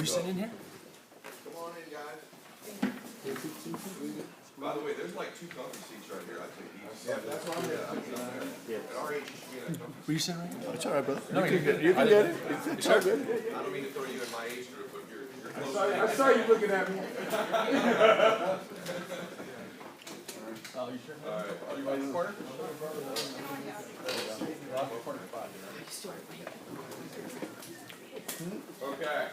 You sitting in here? Come on in, guys. By the way, there's like 2 comfy seats right here. I think these. Yeah, that's what I'm here. At our age, you should be in a comfy seat. Will you sit right here? It's all right, brother. No, you're good. You can get it. It's all good. I don't mean to throw you in my age group, but you're close. I saw you looking at me. Oh, you sure? All right. Are you right in the corner? Okay.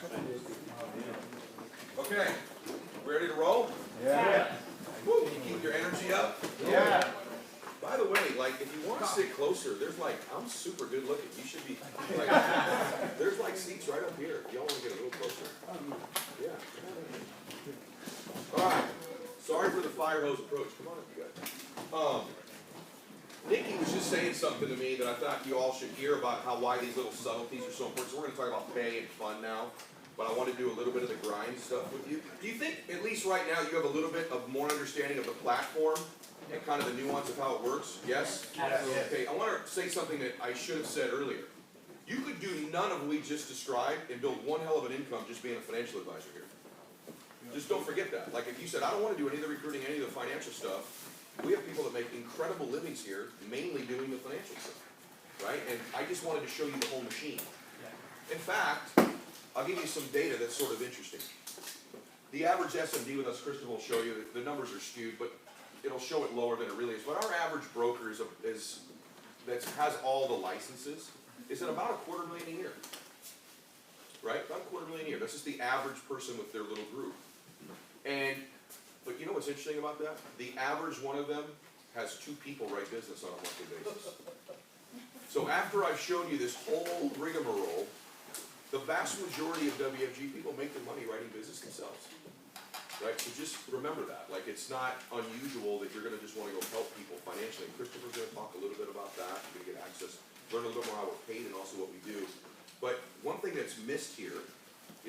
Okay. Ready to roll? Yeah. Woo, you keep your energy up? Yeah. By the way, like, if you want to sit closer, there's like, I'm super good looking. You should be, like, there's like seats right up here. If y'all want to get a little closer. Yeah. All right. Sorry for the fire hose approach. Come on up, you guys. Nikki was just saying something to me that I thought you all should hear about why these little subtleties are so important. So we're going to talk about pay and fun now, but I want to do a little bit of the grind stuff with you. Do you think, at least right now, you have a little bit of more understanding of the platform and kind of the nuance of how it works? Yes? Yes. Okay, I want to say something that I should have said earlier. You could do none of what we just described and build one hell of an income just being a financial advisor here. Just don't forget that. Like if you said, I don't want to do any of the recruiting, any of the financial stuff, we have people that make incredible livings here, mainly doing the financial stuff, right? And I just wanted to show you the whole machine. In fact, I'll give you some data that's sort of interesting. The average SMD with us, Christopher will show you, the numbers are skewed, but it'll show it lower than it really is. But our average broker that has all the licenses is at about $250,000 a year, right? About $250,000 a year. That's just the average person with their little group. But you know what's interesting about that? The average one of them has 2 people write business on a monthly basis. So after I've shown you this whole rigmarole, the vast majority of WFG people make their money writing business themselves. Right? So just remember that. Like it's not unusual that you're going to just want to go help people financially. And Christopher's going to talk a little bit about that. You're going to get access, learn a little bit more how we're paid and also what we do. But one thing that's missed here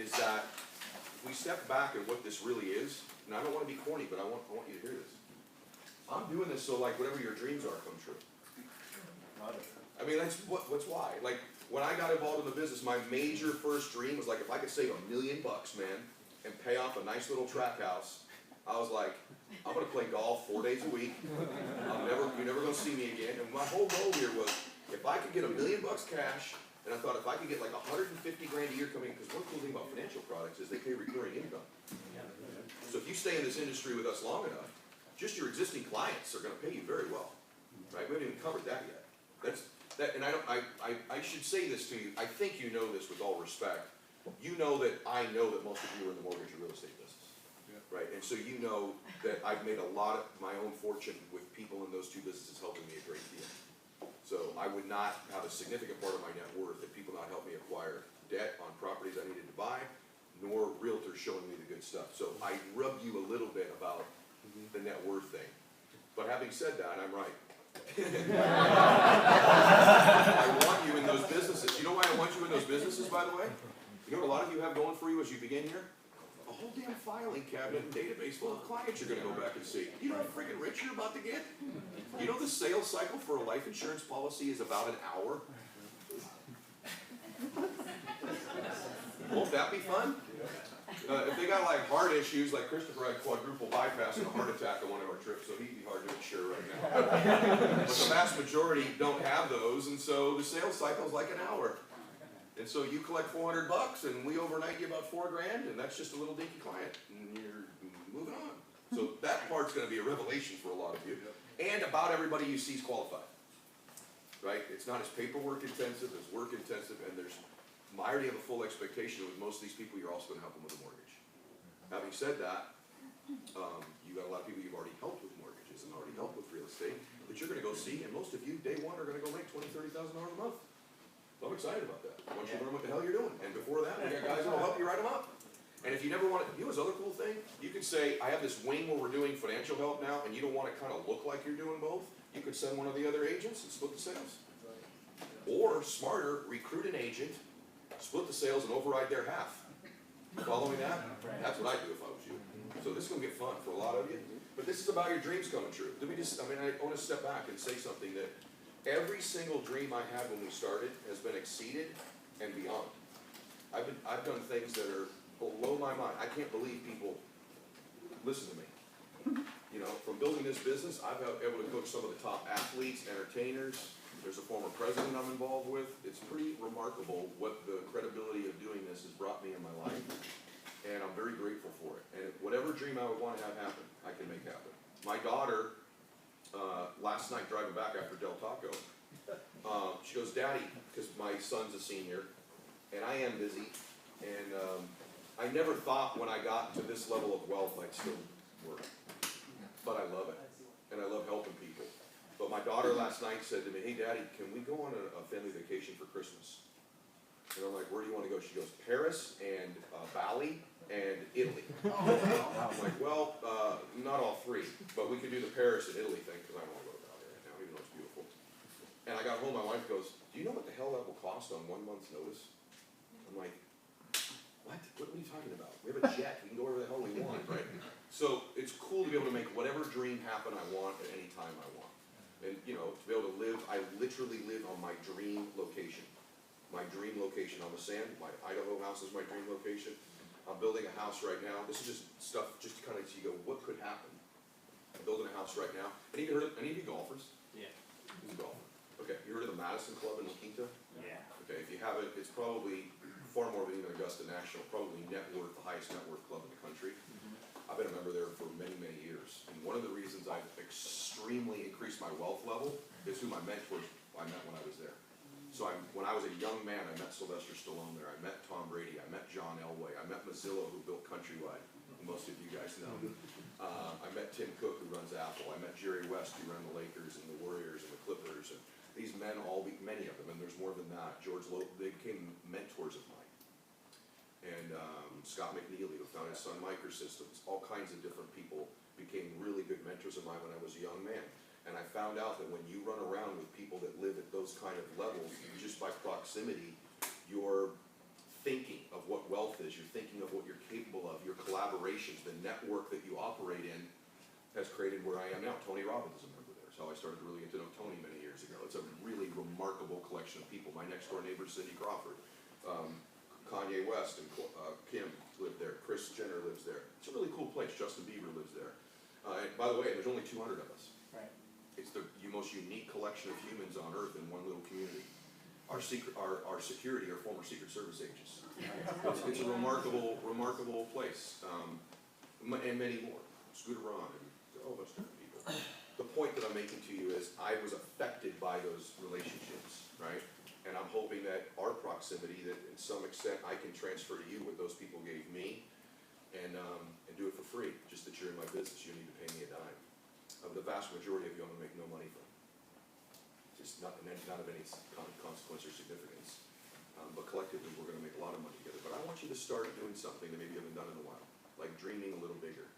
is that if we step back at what this really is, and I don't want to be corny, but I want you to hear this. I'm doing this so like whatever your dreams are come true. I mean, that's what's why. Like when I got involved in the business, my major first dream was like if I could save $1 million, man, and pay off a nice little track house, I was like, I'm going to play golf 4 days a week. You're never going to see me again. And my whole goal here was if I could get $1 million cash, and I thought if I could get like $150,000 a year coming, because one cool thing about financial products is they pay recurring income. So if you stay in this industry with us long enough, just your existing clients are going to pay you very well, right? We haven't even covered that yet. And I should say this to you. I think you know this with all respect. You know that I know that most of you are in the mortgage or real estate business, right? And so you know that I've made a lot of my own fortune with people in those 2 businesses helping me a great deal. So I would not have a significant part of my net worth if people not help me acquire debt on properties I needed to buy, nor realtors showing me the good stuff. So I rub you a little bit about the net worth thing. But having said that, I'm right. I want you in those businesses. You know why I want you in those businesses, by the way? You know what a lot of you have going for you as you begin here? A whole damn filing cabinet and database full of clients you're going to go back and see. You know how freaking rich you're about to get? You know the sales cycle for a life insurance policy is about an hour? Won't that be fun? If they got like heart issues, like Christopher had quadruple bypass and a heart attack on one of our trips, so he'd be hard to insure right now. But the vast majority don't have those, and so the sales cycle is like an hour. And so you collect $400 and we overnight you about $4,000, and that's just a little dinky client, and you're moving on. So that part's going to be a revelation for a lot of you. And about everybody you see is qualified, right? It's not as paperwork intensive, as work intensive, and I already have a full expectation with most of these people, you're also going to help them with a mortgage. Having said that, you got a lot of people you've already helped with mortgages and already helped with real estate that you're going to go see, and most of you, day one, are going to go make $20,000, $30,000 a month. So I'm excited about that. Once you learn what the hell you're doing. And before that, we got guys that will help you write them up. And if you never want to, you know this other cool thing? You could say, I have this wing where we're doing financial help now, and you don't want to kind of look like you're doing both. You could send one of the other agents and split the sales. Or, smarter, recruit an agent, split the sales, and override their half. Following that? That's what I'd do if I was you. So this is going to get fun for a lot of you. But this is about your dreams coming true. I want to step back and say something that every single dream I had when we started has been exceeded and beyond. I've done things that are blow my mind. I can't believe people listen to me. You know, from building this business, I've been able to coach some of the top athletes, entertainers. There's a former president I'm involved with. It's pretty remarkable what the credibility of doing this has brought me in my life. And I'm very grateful for it. And whatever dream I would want to have happen, I can make happen. My daughter, last night driving back after Del Taco, she goes, Daddy, because my son's a senior, and I am busy, and I never thought when I got to this level of wealth I'd still work. But I love it, and I love helping people. But my daughter last night said to me, hey Daddy, can we go on a family vacation for Christmas? And I'm like, where do you want to go? She goes, Paris and Bali and Italy. I'm like, well, not all three, but we could do the Paris and Italy thing, because I don't want to go to Bali right now, even though it's beautiful. And I got home, my wife goes, do you know what the hell that will cost on 1 month's notice? I'm like, what? What are you talking about? We have a jet, we can go wherever the hell we want, right? So it's cool to be able to make whatever dream happen I want at any time I want. And you know, to be able to live, I literally live on my dream location. My dream location on the sand, my Idaho house is my dream location. I'm building a house right now. This is just stuff, just to kind of see, go, what could happen? I'm building a house right now. Any of you golfers? Yeah. Who's a golfer? Okay, you heard of the Madison Club in La Quinta? Yeah. Okay, if you haven't, it's probably far more than even Augusta National, probably net worth, the highest net worth club in the country. I've been a member there for many, many years. And one of the reasons I've extremely increased my wealth level is who my mentors I met when I was there. So when I was a young man, I met Sylvester Stallone there. I met Tom Brady. I met John Elway. I met Mazzillo, who built Countrywide, who most of you guys know. I met Tim Cook, who runs Apple. I met Jerry West, who ran the Lakers and the Warriors and the Clippers. And these men, many of them, and there's more than that. George Loeb, they became mentors of mine. And Scott McNeely, who founded Sun Microsystems, all kinds of different people became really good mentors of mine when I was a young man. And I found out that when you run around with people that live at those kind of levels, just by proximity, you're thinking of what wealth is, you're thinking of what you're capable of, your collaborations, the network that you operate in has created where I am now. Tony Robbins is a member there. So I started to really get to know Tony many years ago. It's a really remarkable collection of people. My next door neighbor is Cindy Crawford. Kanye West and Kim live there. Kris Jenner lives there. It's a really cool place. Justin Bieber lives there. And by the way, there's only 200 of us. Right. It's the most unique collection of humans on earth in one little community. Our security are former Secret Service agents. It's a remarkable place. And many more. Scooter Ron and a whole bunch of different people. The point that I'm making to you is I was affected by those relationships, right? And I'm hoping that our proximity, that in some extent I can transfer to you what those people gave me, and do it for free, just that you're in my business. You don't need to pay me a dime. The vast majority of you I'm going to make no money from. Just not of any consequence or significance. But collectively we're going to make a lot of money together. But I want you to start doing something that maybe you haven't done in a while, like dreaming a little bigger.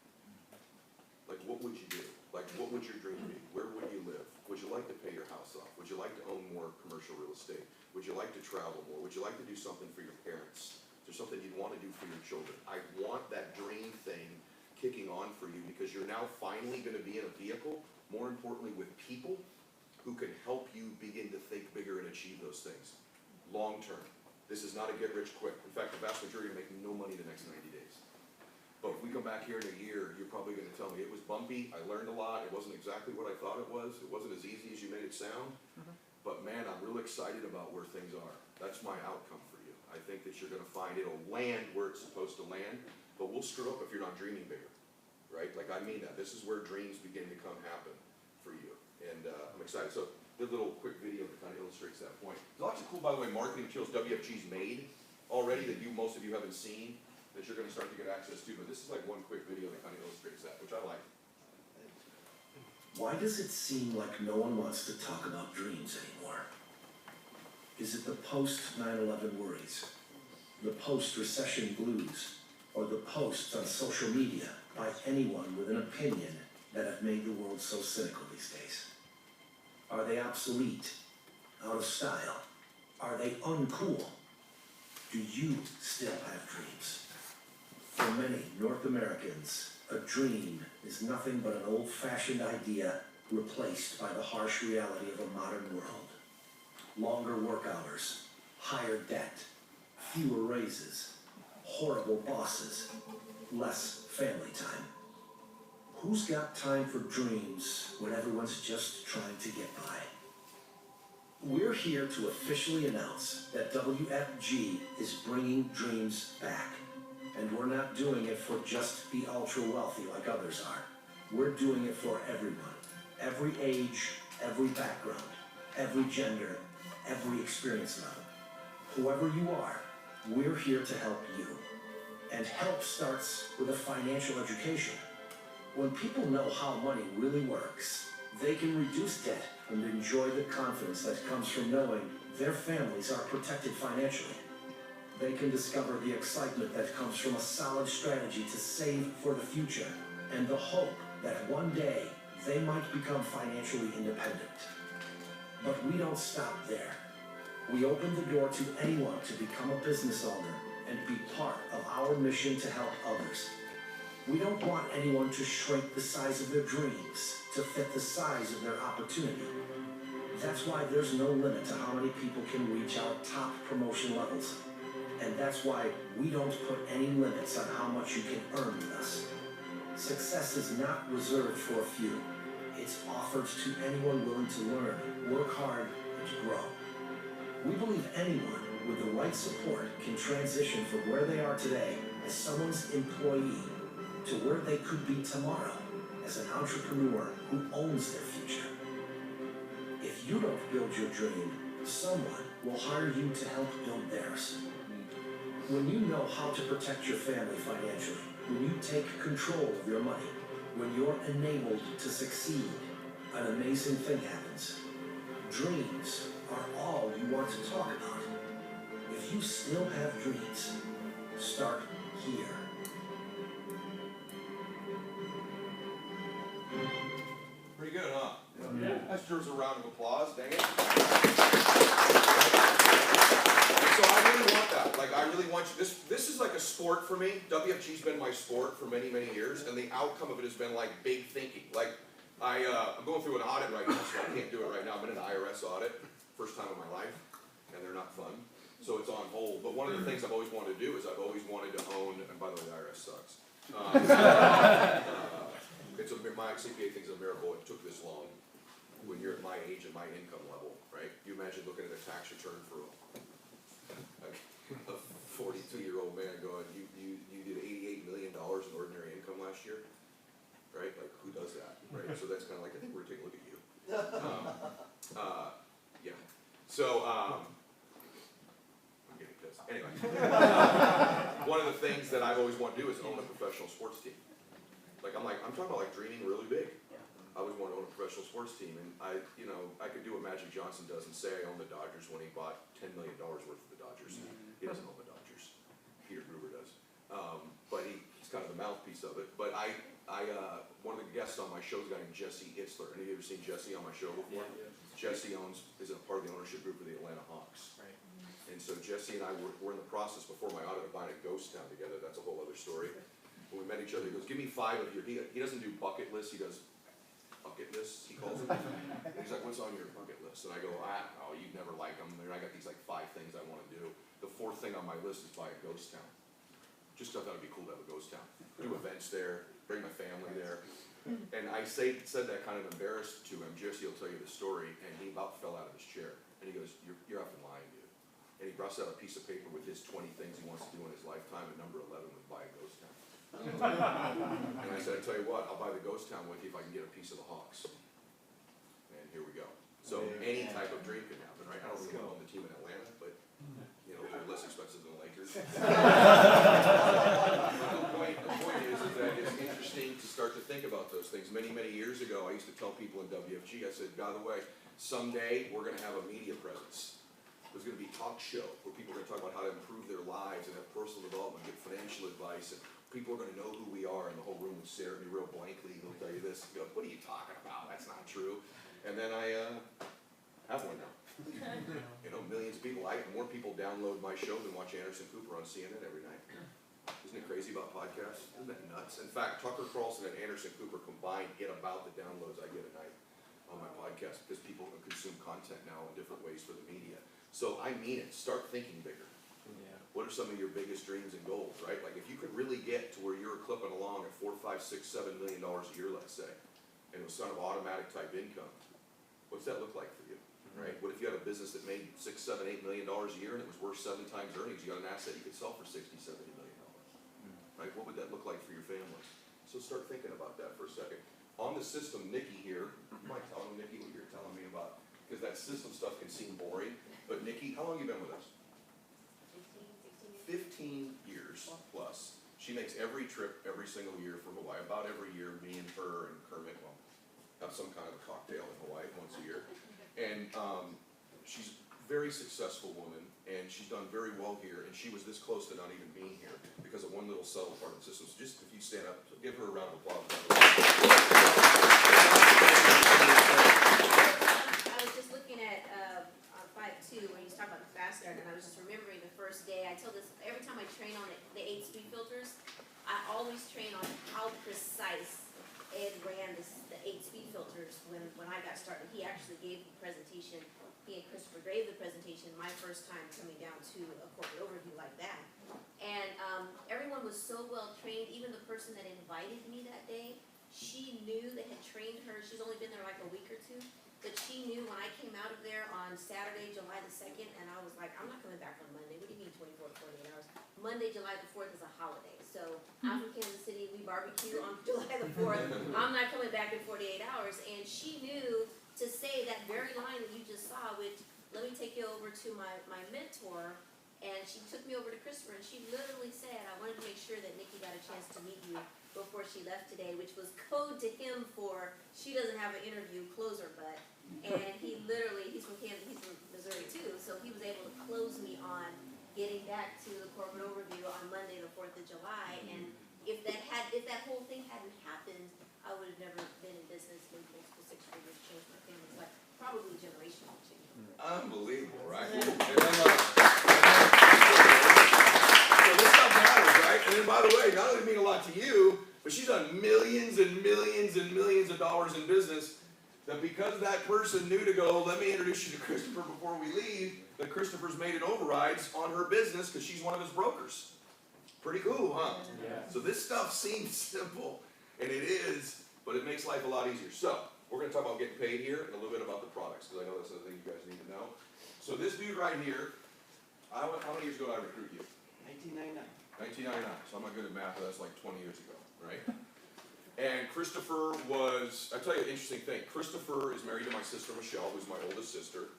Like what would you do? Like what would your dream be? Where would you live? Would you like to pay your house off? Would you like to own more commercial real estate? Would you like to travel more? Would you like to do something for your parents? Is there something you'd want to do for your children? I want that dream thing kicking on for you because you're now finally going to be in a vehicle, more importantly with people who can help you begin to think bigger and achieve those things. Long term. This is not a get rich quick. In fact, the vast majority are making no money the next 90 days. But if we come back here in a year, you're probably going to tell me it was bumpy, I learned a lot, it wasn't exactly what I thought it was, it wasn't as easy as you made it sound, but man, I'm real excited about where things are. That's my outcome for you. I think that you're going to find it'll land where it's supposed to land, but we'll screw up if you're not dreaming bigger, right? Like I mean that. This is where dreams begin to come happen for you, and I'm excited. So did a little quick video that kind of illustrates that point. There's lots of cool, by the way, marketing materials WFG's made already that most of you haven't seen, that you're going to start to get access to, but this is like one quick video that kind of illustrates that, which I like. Why does it seem like no one wants to talk about dreams anymore? Is it the post 9/11 worries, the post-recession blues, or the posts on social media by anyone with an opinion that have made the world so cynical these days? Are they obsolete, out of style? Are they uncool? Do you still have dreams? For many North Americans, a dream is nothing but an old-fashioned idea replaced by the harsh reality of a modern world. Longer work hours, higher debt, fewer raises, horrible bosses, less family time. Who's got time for dreams when everyone's just trying to get by? We're here to officially announce that WFG is bringing dreams back. And we're not doing it for just the ultra wealthy like others are. We're doing it for everyone. Every age, every background, every gender, every experience level. Whoever you are, we're here to help you. And help starts with a financial education. When people know how money really works, they can reduce debt and enjoy the confidence that comes from knowing their families are protected financially. They can discover the excitement that comes from a solid strategy to save for the future and the hope that one day they might become financially independent. But we don't stop there. We open the door to anyone to become a business owner and be part of our mission to help others. We don't want anyone to shrink the size of their dreams to fit the size of their opportunity. That's why there's no limit to how many people can reach our top promotion levels. And that's why we don't put any limits on how much you can earn with us. Success is not reserved for a few. It's offered to anyone willing to learn, work hard, and grow. We believe anyone with the right support can transition from where they are today as someone's employee to where they could be tomorrow as an entrepreneur who owns their future. If you don't build your dream, someone will hire you to help build theirs. When you know how to protect your family financially, when you take control of your money, when you're enabled to succeed, an amazing thing happens. Dreams are all you want to talk about. If you still have dreams, start here. Pretty good, huh? Yeah. That deserves a round of applause, dang it. So I really want that. Like, I really want you, this is like a sport for me. WFG's been my sport for many, many years, and the outcome of it has been like big thinking. Like, I'm going through an audit right now, so I can't do it right now. I'm in an IRS audit, first time in my life, and they're not fun. So it's on hold. But one of the things I've always wanted to do is I've always wanted to own, and by the way, the IRS sucks. My CPA thinks it's a miracle it took this long when you're at my age and my income level, right? You imagine looking at a tax return for a 42-year-old man going, you did $88 million in ordinary income last year, right? Like, who does that, right? So that's kind of like, I think we're going to take a look at you. Yeah. So, I'm getting pissed. Anyway. One of the things that I've always wanted to do is own a professional sports team. Like, I'm talking about like dreaming really big. I always wanted to own a professional sports team, and I could do what Magic Johnson does and say I own the Dodgers when he bought $10 million worth of the Dodgers. He doesn't own the Dodgers. Peter Gruber does. But he's kind of the mouthpiece of it. But one of the guests on my show is a guy named Jesse Itzler. Any of you ever seen Jesse on my show before? Yeah. Jesse is a part of the ownership group of the Atlanta Hawks. Right. And so Jesse and I were in the process before my audit of buying a ghost town together. That's a whole other story. When we met each other, he goes, give me 5 of your, he doesn't do bucket lists, he does bucket lists, he calls them. He's like, what's on your bucket list? And I go, I don't know, you'd never like them. And I got these like 5 things I want to do. The 4th thing on my list is buy a ghost town. Just thought that would be cool to have a ghost town. Do events there, bring my family there. And I said that kind of embarrassed to him. Jesse will tell you the story, and he about fell out of his chair. And he goes, you're effing lying, dude. And he brought out a piece of paper with his 20 things he wants to do in his lifetime, and number 11 was buy a ghost town. And I said, I tell you what, I'll buy the ghost town with you if I can get a piece of the Hawks. And here we go. So any type of dream can happen, right? I don't really want to own the team in Atlanta, but they're less expensive than the Lakers. The point is that it's interesting to start to think about those things. Many, many years ago, I used to tell people in WFG, I said, by the way, someday we're going to have a media presence. There's going to be a talk show where people are going to talk about how to improve their lives and have personal development, get financial advice, and people are going to know who we are, and the whole room will stare at me real blankly. They'll tell you this. You go, what are you talking about? That's not true. And then I have one now. Millions of people. More people download my show than watch Anderson Cooper on CNN every night. Isn't it crazy about podcasts? Isn't that nuts? In fact, Tucker Carlson and Anderson Cooper combined get about the downloads I get a night on my podcast because people can consume content now in different ways for the media. So I mean it. Start thinking bigger. Yeah. what are some of your biggest dreams and goals, right? Like if you could really get to where you're clipping along at $4, $5, $6, $7 million a year, let's say, and it was sort of automatic type income, what's that look like for you, right? What if you had a business that made $6, $7, $8 million a year and it was worth 7 times earnings? You got an asset you could sell for $60, $70 million, right? What would that look like for your family? So start thinking about that for a second. On the system, Nikki here, you might tell them, Nikki, what you're telling me about, because that system stuff can seem boring, but Nikki, how long have you been with us? 15 years plus. She makes every trip every single year for Hawaii, about every year, me and her and Kermit will have some kind of a cocktail in Hawaii once a year. And she's a very successful woman, and she's done very well here, and she was this close to not even being here because of one little subtle part of the system. So just if you stand up, so give her a round of applause. I was just looking at 5.2 where you talk about the fast start, and I was just remembering the first day. I tell this every time I train on the 8 speed filters. I always train on how precise Ed ran the 8 speed filters when I got started. He actually gave the presentation. He and Christopher gave the presentation my first time coming down to a corporate overview like that. And everyone was so well trained. Even the person that invited me that day, she knew they had trained her. She's only been there like a week or two. But she knew when I came out of there on Saturday, July the 2nd, and I was like, I'm not coming back on Monday. What do you mean 24 to 48 hours? Monday, July the 4th is a holiday. So I'm from Kansas City. We barbecue on July the 4th. I'm not coming back in 48 hours. And she knew to say that very line that you just saw, which, let me take you over to my mentor. And she took me over to Christopher, and she literally said, I wanted to make sure that Nikki got a chance to meet you before she left today, which was code to him for, she doesn't have an interview, close her butt. And he literally, he's from Kansas, he's from Missouri too, so he was able to close me on getting back to the corporate overview on Monday, the 4th of July. And if that whole thing hadn't happened, I would have never been in business, made multiple 6 figures, changed my family's life, probably generational change. Unbelievable, right? And then, so this stuff matters, right? And then, by the way, not only mean a lot to you, but she's done millions and millions and millions of dollars in business. That because that person knew to go, let me introduce you to Christopher before we leave, that Christopher's made it overrides on her business because she's one of his brokers. Pretty cool, huh? Yeah. So this stuff seems simple, and it is, but it makes life a lot easier. So, we're going to talk about getting paid here and a little bit about the products, because I know that's the thing you guys need to know. So this dude right here, how many years ago did I recruit you? 1999. 1999, so I'm not good at math, but that's like 20 years ago, right? And Christopher was, I'll tell you an interesting thing. Christopher is married to my sister Michelle, who's my oldest sister.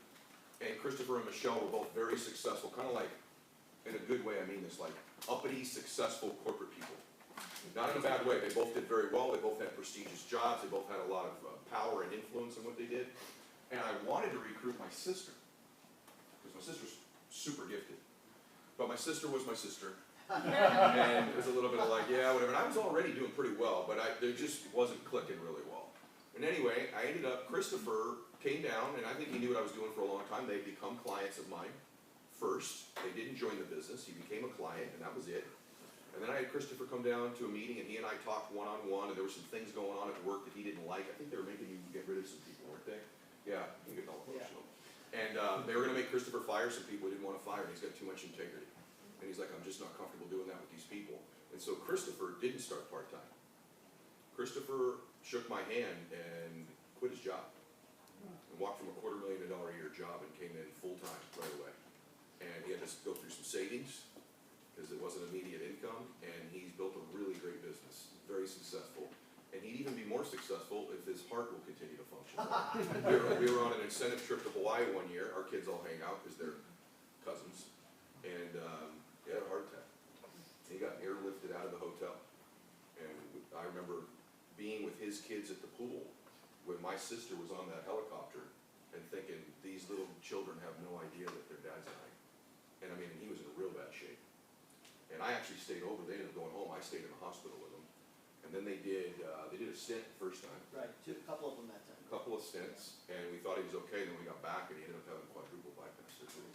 And Christopher and Michelle were both very successful, kind of like, in a good way I mean this, like uppity, successful corporate people. Not in a bad way, they both did very well, they both had prestigious jobs, they both had a lot of power and influence in what they did. And I wanted to recruit my sister, because my sister's super gifted. But my sister was my sister. And it was a little bit of like, yeah, whatever. And I was already doing pretty well, but there just wasn't clicking really well. And anyway, I ended up, Christopher came down, and I think he knew what I was doing for a long time. They'd become clients of mine first. They didn't join the business. He became a client, and that was it. And then I had Christopher come down to a meeting, and he and I talked one-on-one, and there were some things going on at work that he didn't like. I think they were making you get rid of some people, weren't they? Yeah, you get all emotional. And they were going to make Christopher fire some people he didn't want to fire, and he's got too much integrity. And he's like, I'm just not comfortable doing that with these people. And so Christopher didn't start part-time. Christopher shook my hand and quit his job. And walked from a $250,000 a year job and came in full-time right away. And he had to go through some savings, because it wasn't immediate income, and he's built a really great business, very successful. And he'd even be more successful if his heart will continue to function. We were on an incentive trip to Hawaii one year. Our kids all hang out because they're cousins. And he had a heart attack. He got airlifted out of the hotel. And I remember being with his kids at the pool when my sister was on that helicopter and thinking, these little children have no idea that their dad's dying. And I mean, he was in real bad shape. And I actually stayed over. They ended up going home. I stayed in the hospital with him. And then they did a stint the first time. Right, a couple of them that time. A couple of stints. And we thought he was okay. Then we got back and he ended up having quadruple bypass surgery.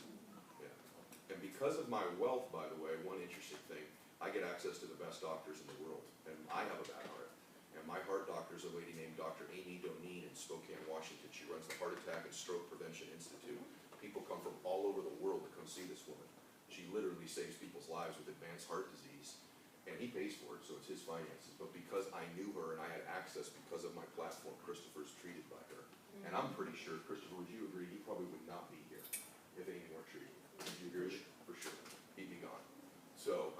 Yeah. And because of my wealth, by the way, one interesting thing, I get access to the best doctors in the world. And I have a bad heart. And my heart doctor is a lady named Dr. Amy Doneen in Spokane, Washington. She runs the Heart Attack and Stroke Prevention Institute. People come from all over the world to come see this woman. She literally saves people's lives with advanced heart disease. And he pays for it, so it's his finances. But because I knew her and I had access because of my platform, Christopher's treated by her. And I'm pretty sure, Christopher, would you agree, he probably would not be here if Amy weren't treated. Would you agree? For sure. He'd be gone. So,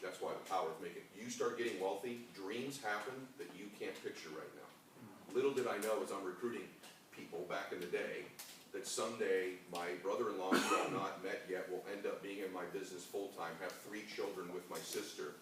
that's why the power of making, you start getting wealthy, dreams happen that you can't picture right now. Little did I know as I'm recruiting people back in the day, that someday my brother-in-law, who I've not met yet, will end up being in my business full-time, have 3 children with my sister,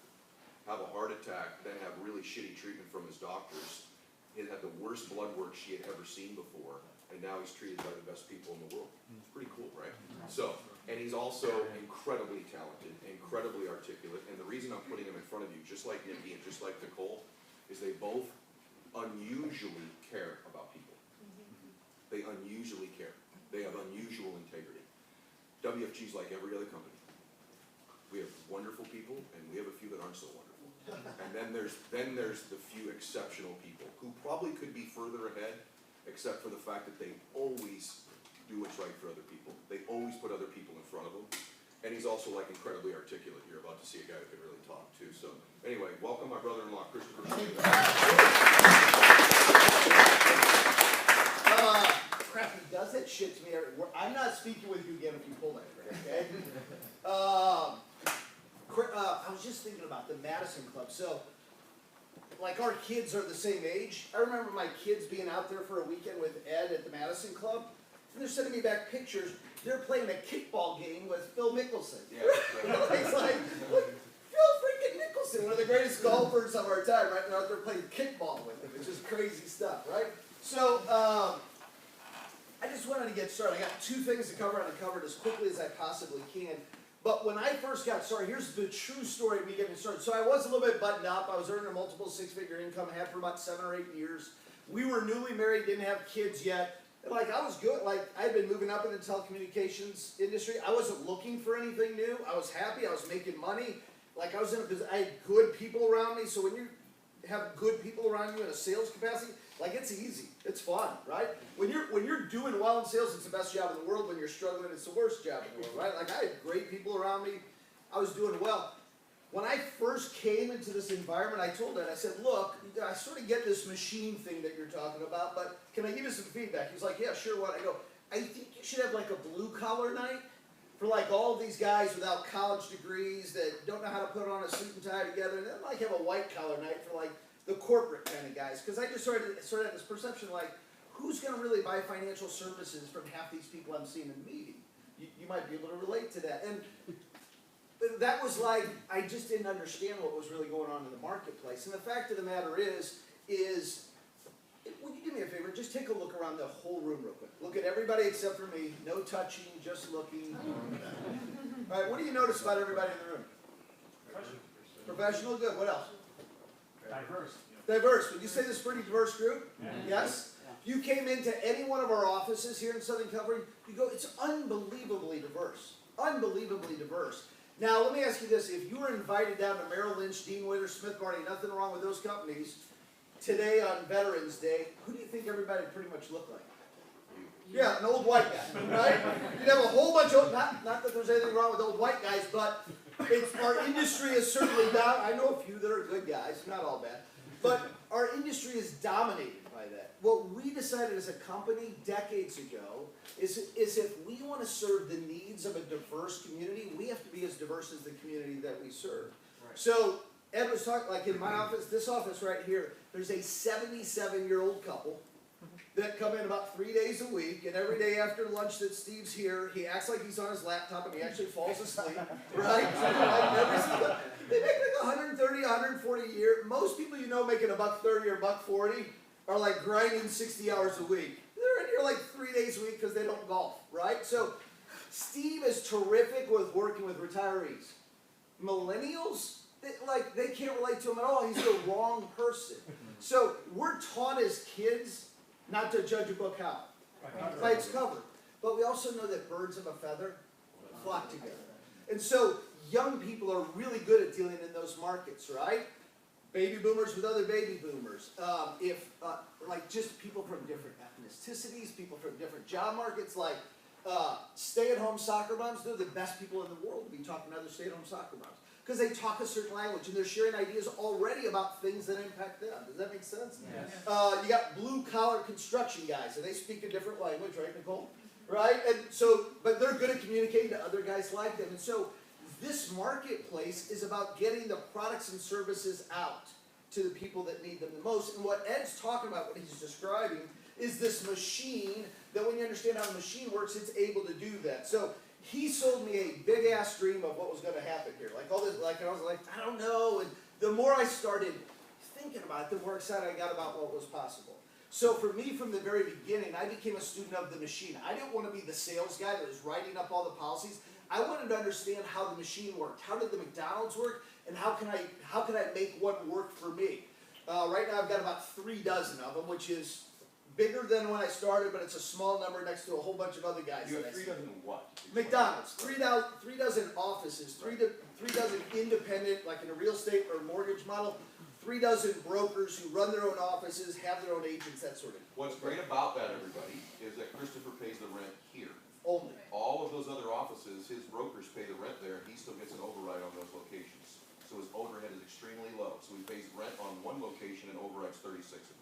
have a heart attack, then have really shitty treatment from his doctors. He had the worst blood work she had ever seen before, and now he's treated by the best people in the world. It's pretty cool, right? So, and he's also incredibly talented, incredibly articulate, and the reason I'm putting him in front of you, just like Nikki and just like Nicole, is they both unusually care about people. They unusually care. They have unusual integrity. WFG's like every other company. We have wonderful people, and we have a few that aren't so wonderful. And then there's the few exceptional people who probably could be further ahead, except for the fact that they always do what's right for other people. They always put other people in front of them. And he's also like incredibly articulate. You're about to see a guy who can really talk too. So anyway, welcome my brother-in-law, Christopher. Crap, he does that shit to me every. I'm not speaking with you again if you pull that, okay? I was just thinking about the Madison Club. So, like, our kids are the same age. I remember my kids being out there for a weekend with Ed at the Madison Club, and they're sending me back pictures. They're playing a kickball game with Phil Mickelson. Yeah. It's like, Phil freaking Mickelson, one of the greatest golfers of our time, right? They're out there playing kickball with him. It's just crazy stuff, right? So, I just wanted to get started. I got 2 things to cover, and I covered as quickly as I possibly can. But when I first got started, here's the true story of me getting started. So I was a little bit buttoned up. I was earning a multiple 6-figure income. I had for about 7 or 8 years. We were newly married, didn't have kids yet. And like, I was good. Like, I had been moving up in the telecommunications industry. I wasn't looking for anything new. I was happy. I was making money. Like, I was in a position. I had good people around me. So when you have good people around you in a sales capacity, like, it's easy. It's fun, right? When you're doing well in sales, it's the best job in the world. When you're struggling, it's the worst job in the world, right? Like, I had great people around me. I was doing well. When I first came into this environment, I told Ed, I said, look, I sort of get this machine thing that you're talking about, but can I give you some feedback? He's like, yeah, sure, what? I go, I think you should have like a blue-collar night for like all of these guys without college degrees that don't know how to put on a suit and tie together, and then like have a white-collar night for like the corporate kind of guys. Because I just sort of had this perception like, who's going to really buy financial services from half these people I'm seeing in the meeting? You might be able to relate to that. And that was like, I just didn't understand what was really going on in the marketplace. And the fact of the matter is, would you do me a favor? Just take a look around the whole room real quick. Look at everybody except for me. No touching, just looking. All right, what do you notice about everybody in the room? Professional, good. What else? Diverse. Diverse. Would you say this is a pretty diverse group? Yeah. Yes? You came into any one of our offices here in Southern California, you go, it's unbelievably diverse. Unbelievably diverse. Now, let me ask you this. If you were invited down to Merrill Lynch, Dean Witter, Smith Barney, nothing wrong with those companies, today on Veterans Day, who do you think everybody pretty much looked like? Yeah, an old white guy, right? You'd have a whole bunch of, not that there's anything wrong with old white guys, but our industry is certainly down. I know a few that are good guys, not all bad. But our industry is dominated by that. What we decided as a company decades ago is if we want to serve the needs of a diverse community, we have to be as diverse as the community that we serve. Right. So Ed was talking, like in my office, this office right here, there's a 77-year-old couple that come in about 3 days a week, and every day after lunch that Steve's here, he acts like he's on his laptop and he actually falls asleep, right? They make like 130, 140 a year. Most people you know making $130 or $140 are like grinding 60 hours a week. They're in here like 3 days a week because they don't golf, right? So Steve is terrific with working with retirees. Millennials, they can't relate to him at all. He's the wrong person. So we're taught as kids not to judge a book how? By its cover. But we also know that birds of a feather flock together. And so young people are really good at dealing in those markets, right? Baby boomers with other baby boomers. Like just people from different ethnicities, people from different job markets. Like Stay-at-home soccer moms, they're the best people in the world to be talking to other stay-at-home soccer moms. Because they talk a certain language and they're sharing ideas already about things that impact them. Does that make sense? Yes. You got blue-collar construction guys, and they speak a different language, right, Nicole? Right? And so, but they're good at communicating to other guys like them. And so, this marketplace is about getting the products and services out to the people that need them the most. And what Ed's talking about, what he's describing, is this machine that when you understand how the machine works, it's able to do that. So he sold me a big ass dream of what was going to happen here. Like all this, like, and I was like, I don't know. And the more I started thinking about it, the more excited I got about what was possible. So for me, from the very beginning, I became a student of the machine. I didn't want to be the sales guy that was writing up all the policies. I wanted to understand how the machine worked. How did the McDonald's work? And how can I make one work for me? Right now I've got about 3 dozen of them, which is bigger than when I started, but it's a small number next to a whole bunch of other guys. You that have I 3 see. dozen what? McDonald's, 3 dozen offices, 3 dozen independent, like in a real estate or mortgage model, 3 dozen brokers who run their own offices, have their own agents, that sort of thing. What's great about that, everybody, is that Christopher pays the rent here. Only. All of those other offices, his brokers pay the rent there, he still gets an override on those locations. So his overhead is extremely low, so he pays rent on one location and overrides 36 of them.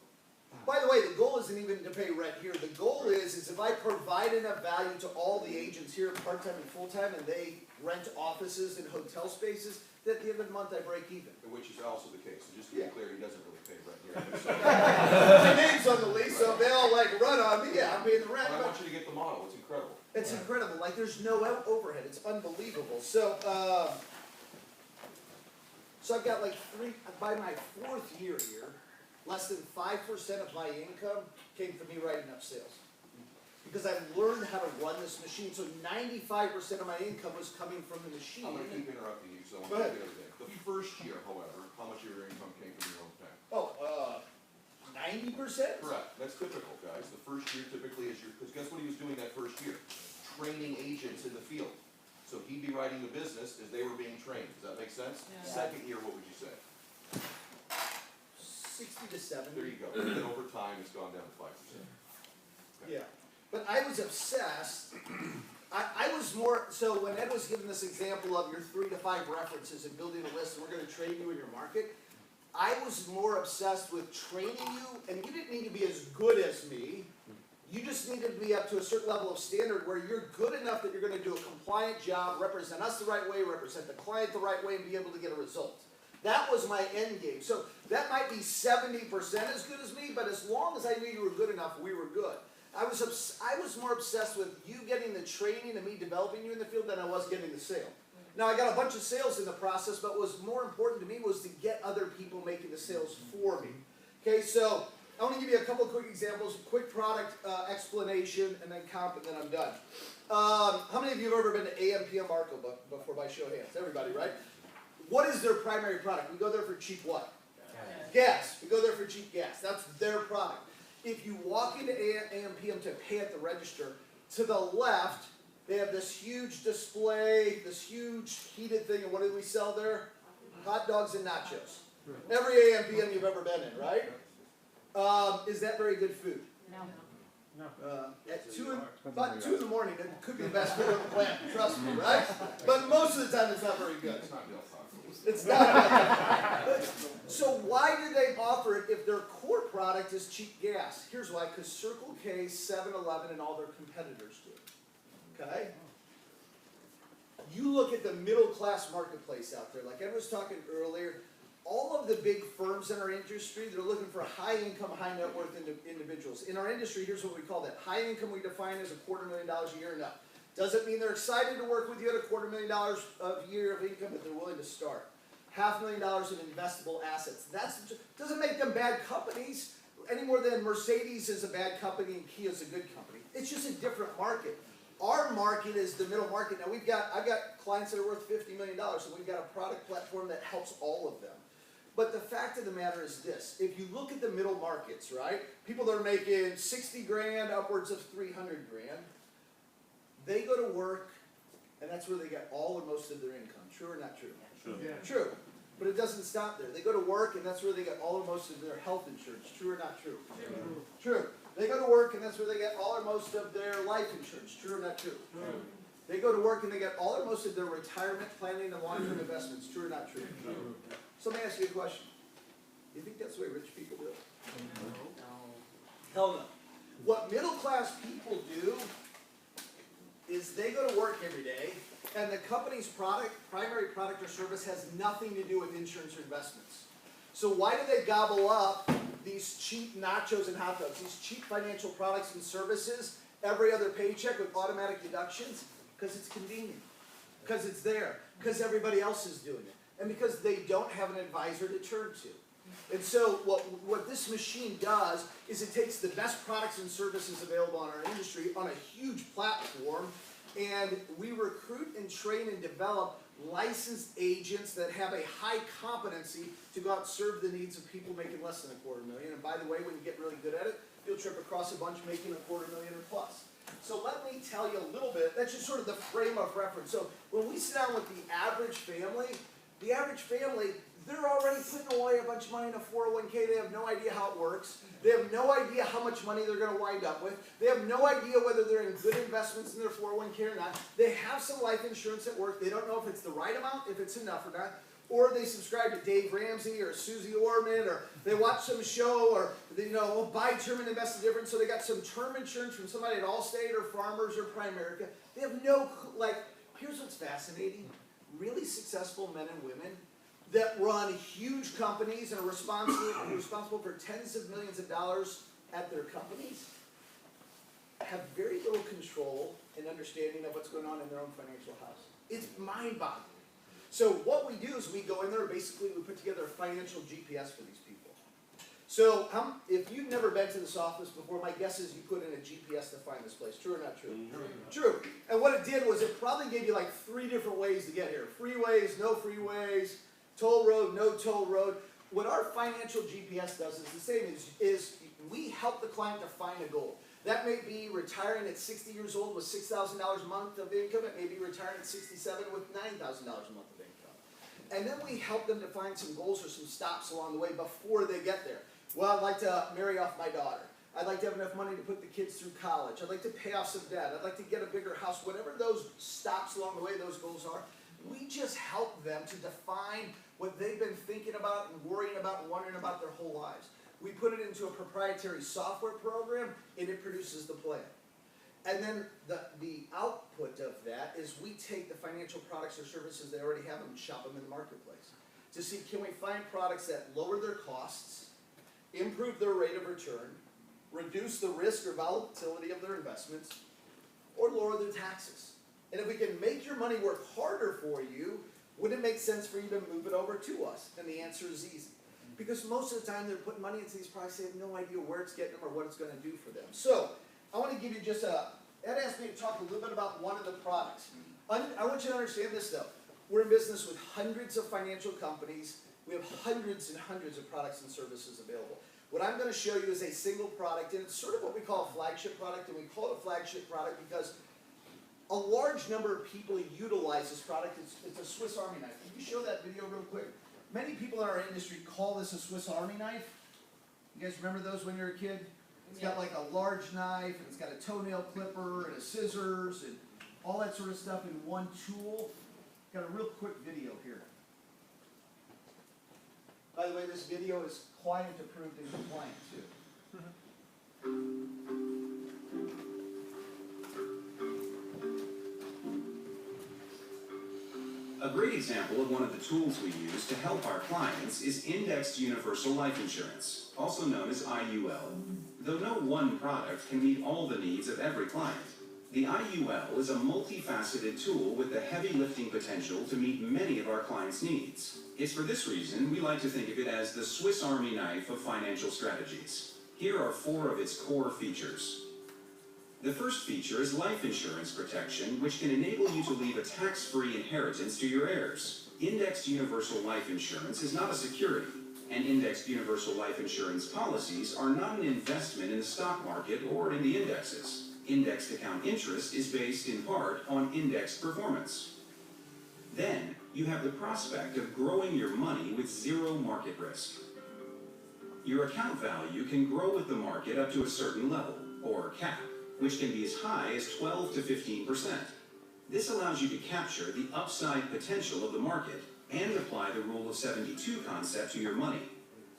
By the way, the goal isn't even to pay rent here. The goal is if I provide enough value to all the agents here, part-time and full-time, and they rent offices and hotel spaces, that at the end of the month I break even. Which is also the case, so just to be Yeah. clear, he doesn't really pay rent here. My name's on the lease, so if they all like run on me, yeah, I'm paying the rent. But I But want you to get the model, it's incredible. it's incredible. Like there's no overhead. It's unbelievable. So, so I've got like by my 4th year here, less than 5% of my income came from me writing up sales. Because I've learned how to run this machine. So 95% of my income was coming from the machine. I'm gonna keep interrupting you, so I Go want to ahead. do the other thing. The first year, however, how much of your income came from your own time? Oh, 90%? Correct, that's typical, guys. The first year typically is your, because guess what he was doing that first year? Training agents in the field. So he'd be writing the business as they were being trained. Does that make sense? Yeah. Second year, what would you say? 60 to 70. There you go. And then over time, it's gone down to 5%. Yeah, but I was obsessed. I was more, so when Ed was giving this example of your 3 to 5 references and building a list and we're gonna train you in your market, I was more obsessed with training you, and you didn't need to be as good as me. You just needed to be up to a certain level of standard where you're good enough that you're gonna do a compliant job, represent us the right way, represent the client the right way, and be able to get a result. That was my end game. So that might be 70% as good as me, but as long as I knew you were good enough, we were good. I was more obsessed with you getting the training and me developing you in the field than I was getting the sale. Now I got a bunch of sales in the process, but what was more important to me was to get other people making the sales for me. Okay, so I want to give you a couple of quick examples, quick product explanation, and then comp, and then I'm done. How many of you have ever been to AMPM Marco before by show of hands? Everybody, right? What is their primary product? We go there for cheap what? Gas. We go there for cheap gas. That's their product. If you walk into AMPM to pay at the register, to the left, they have this huge display, this huge heated thing, and what do we sell there? Hot dogs and nachos. Every AMPM you've ever been in, right? Is that very good food? No. About 2 in the morning, it could be the best food on the planet, trust me, right? But most of the time it's not very good. It's not Del Taco. It's not. So why do they offer it if their core product is cheap gas? Here's why, because Circle K, 7-Eleven, and all their competitors do it. Okay? You look at the middle class marketplace out there, like I was talking earlier, all of the big firms in our industry, they're looking for high income, high net worth individuals. In our industry, here's what we call that. High income we define as $250,000 a year and up. Doesn't mean they're excited to work with you at $250,000 a year of income, but they're willing to start. $500,000 of investable assets. That doesn't make them bad companies any more than Mercedes is a bad company and Kia is a good company. It's just a different market. Our market is the middle market. Now I've got clients that are worth $50 million, so we've got a product platform that helps all of them. But the fact of the matter is this, if you look at the middle markets, right, people that are making 60 grand, upwards of 300 grand, they go to work, and that's where they get all or most of their income. True or not true? Yeah. True. But it doesn't stop there. They go to work, and that's where they get all or most of their health insurance. True or not true? True. True. They go to work and that's where they get all or most of their life insurance, true or not true? They go to work and they get all or most of their retirement planning and long-term investments, true or not true? So let me ask you a question. You think that's the way rich people do it? Hell no. What middle-class people do is they go to work every day, and the company's primary product or service has nothing to do with insurance or investments. So why do they gobble up these cheap nachos and hot dogs, these cheap financial products and services every other paycheck with automatic deductions? Because it's convenient, because it's there, because everybody else is doing it, and because they don't have an advisor to turn to. And so what this machine does is it takes the best products and services available in our industry on a huge platform, and we recruit and train and develop licensed agents that have a high competency to go out and serve the needs of people making less than $250,000. And by the way, when you get really good at it, you'll trip across a bunch making $250,000 or plus. So let me tell you a little bit, that's just sort of the frame of reference. So when we sit down with the average family, they're already putting away a bunch of money in a 401k. They have no idea how it works. They have no idea how much money they're going to wind up with. They have no idea whether they're in good investments in their 401k or not. They have some life insurance at work. They don't know if it's the right amount, if it's enough or not. Or they subscribe to Dave Ramsey or Susie Orman, or they watch some show, or they, buy term and invest in different. So they got some term insurance from somebody at Allstate or Farmers or Primerica. They have no, here's what's fascinating. Really successful men and women that run huge companies and are responsible for tens of millions of dollars at their companies have very little control and understanding of what's going on in their own financial house. It's mind-boggling. So what we do is we go in there, basically we put together a financial GPS for these people. So if you've never been to this office before, my guess is you put in a GPS to find this place. True or not true? True. And what it did was it probably gave you 3 different ways to get here. Freeways, no freeways, toll road, no toll road. What our financial GPS does is the same, is we help the client to find a goal. That may be retiring at 60 years old with $6,000 a month of income. It may be retiring at 67 with $9,000 a month of income. And then we help them to find some goals or some stops along the way before they get there. Well, I'd like to marry off my daughter. I'd like to have enough money to put the kids through college. I'd like to pay off some debt. I'd like to get a bigger house. Whatever those stops along the way, those goals are, we just help them to define what they've been thinking about and worrying about and wondering about their whole lives. We put it into a proprietary software program, and it produces the plan. And then the output of that is we take the financial products or services they already have and shop them in the marketplace to see, can we find products that lower their costs, improve their rate of return, reduce the risk or volatility of their investments, or lower their taxes. And if we can make your money work harder for you, would it make sense for you to move it over to us? And the answer is easy. Because most of the time they're putting money into these products, they have no idea where it's getting them or what it's going to do for them. So, I want to give you just Ed asked me to talk a little bit about one of the products. I want you to understand this though. We're in business with hundreds of financial companies. We have hundreds and hundreds of products and services available. What I'm going to show you is a single product, and it's sort of what we call a flagship product, and we call it a flagship product because a large number of people utilize this product. It's a Swiss Army knife. Can you show that video real quick? Many people in our industry call this a Swiss Army knife. You guys remember those when you were a kid? It's got like a large knife, and it's got a toenail clipper, and a scissors, and all that sort of stuff in one tool. Got a real quick video here. By the way, this video is client approved and compliant too. A great example of one of the tools we use to help our clients is Indexed Universal Life Insurance, also known as IUL. Though no one product can meet all the needs of every client, the IUL is a multifaceted tool with the heavy lifting potential to meet many of our clients' needs. It's for this reason we like to think of it as the Swiss Army knife of financial strategies. Here are 4 of its core features. The first feature is life insurance protection, which can enable you to leave a tax-free inheritance to your heirs. Indexed Universal Life Insurance is not a security, and Indexed Universal Life Insurance policies are not an investment in the stock market or in the indexes. Indexed account interest is based in part on indexed performance. Then, you have the prospect of growing your money with zero market risk. your account value can grow with the market up to a certain level, or cap, which can be as high as 12 to 15%. This allows you to capture the upside potential of the market and apply the Rule of 72 concept to your money.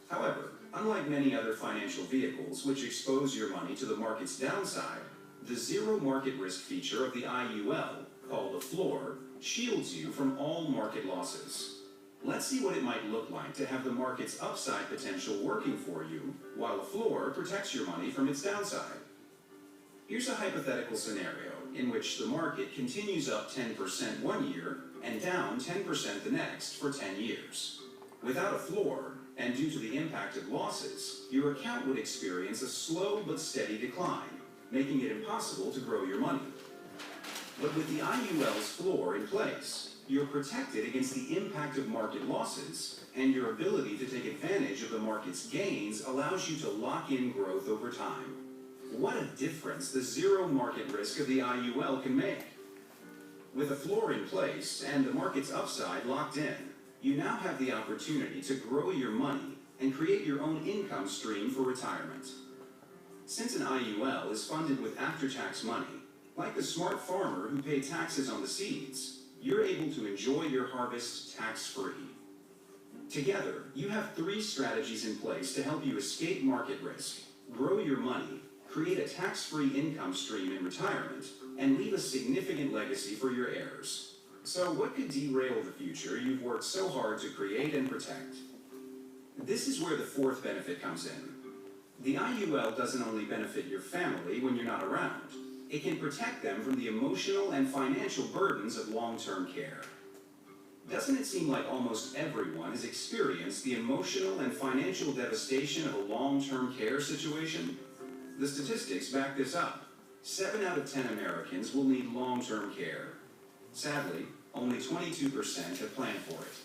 However, unlike many other financial vehicles which expose your money to the market's downside, the zero market risk feature of the IUL, called a floor, shields you from all market losses. Let's see what it might look like to have the market's upside potential working for you, while a floor protects your money from its downside. Here's a hypothetical scenario in which the market continues up 10% one year and down 10% the next for 10 years. Without a floor, and due to the impact of losses, your account would experience a slow but steady decline, making it impossible to grow your money. But with the IUL's floor in place, you're protected against the impact of market losses, and your ability to take advantage of the market's gains allows you to lock in growth over time. What a difference the zero market risk of the IUL can make. With a floor in place and the market's upside locked in, you now have the opportunity to grow your money and create your own income stream for retirement. Since an IUL is funded with after-tax money, like the smart farmer who paid taxes on the seeds, you're able to enjoy your harvest tax-free. Together, you have 3 strategies in place to help you escape market risk, grow your money, create a tax-free income stream in retirement, and leave a significant legacy for your heirs. So what could derail the future you've worked so hard to create and protect? This is where the 4th benefit comes in. The IUL doesn't only benefit your family when you're not around, it can protect them from the emotional and financial burdens of long-term care. Doesn't it seem like almost everyone has experienced the emotional and financial devastation of a long-term care situation? The statistics back this up. 7 out of 10 Americans will need long-term care. Sadly, only 22% have planned for it.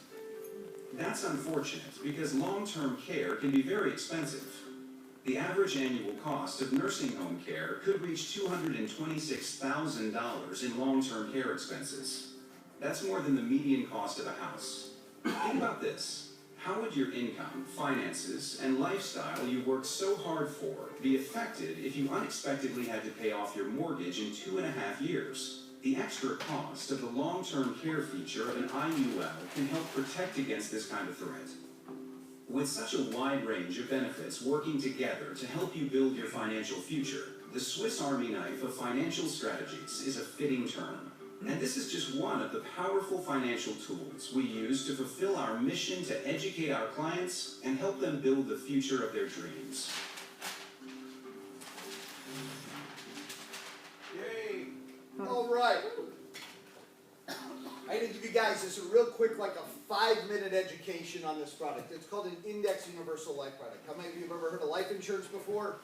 That's unfortunate because long-term care can be very expensive. The average annual cost of nursing home care could reach $226,000 in long-term care expenses. That's more than the median cost of a house. Think about this. How would your income, finances, and lifestyle you worked so hard for be affected if you unexpectedly had to pay off your mortgage in 2.5 years? The extra cost of the long-term care feature of an IUL can help protect against this kind of threat. With such a wide range of benefits working together to help you build your financial future, the Swiss Army knife of financial strategies is a fitting term. And this is just one of the powerful financial tools we use to fulfill our mission to educate our clients and help them build the future of their dreams. Yay! All right. I'm going to give you guys just a real quick, like a 5-minute education on this product. It's called an Index Universal Life product. How many of you have ever heard of life insurance before?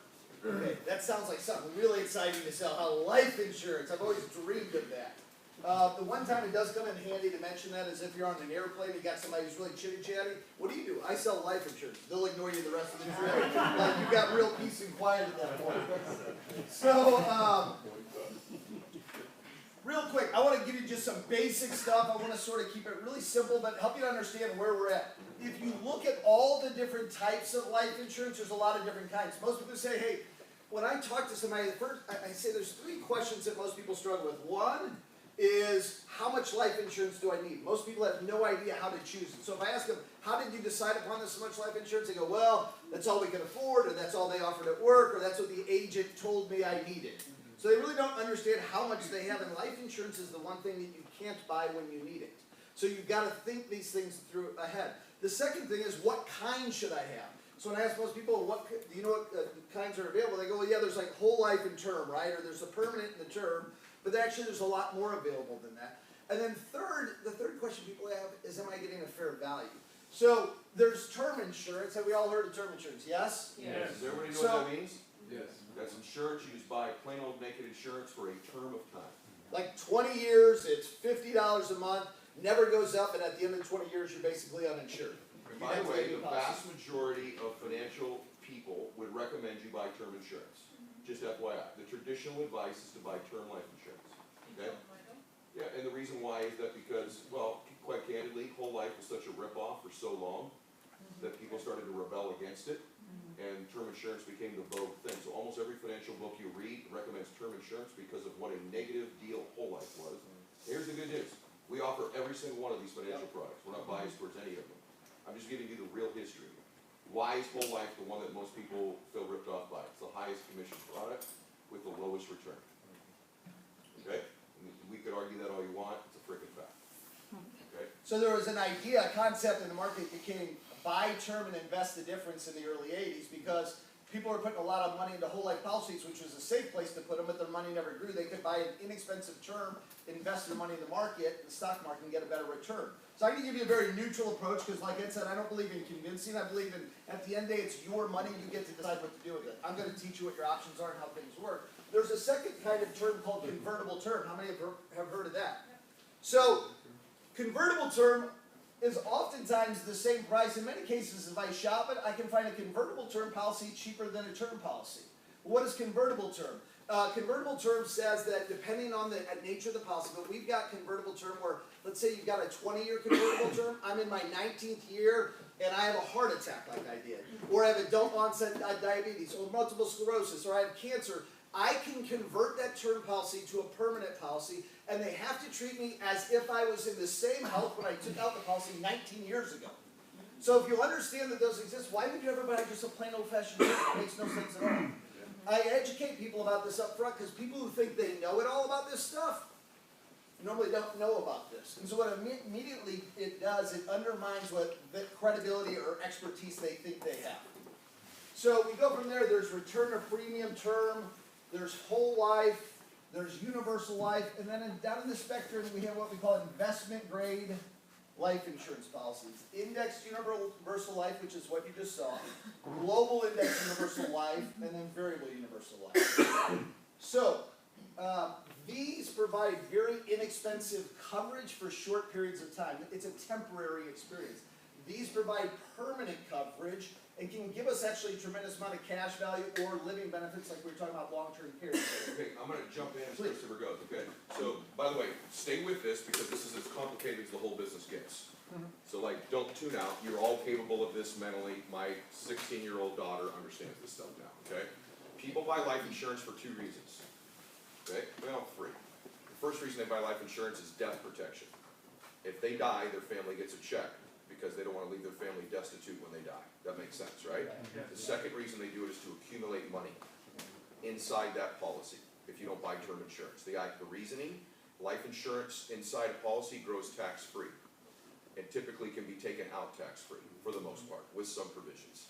Okay, that sounds like something really exciting to sell. How life insurance, I've always dreamed of that. The one time it does come in handy to mention that is if you're on an airplane, you got somebody who's really chitty-chatty. What do? I sell life insurance. They'll ignore you the rest of the trip. Like you've got real peace and quiet at that point. So, real quick, I want to give you just some basic stuff. I want to sort of keep it really simple, but help you to understand where we're at. If you look at all the different types of life insurance, there's a lot of different kinds. Most people say, hey, when I talk to somebody, I say there's 3 questions that most people struggle with. One is, how much life insurance do I need? Most people have no idea how to choose it. So if I ask them, how did you decide upon this much life insurance? They go, well, that's all we can afford, or that's all they offered at work, or that's what the agent told me I needed. So they really don't understand how much they have, and life insurance is the one thing that you can't buy when you need it. So you've got to think these things through ahead. The second thing is, what kind should I have? So when I ask most people, do you know what kinds are available? They go, well, yeah, there's like whole life and term, right? Or there's a permanent and the term. But actually, there's a lot more available than that. And then the third question people have is, am I getting a fair value? So there's term insurance. Have we all heard of term insurance? Yes? Yes. Does everybody know what that means? Yes. That's insurance used by plain old naked insurance for a term of time. Like 20 years, it's $50 a month, never goes up, and at the end of 20 years, you're basically uninsured. And by the way, the vast majority of financial people would recommend you buy term insurance. Just FYI. The traditional advice is to buy term life insurance. Okay? Yeah, and the reason why is that because, well, quite candidly, whole life was such a ripoff for so long that people started to rebel against it. and term insurance became the vogue thing. So almost every financial book you read recommends term insurance because of what a negative deal whole life was. Here's the good news. We offer every single one of these financial products. We're not biased towards any of them. I'm just giving you the real history. Why is whole life the one that most people feel ripped off by? It's the highest commission product with the lowest return. Okay? We could argue that all you want, it's a frickin' fact. Okay? So there was an idea, a concept in the market that became buy term and invest the difference in the early 80s because people were putting a lot of money into whole life policies, which was a safe place to put them, but their money never grew. They could buy an inexpensive term, invest their money in the market, the stock market, and get a better return. So I'm going to give you a very neutral approach because, like Ed said, I don't believe in convincing. I believe in, at the end of the day, it's your money. You get to decide what to do with it. I'm going to teach you what your options are and how things work. There's a second kind of term called convertible term. How many have heard of that? So convertible term is oftentimes the same price. In many cases, if I shop it, I can find a convertible term policy cheaper than a term policy. What is convertible term? Convertible term says that depending on the nature of the policy, but we've got convertible term where, let's say you've got a 20-year convertible term, I'm in my 19th year, and I have a heart attack like I did, or I have adult onset diabetes, or multiple sclerosis, or I have cancer. I can convert that term policy to a permanent policy, and they have to treat me as if I was in the same health when I took out the policy 19 years ago. So if you understand that those exist, why would you ever buy just a plain old-fashioned term? It makes no sense at all. I educate people about this up front because people who think they know it all about this stuff normally don't know about this. And so what immediately it does, it undermines what the credibility or expertise they think they have. So we go from there, there's return of premium term, there's whole life, there's universal life, and then down in the spectrum we have what we call investment grade life insurance policies. Indexed universal life, which is what you just saw, global indexed universal life, and then variable universal life. So these provide very inexpensive coverage for short periods of time. It's a temporary experience. These provide permanent coverage and can give us actually a tremendous amount of cash value or living benefits like we were talking about long-term care. Okay, I'm gonna jump in as Christopher goes, okay? So, by the way, stay with this because this is as complicated as the whole business gets. So like, don't tune out, you're all capable of this mentally. My 16-year-old daughter understands this stuff now, okay? People buy life insurance for two reasons, okay? Well, three. The first reason they buy life insurance is death protection. If they die, their family gets a check because they don't want to leave their family destitute when they die. That makes sense, right? The second reason they do it is to accumulate money inside that policy if you don't buy term insurance. The reasoning, life insurance inside a policy grows tax-free and typically can be taken out tax-free for the most part with some provisions.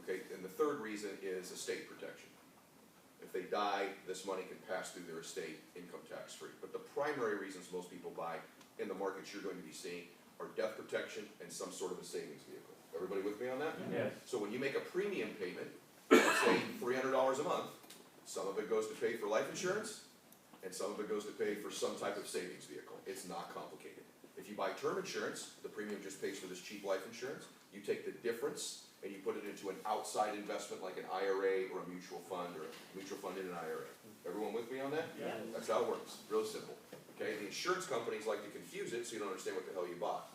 Okay, and the third reason is estate protection. If they die, this money can pass through their estate income tax-free. But the primary reasons most people buy in the markets you're going to be seeing are death protection and some sort of a savings vehicle. Everybody with me on that? Yes. So when you make a premium payment, say $300 a month, some of it goes to pay for life insurance, and some of it goes to pay for some type of savings vehicle. It's not complicated. If you buy term insurance, the premium just pays for this cheap life insurance. You take the difference and you put it into an outside investment like an IRA or a mutual fund or a mutual fund in an IRA. Everyone with me on that? Yeah. That's how it works. Real simple. Okay, the insurance companies like to confuse it so you don't understand what the hell you bought.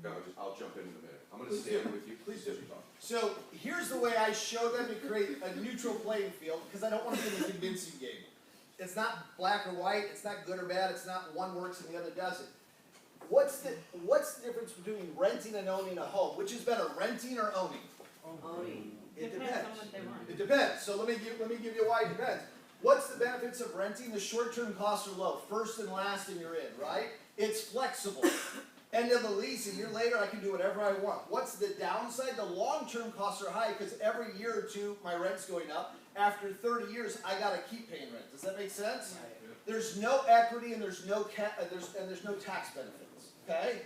No, I'll jump in a minute. I'm going to stand with you. Please do. So here's the way I show them to create a neutral playing field because I don't want to be in a convincing game. It's not black or white. It's not good or bad. It's not one works and the other doesn't. What's the difference between renting and owning a home? Which is better, renting or owning? Owning. It Depends depends. on what they want. It depends. So let me give you why it depends. What's the benefits of renting? The short-term costs are low. First and last and you're in, right? It's flexible. End of the lease, a year later I can do whatever I want. What's the downside? The long-term costs are high because every year or two my rent's going up. After 30 years, I gotta keep paying rent. Does that make sense? There's no equity and there's no tax benefits. Okay?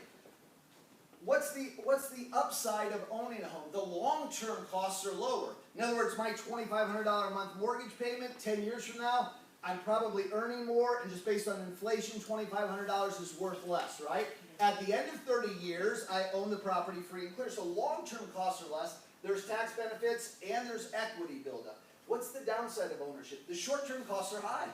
What's the upside of owning a home? The long-term costs are lower. In other words, my $2,500 a month mortgage payment 10 years from now, I'm probably earning more, and just based on inflation, $2,500 is worth less, right? At the end of 30 years, I own the property free and clear. So long-term costs are less. There's tax benefits and there's equity buildup. What's the downside of ownership? The short-term costs are high.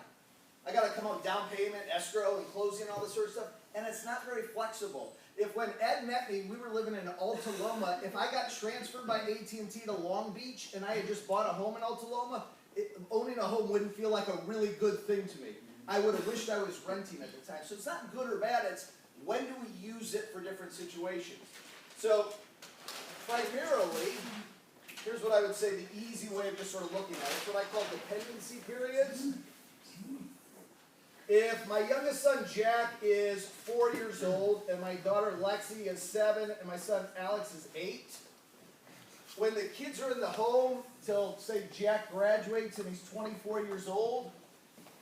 I got to come up with down payment, escrow, and closing, and all this sort of stuff, and it's not very flexible. if when Ed met me, we were living in Alta Loma, if I got transferred by AT&T to Long Beach and I had just bought a home in Alta Loma, owning a home wouldn't feel like a really good thing to me. I would have wished I was renting at the time. So it's not good or bad, it's when do we use it for different situations. So primarily, here's what I would say the easy way of just sort of looking at it. It's what I call dependency periods. If my youngest son Jack is 4 years old, and my daughter Lexi is 7, and my son Alex is 8, when the kids are in the home till, say, Jack graduates and he's 24 years old,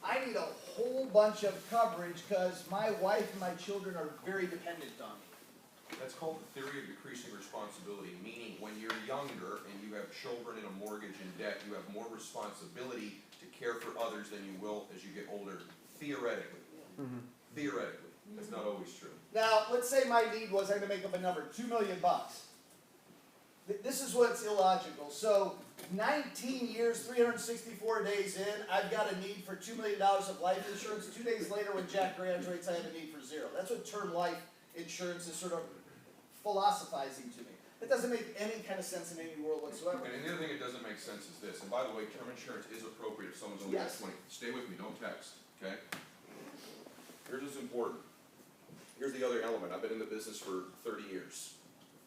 I need a whole bunch of coverage because my wife and my children are very dependent on me. That's called the theory of decreasing responsibility, meaning when you're younger and you have children and a mortgage and debt, you have more responsibility to care for others than you will as you get older, theoretically. Theoretically. That's not always true. Now, let's say my need was, I'm going to make up a number, $2 million. This is what's illogical. So, 19 years, 364 days in, I've got a need for $2 million of life insurance. 2 days later, when Jack graduates, I have a need for 0. That's what term life insurance is sort of philosophizing to me. It doesn't make any kind of sense in any world whatsoever. And the other thing that doesn't make sense is this, and by the way, term insurance is appropriate if someone's only got Yes. 20. Stay with me, don't text, okay? Here's what's important. Here's the other element. I've been in the business for 30 years.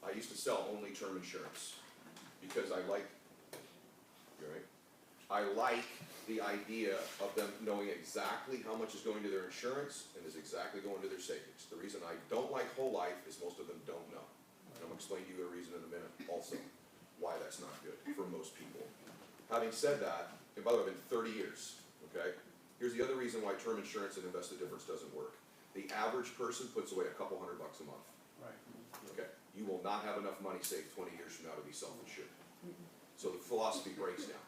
I used to sell only term insurance because I like, right? I like the idea of them knowing exactly how much is going to their insurance and is exactly going to their savings. The reason I don't like whole life is most of them don't know. And I'm going to explain to you a reason in a minute also why that's not good for most people. Having said that, and by the way, I've been 30 years, okay? Here's the other reason why term insurance and invested difference doesn't work. The average person puts away a couple $100 a month. Right. Okay, you will not have enough money saved 20 years from now to be self-insured. So the philosophy breaks down.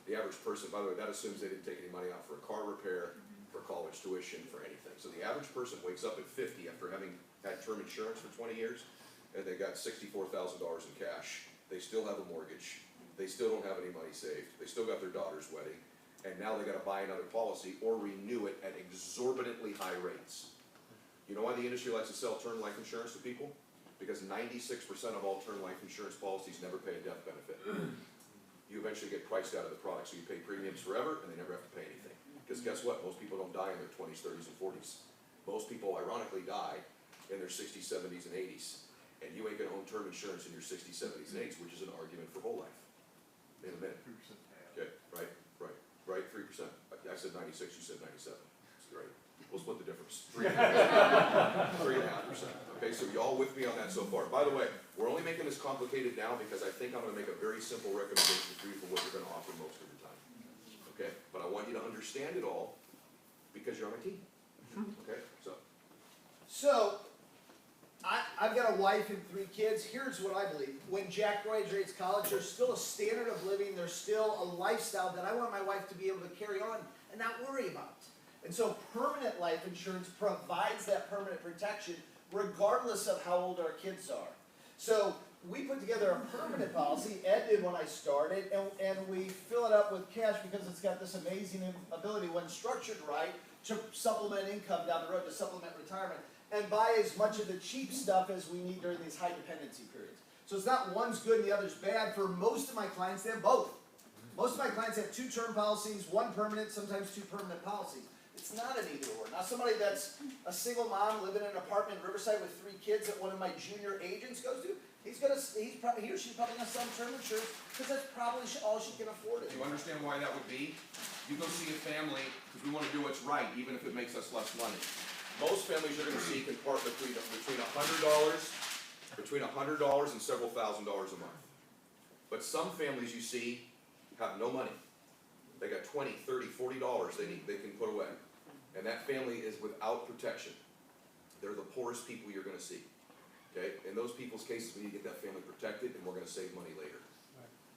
The average person, by the way, that assumes they didn't take any money out for a car repair, for college tuition, for anything. So the average person wakes up at 50 after having had term insurance for 20 years, and they got $64,000 in cash. They still have a mortgage. They still don't have any money saved. They still got their daughter's wedding. And now they gotta buy another policy or renew it at exorbitantly high rates. You know why the industry likes to sell term life insurance to people? Because 96% of all term life insurance policies never pay a death benefit. You eventually get priced out of the product, so you pay premiums forever and they never have to pay anything. Because guess what? Most people don't die in their 20s, 30s, and 40s. Most people ironically die in their 60s, 70s, and 80s. And you ain't gonna own term insurance in your 60s, 70s, and 80s, which is an argument for whole life. In a minute. Okay, right, 3%. I said 96, you said 97. That's great. We'll split the difference. 3.5%. Okay, so y'all with me on that so far. By the way, we're only making this complicated now because I think I'm gonna make a very simple recommendation for you for what you're gonna offer most of the time. Okay, but I want you to understand it all because you're on my team. Okay, So, I've got a wife and 3 kids. Here's what I believe. When Jack graduates college, there's still a standard of living, there's still a lifestyle that I want my wife to be able to carry on and not worry about. And so permanent life insurance provides that permanent protection regardless of how old our kids are. So we put together a permanent policy, Ed did when I started, and we fill it up with cash because it's got this amazing ability when structured right to supplement income down the road, to supplement retirement, and buy as much of the cheap stuff as we need during these high dependency periods. So it's not one's good and the other's bad. For most of my clients, they have both. Most of my clients have 2 term policies, 1 permanent, sometimes 2 permanent policies. It's not an either or. Now somebody that's a single mom living in an apartment in Riverside with 3 kids that one of my junior agents goes to, he or she's probably gonna sell term insurance because that's probably all she can afford. do you understand why that would be? You go see a family because we wanna do what's right, even if it makes us less money. Most families you're gonna see can part between $100 and several $1,000s a month. But some families you see have no money. They got $20, $30, $40 they can put away. And that family is without protection. They're the poorest people you're gonna see. Okay? In those people's cases, we need to get that family protected and we're gonna save money later.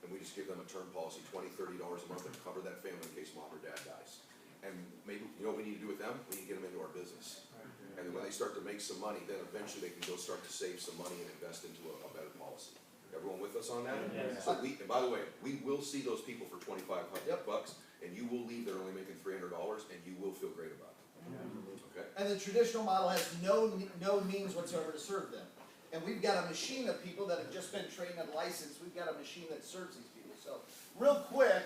And we just give them a term policy, $20, $30 a month and cover that family in case mom or dad dies. And maybe, you know what we need to do with them? We need to get them into our business. And then when they start to make some money, then eventually they can go start to save some money and invest into a better policy. Everyone with us on that? Yes. So and by the way, we will see those people for $2,500 bucks, and you will leave there only making $300, and you will feel great about it. Okay, And the traditional model has no means whatsoever to serve them. And we've got a machine of people that have just been trained and licensed. We've got a machine that serves these people. So, real quick,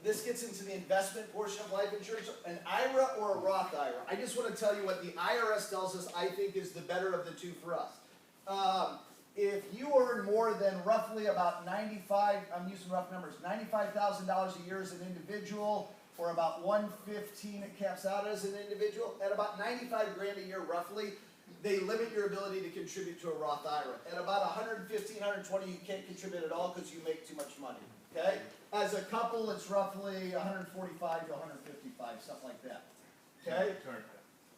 this gets into the investment portion of life insurance. An IRA or a Roth IRA. I just want to tell you what the IRS tells us I think is the better of the two for us. If you earn more than roughly about I'm using rough numbers, $95,000 a year as an individual, or about 115 it caps out as an individual, at about 95 grand a year roughly, they limit your ability to contribute to a Roth IRA. At about 115, 120, you can't contribute at all because you make too much money, okay? As a couple, it's roughly 145 to 155, something like that, okay?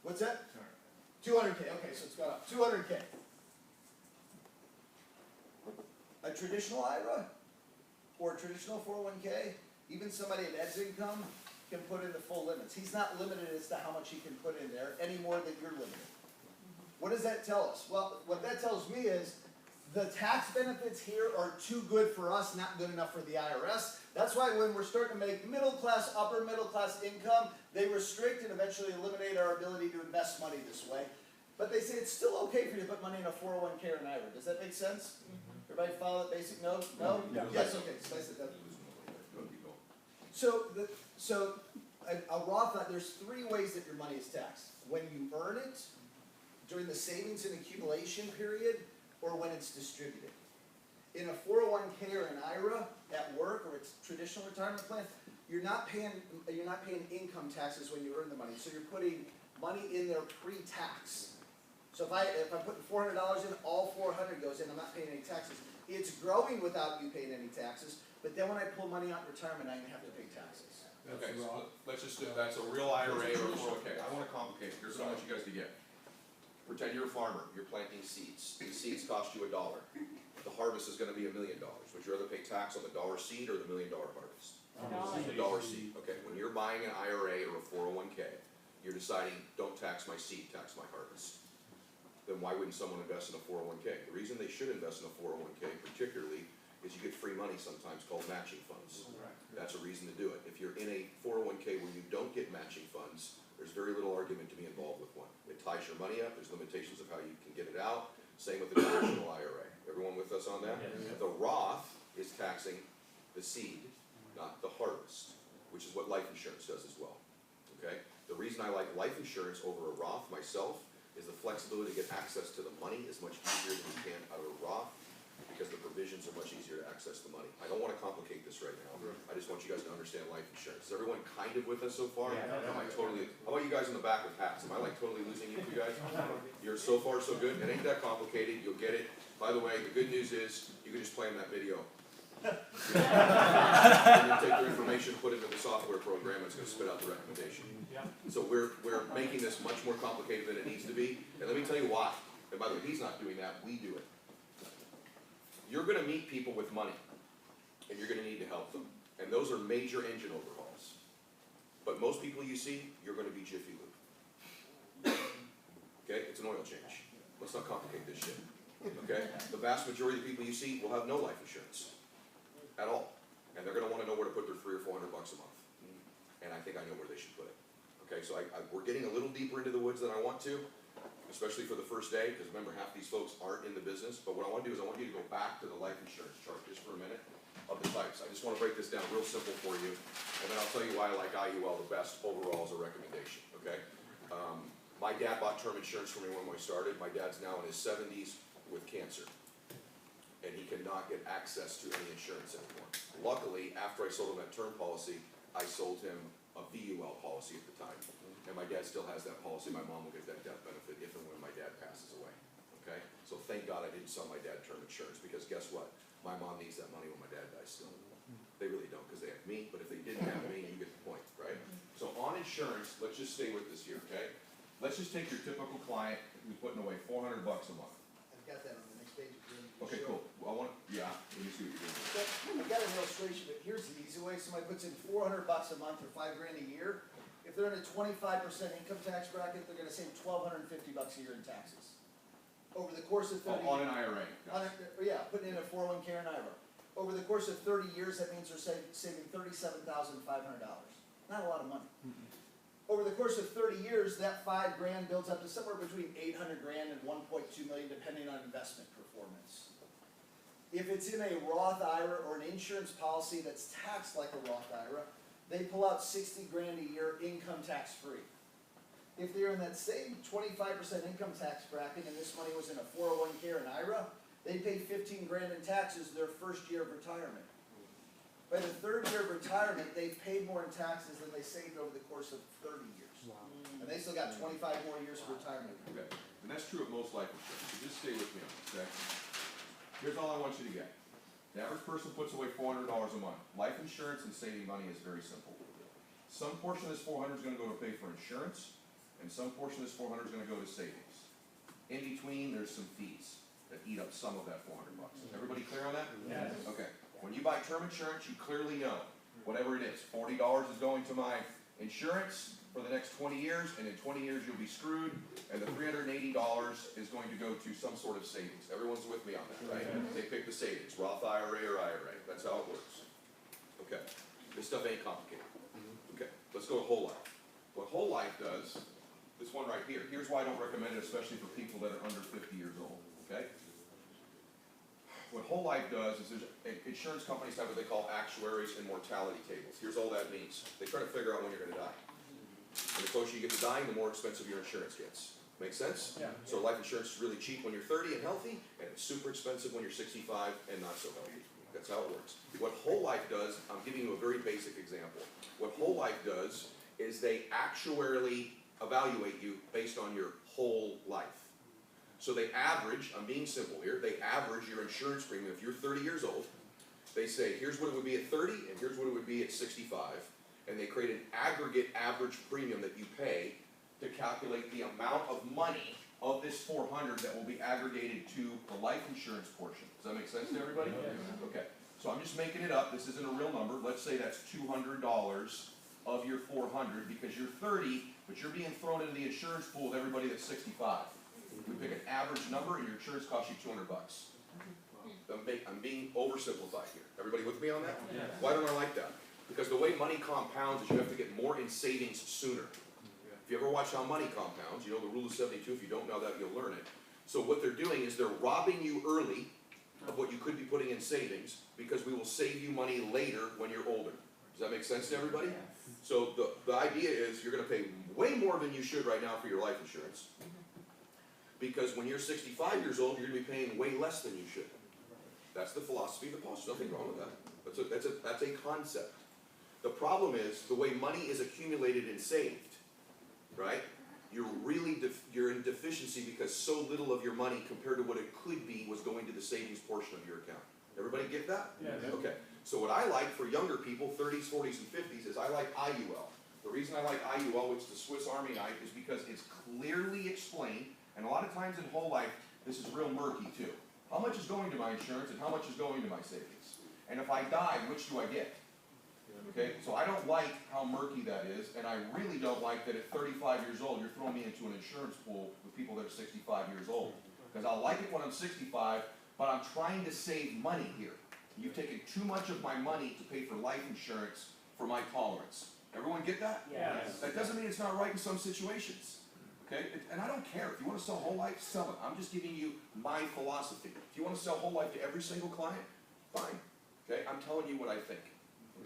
What's that? 200K, okay, so it's gone up, 200K. A traditional IRA or a traditional 401K, even somebody at Ed's income can put in the full limits. He's not limited as to how much he can put in there any more than you're limited. What does that tell us? Well, what that tells me is the tax benefits here are too good for us, not good enough for the IRS. That's why when we're starting to make middle class, upper middle class income, they restrict and eventually eliminate our ability to invest money this way. But they say it's still okay for you to put money in a 401K or an IRA. Does that make sense? Everybody follow that basic note? No? Yeah. Yes, okay. So I said that. So a Roth, there's three ways that your money is taxed. When you earn it, during the savings and accumulation period, or when it's distributed. In a 401K or an IRA at work or its traditional retirement plan, you're not paying income taxes when you earn the money. So you're putting money in there pre-tax. So if I'm putting $400 in, all 400 goes in. I'm not paying any taxes. It's growing without you paying any taxes. But then when I pull money out in retirement, I have to pay taxes. okay, so let's just do, that's a real IRA or a 401K. I wanna complicate it, here's what I want you guys to get. Pretend you're a farmer, you're planting seeds. These seeds cost you $1. The harvest is gonna be $1 million. Would you rather pay tax on the dollar seed or the $1 million harvest? The dollar seed. Okay, when you're buying an IRA or a 401K, you're deciding, don't tax my seed, tax my harvest. Then why wouldn't someone invest in a 401K? The reason they should invest in a 401K particularly is you get free money sometimes called matching funds. That's a reason to do it. If you're in a 401K where you don't get matching funds, there's very little argument to be involved with one. It ties your money up, there's limitations of how you can get it out. Same with the traditional IRA. Everyone with us on that? The Roth is taxing the seed, not the harvest, which is what life insurance does as well, okay? The reason I like life insurance over a Roth myself is the flexibility to get access to the money is much easier than you can out of a Roth, because the provisions are much easier to access the money. I don't wanna complicate this right now. I just want you guys to understand life insurance. Is everyone kind of with us so far? Am I totally, how about you guys in the back with hats? Am I like totally losing you guys? You're so far so good. It ain't that complicated. You'll get it. By the way, the good news is you can just play them that video. And you take their information, put it into the software program, it's gonna spit out the recommendation. So we're making this much more complicated than it needs to be. And let me tell you why. And by the way, he's not doing that, we do it. You're gonna meet people with money, and you're gonna need to help them. And those are major engine overhauls. But most people you see, you're gonna be Jiffy Lube. Okay, it's an oil change. Let's not complicate this shit. Okay? The vast majority of the people you see will have no life insurance at all. And they're gonna wanna know where to put their $300 or $400 a month. And I think I know where they should put it. Okay, so we're getting a little deeper into the woods than I want to, especially for the first day, because remember, half these folks aren't in the business. But what I want to do is I want you to go back to the life insurance chart just for a minute of the types. I just want to break this down real simple for you, and then I'll tell you why I like IUL the best overall as a recommendation, okay? My dad bought term insurance for me when we started. My dad's now in his 70s with cancer, and he cannot get access to any insurance anymore. Luckily, after I sold him that term policy, I sold him a VUL policy at the time. And my dad still has that policy. My mom will get that death benefit if and when my dad passes away, okay? So thank God I didn't sell my dad term insurance, because guess what? My mom needs that money when my dad dies still. They really don't, because they have me, but if they didn't have me, you get the point, right? So on insurance, let's just stay with this here, okay? Let's just take your typical client who's putting away $400 a month. I've got that on the next page. Okay, cool. Well, let me see what you're doing. I've got an illustration, but here's the easy way. Somebody puts in $400 a month or $5 grand a year. If they're in a 25% income tax bracket, they're gonna save $1,250 a year in taxes. Over the course of 30 On an IRA. yeah, putting in a 401K or an IRA. Over the course of 30 years, that means they're saving $37,500. Not a lot of money. over the course of 30 years, that $5,000 builds up to somewhere between 800 grand and 1.2 million, depending on investment performance. If it's in a Roth IRA or an insurance policy that's taxed like a Roth IRA, they pull out 60 grand a year income tax free. If they're in that same 25% income tax bracket and this money was in a 401k or an IRA, they pay 15 grand in taxes their first year of retirement. By the third year of retirement, they've paid more in taxes than they saved over the course of 30 years. And they still got 25 more years of retirement. Okay, and that's true of most life insurance, so just stay with me on this, okay? Here's all I want you to get. The average person puts away $400 a month. Life insurance and saving money is very simple. Some portion of this 400 is gonna go to pay for insurance, and some portion of this 400 is gonna go to savings. In between, there's some fees that eat up some of that 400 bucks. Everybody clear on that? Yes. Okay, when you buy term insurance, you clearly know, whatever it is, $40 is going to my insurance for the next 20 years, and in 20 years you'll be screwed, and the $380 is going to go to some sort of savings. Everyone's with me on that, right? They pick the savings, Roth IRA or IRA, that's how it works. Okay, this stuff ain't complicated. Okay, let's go to whole life. What whole life does, this one right here, here's why I don't recommend it, especially for people that are under 50 years old, okay? What whole life does is insurance companies have what they call actuaries and mortality tables. Here's all that means. They try to figure out when you're gonna die. And the closer you get to dying, the more expensive your insurance gets. Make sense? Yeah. So life insurance is really cheap when you're 30 and healthy, and it's super expensive when you're 65 and not so healthy. That's how it works. What whole life does, I'm giving you a very basic example. What whole life does is they actuarially evaluate you based on your whole life. So they average, I'm being simple here, they average your insurance premium. If you're 30 years old, they say, here's what it would be at 30, and here's what it would be at 65. And they create an aggregate average premium that you pay to calculate the amount of money of this 400 that will be aggregated to the life insurance portion. Does that make sense to everybody? Okay, so I'm just making it up, this isn't a real number. Let's say that's $200 of your 400 because you're 30, but you're being thrown into the insurance pool with everybody that's 65. We pick an average number and your insurance costs you 200 bucks. I'm being oversimplified here. Everybody with me on that? Yeah. Why don't I like that? Because the way money compounds is you have to get more in savings sooner. If you ever watch how money compounds, you know the rule of 72, if you don't know that, you'll learn it. So what they're doing is they're robbing you early of what you could be putting in savings because we will save you money later when you're older. Does that make sense to everybody? So the idea is you're gonna pay way more than you should right now for your life insurance. Because when you're 65 years old, you're gonna be paying way less than you should. That's the philosophy of the post, nothing wrong with that. That's a concept. The problem is, the way money is accumulated and saved, right? You're in deficiency because so little of your money compared to what it could be was going to the savings portion of your account. Everybody get that? Yeah. Okay, so what I like for younger people, 30s, 40s, and 50s, is I like IUL. The reason I like IUL, which is the Swiss Army knife, is because it's clearly explained, and a lot of times in whole life, this is real murky too. How much is going to my insurance and how much is going to my savings? And if I die, which do I get? Okay, so I don't like how murky that is, and I really don't like that at 35 years old, you're throwing me into an insurance pool with people that are 65 years old. Because I'll like it when I'm 65, but I'm trying to save money here. You've taken too much of my money to pay for life insurance for my tolerance. Everyone get that? Yes. That doesn't mean it's not right in some situations. Okay, and I don't care, if you want to sell whole life, sell it. I'm just giving you my philosophy. If you want to sell whole life to every single client, fine. Okay, I'm telling you what I think.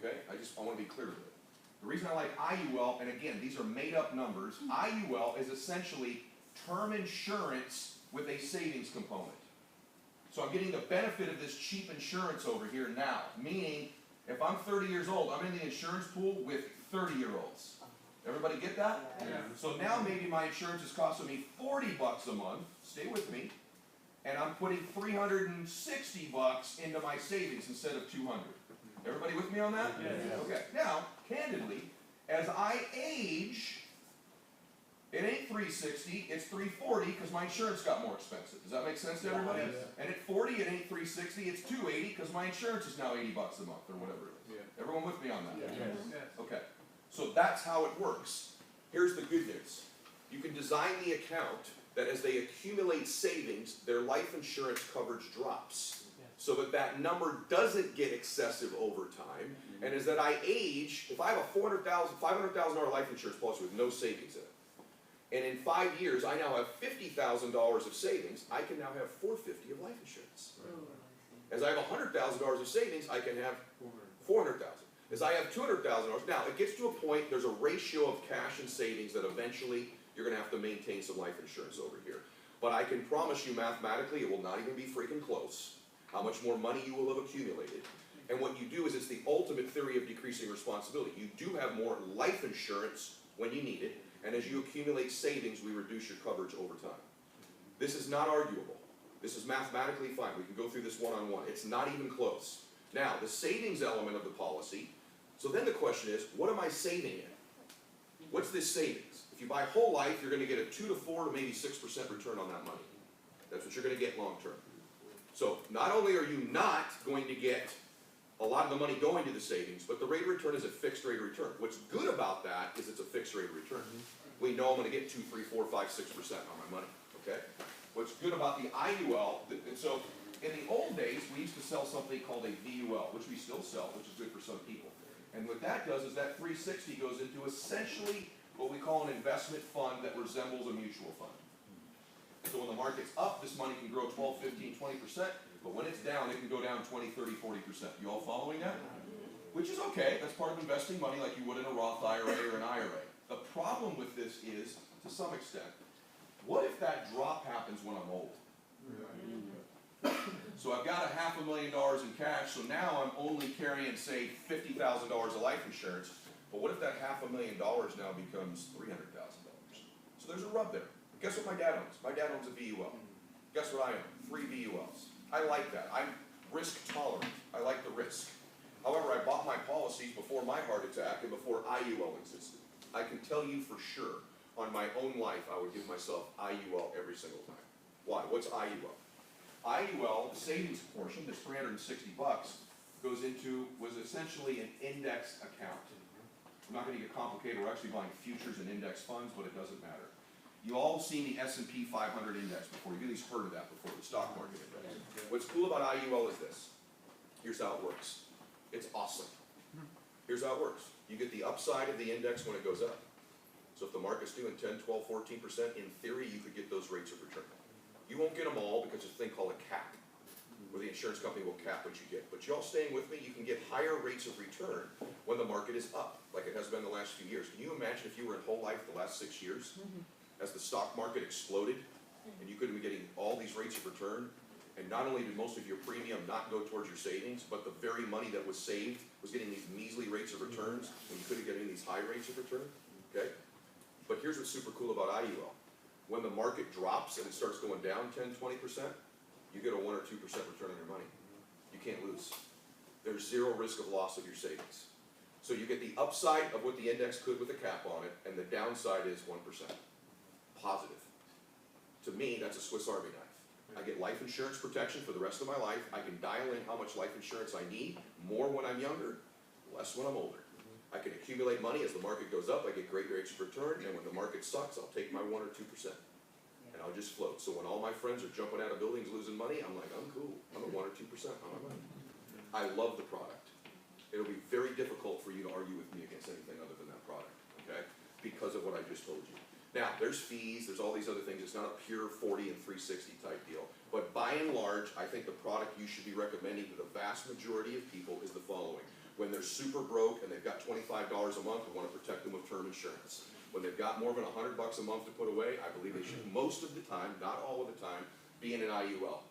Okay, I want to be clear with it. The reason I like IUL, and again, these are made up numbers, IUL is essentially term insurance with a savings component. So I'm getting the benefit of this cheap insurance over here now, meaning if I'm 30 years old, I'm in the insurance pool with 30-year-olds. Everybody get that? Yeah. So now maybe my insurance is costing me 40 bucks a month, stay with me, and I'm putting 360 bucks into my savings instead of 200. Everybody with me on that? Yes. Okay, now, candidly, as I age, it ain't 360, it's 340 because my insurance got more expensive. Does that make sense to everybody? Yes. And at 40, it ain't 360, it's 280 because my insurance is now 80 bucks a month or whatever it is. Everyone with me on that? Yes. Okay, so that's how it works. Here's the good news. You can design the account that as they accumulate savings, their life insurance coverage drops. so that that number doesn't get excessive over time, and as that I age, if I have a $500,000 life insurance policy with no savings in it, and in 5 years I now have $50,000 of savings, I can now have $450,000 of life insurance. As I have $100,000 of savings, I can have $400,000. As I have $200,000, now it gets to a point, there's a ratio of cash and savings that eventually you're gonna have to maintain some life insurance over here. But I can promise you mathematically, it will not even be freaking close, how much more money you will have accumulated. And what you do is it's the ultimate theory of decreasing responsibility. You do have more life insurance when you need it, and as you accumulate savings, we reduce your coverage over time. This is not arguable. This is mathematically fine. We can go through this one-on-one. It's not even close. Now, the savings element of the policy, so then the question is, what am I saving in? What's this savings? If you buy whole life, you're gonna get a 2 to 4 to maybe 6% return on that money. That's what you're gonna get long term. So not only are you not going to get a lot of the money going to the savings, but the rate of return is a fixed rate of return. What's good about that is it's a fixed rate of return. We know I'm gonna get 2, 3, 4, 5, 6% on my money, okay? What's good about the IUL, and so in the old days, we used to sell something called a VUL, which we still sell, which is good for some people. And what that does is that 360 goes into essentially what we call an investment fund that resembles a mutual fund. So when the market's up, this money can grow 12, 15, 20%, but when it's down, it can go down 20, 30, 40%. You all following that? Which is okay, that's part of investing money like you would in a Roth IRA or an IRA. The problem with this is, to some extent, what if that drop happens when I'm old? So I've got $500,000 in cash, so now I'm only carrying, say, $50,000 of life insurance, but what if that $500,000 now becomes $300,000? So there's a rub there. Guess what my dad owns? My dad owns a VUL. Guess what I own? 3 VULs. I like that. I'm risk tolerant. I like the risk. However, I bought my policies before my heart attack and before IUL existed. I can tell you for sure, on my own life, I would give myself IUL every single time. Why? What's IUL? IUL, the savings portion, this $360, was essentially an index account. I'm not going to get complicated. We're actually buying futures and index funds, but it doesn't matter. You all seen the S&P 500 index before. You've at least heard of that before, the stock market index. What's cool about IUL is this. Here's how it works. It's awesome. Here's how it works. You get the upside of the index when it goes up. So if the market's doing 10, 12, 14%, in theory, you could get those rates of return. You won't get them all because there's a thing called a cap, where the insurance company will cap what you get. But you all staying with me, you can get higher rates of return when the market is up, like it has been the last few years. Can you imagine if you were in whole life the last 6 years, as the stock market exploded, and you could have been getting all these rates of return, and not only did most of your premium not go towards your savings, but the very money that was saved was getting these measly rates of returns, when you could have getting these high rates of return, okay? But here's what's super cool about IUL. When the market drops and it starts going down 10, 20%, you get a 1 or 2% return on your money. You can't lose. There's zero risk of loss of your savings. So you get the upside of what the index could with a cap on it, and the downside is 1%. Positive. To me, that's a Swiss Army knife. I get life insurance protection for the rest of my life. I can dial in how much life insurance I need, more when I'm younger, less when I'm older. I can accumulate money as the market goes up, I get great rates of return, and when the market sucks, I'll take my 1 or 2%. And I'll just float. So when all my friends are jumping out of buildings losing money, I'm like, I'm cool. I'm at 1 or 2% on my money. I love the product. It'll be very difficult for you to argue with me against anything other than that product, okay? Because of what I just told you. Now, there's fees, there's all these other things. It's not a pure 40 and 360 type deal. But by and large, I think the product you should be recommending to the vast majority of people is the following. When they're super broke and they've got $25 a month, we want to protect them with term insurance. When they've got more than $100 a month to put away, I believe they should most of the time, not all of the time, be in an IUL.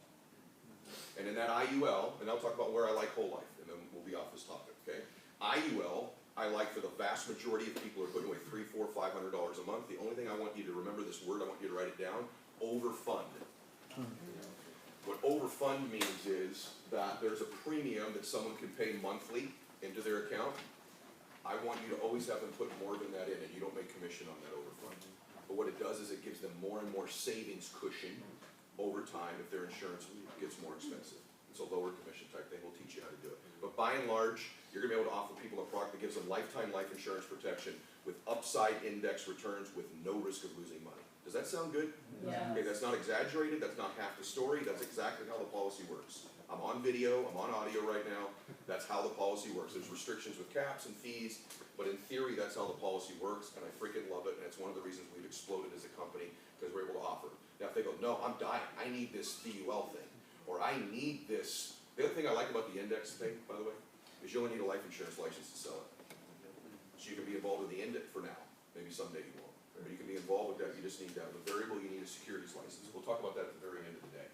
And in that IUL, and I'll talk about where I like whole life, and then we'll be off this topic, okay? IUL, I like for the vast majority of people who are putting away $300, $400, $500 a month. The only thing I want you to remember this word, I want you to write it down, overfund. What overfund means is that there's a premium that someone can pay monthly into their account. I want you to always have them put more than that in, and you don't make commission on that overfund. But what it does is it gives them more and more savings cushion over time if their insurance gets more expensive. It's a lower commission type thing. We'll teach you how to do it. But by and large, you're going to be able to offer people a product that gives them lifetime life insurance protection with upside index returns with no risk of losing money. Does that sound good? Yeah. Okay, that's not exaggerated. That's not half the story. That's exactly how the policy works. I'm on video, I'm on audio right now, that's how the policy works. There's restrictions with caps and fees, but in theory, that's how the policy works, and I freaking love it, and it's one of the reasons we've exploded as a company, because we're able to offer it. Now, if they go, no, I'm dying, I need this VUL thing, or I need this. The other thing I like about the index thing, by the way, is you only need a life insurance license to sell it. So you can be involved with the index for now, maybe someday you won't. Or you can be involved with that, you just need that. The variable, you need a securities license. We'll talk about that at the very end of the day.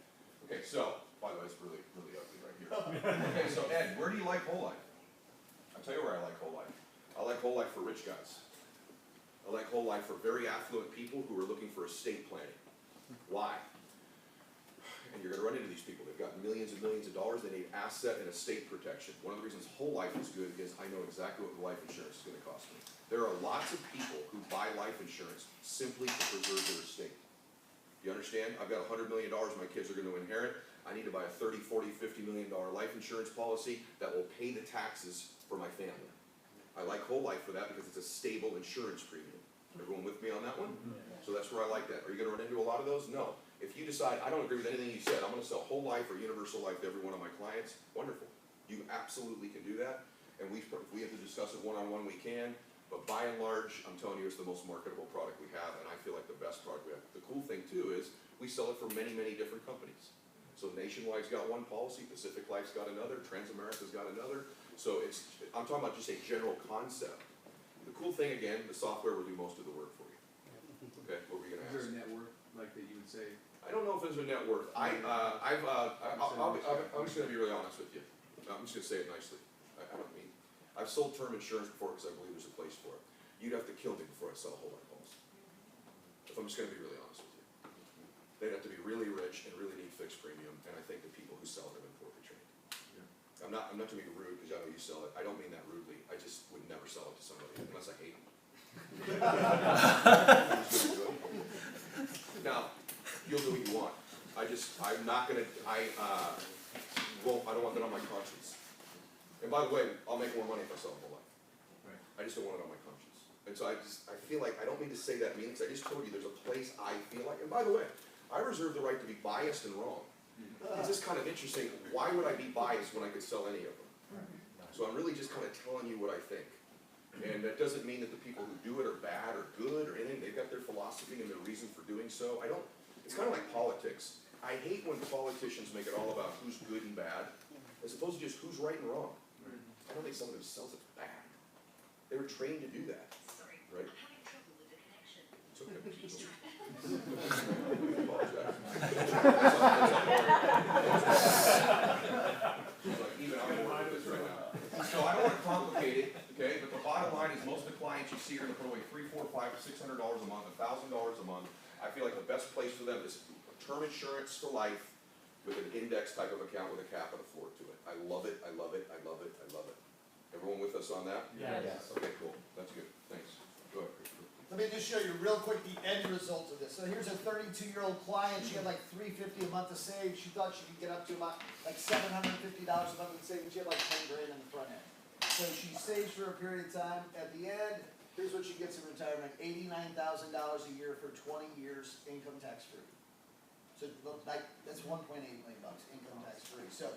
Okay, so, by the way, it's really, really ugly right here. Okay, so Ed, where do you like whole life? I'll tell you where I like whole life. I like whole life for rich guys. I like whole life for very affluent people who are looking for estate planning. Why? And you're gonna run into these people. They've got millions and millions of dollars. They need asset and estate protection. One of the reasons whole life is good is I know exactly what the life insurance is gonna cost me. There are lots of people who buy life insurance simply to preserve their estate. You understand? I've got $100 million my kids are gonna inherit. I need to buy a $30, $40, $50 million life insurance policy that will pay the taxes for my family. I like whole life for that because it's a stable insurance premium. Everyone with me on that one? So that's where I like that. Are you gonna run into a lot of those? No. If you decide, I don't agree with anything you said, I'm gonna sell whole life or universal life to every one of my clients, wonderful. You absolutely can do that. And if we have to discuss it one-on-one, we can. But by and large, I'm telling you, it's the most marketable product we have, and I feel like the best product we have. The cool thing too is, we sell it for many, many different companies. So Nationwide's got one policy, Pacific Life's got another, Transamerica's got another. So I'm talking about just a general concept. The cool thing, again, the software will do most of the work for you. Okay, what were you gonna ask? Is there a network like that you would say? I don't know if there's a net worth. I'm just gonna be really honest with you. I'm just gonna say it nicely. I don't mean, I've sold term insurance before because I believe there's a place for it. You'd have to kill me before I sell a whole life policy. If I'm just gonna be really honest with you. They'd have to be really rich and really need fixed premium, and I think the people who sell it have been poorly trained. I'm not to be rude, because I know you sell it. I don't mean that rudely. I just would never sell it to somebody unless I hate them. Now, you'll do what you want. I'm not gonna, I don't want that on my conscience. And by the way, I'll make more money if I sell a whole life. Right. I just don't want it on my conscience. And so I feel like, I don't mean to say that mean, because I just told you there's a place I feel like, and by the way, I reserve the right to be biased and wrong. It's just kind of interesting, why would I be biased when I could sell any of them? So I'm really just kind of telling you what I think. And that doesn't mean that the people who do it are bad or good or anything. They've got their philosophy and their reason for doing so. It's kind of like politics. I hate when politicians make it all about who's good and bad, as opposed to just who's right and wrong. I don't think someone who sells it's bad. They were trained to do that, right? I'm having trouble with the connection. It's okay. Please try. I apologize. Like, even I'm bored with this right now. So I don't want to complicate it, okay, but the bottom line is most of the clients you see are gonna put away $300, $400, $500, $600 a month, $1,000 a month. I feel like the best place for them is term insurance for life with an index type of account with a cap and a floor to it. I love it, I love it, I love it, I love it. Everyone with us on that? Yes. Okay, cool, that's good, thanks. Go ahead, Christopher. Let me just show you real quick the end result of this. So here's a 32-year-old client. She had like $350 a month to save. She thought she could get up to about like $750 a month in savings. She had like 10 grand in the front end. So she saves for a period of time. At the end, here's what she gets in retirement: $89,000 a year for 20 years, income tax free. So like that's $1.8 million income tax free. So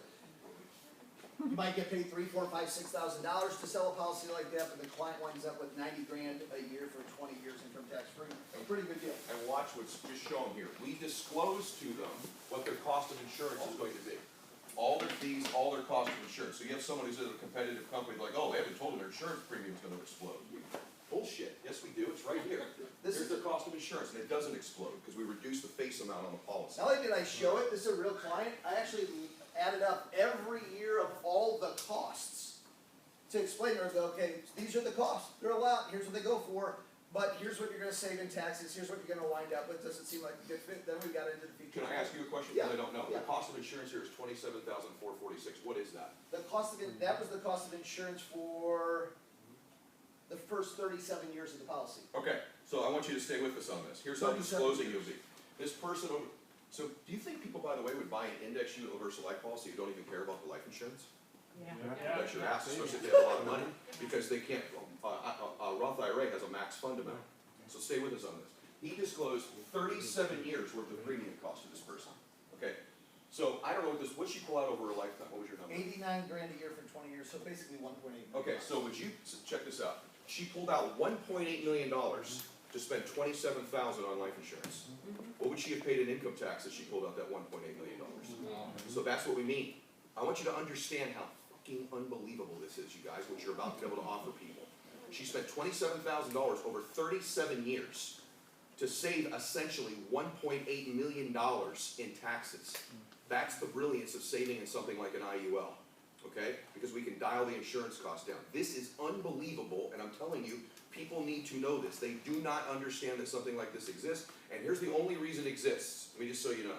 you might get paid $3,000, $4,000, $5,000, $6,000 to sell a policy like that, but the client winds up with 90 grand a year for 20 years income tax free. A pretty good deal. And watch what's just shown here. We disclose to them what their cost of insurance is going to be. All their fees, all their cost of insurance. So you have someone who's in a competitive company like, oh, they haven't told them their insurance premium's gonna explode. Bullshit. Yes, we do. It's right here. Here's their cost of insurance, and it doesn't explode because we reduce the face amount on the policy. Not only did I show it, this is a real client, I actually added up every year of all the costs to explain to her, okay, these are the costs, they're a lot, here's what they go for, but here's what you're gonna save in taxes, here's what you're gonna wind up with, does it seem like a good fit? Then we got into the feature. Can I ask you a question? Yeah. Because I don't know. Yeah. The cost of insurance here is $27,446. What is that? The cost of it, that was the cost of insurance for the first 37 years of the policy. Okay, so I want you to stay with us on this. Here's how 37 disclosing you'll years. be. This person, so do you think people, by the way, would buy an index universal life policy who don't even care about the life insurance? I should ask, especially if they have a lot of money, because they can't, Roth IRA has a max fund amount. So stay with us on this. He disclosed 37 years worth of premium cost to this person, okay? So I don't know what'd she pull out over her lifetime? What was your number? 89 grand a year for 20 years, so basically 1.8. Okay, so would you, check this out. She pulled out $1.8 million to spend $27,000 on life insurance. What would she have paid in income tax if she pulled out that $1.8 million? So that's what we mean. I want you to understand how fucking unbelievable this is, you guys, what you're about to be able to offer people. She spent $27,000 over 37 years to save essentially $1.8 million in taxes. That's the brilliance of saving in something like an IUL, okay? Because we can dial the insurance costs down. This is unbelievable, and I'm telling you, people need to know this. They do not understand that something like this exists, and here's the only reason it exists. Let me just so you know.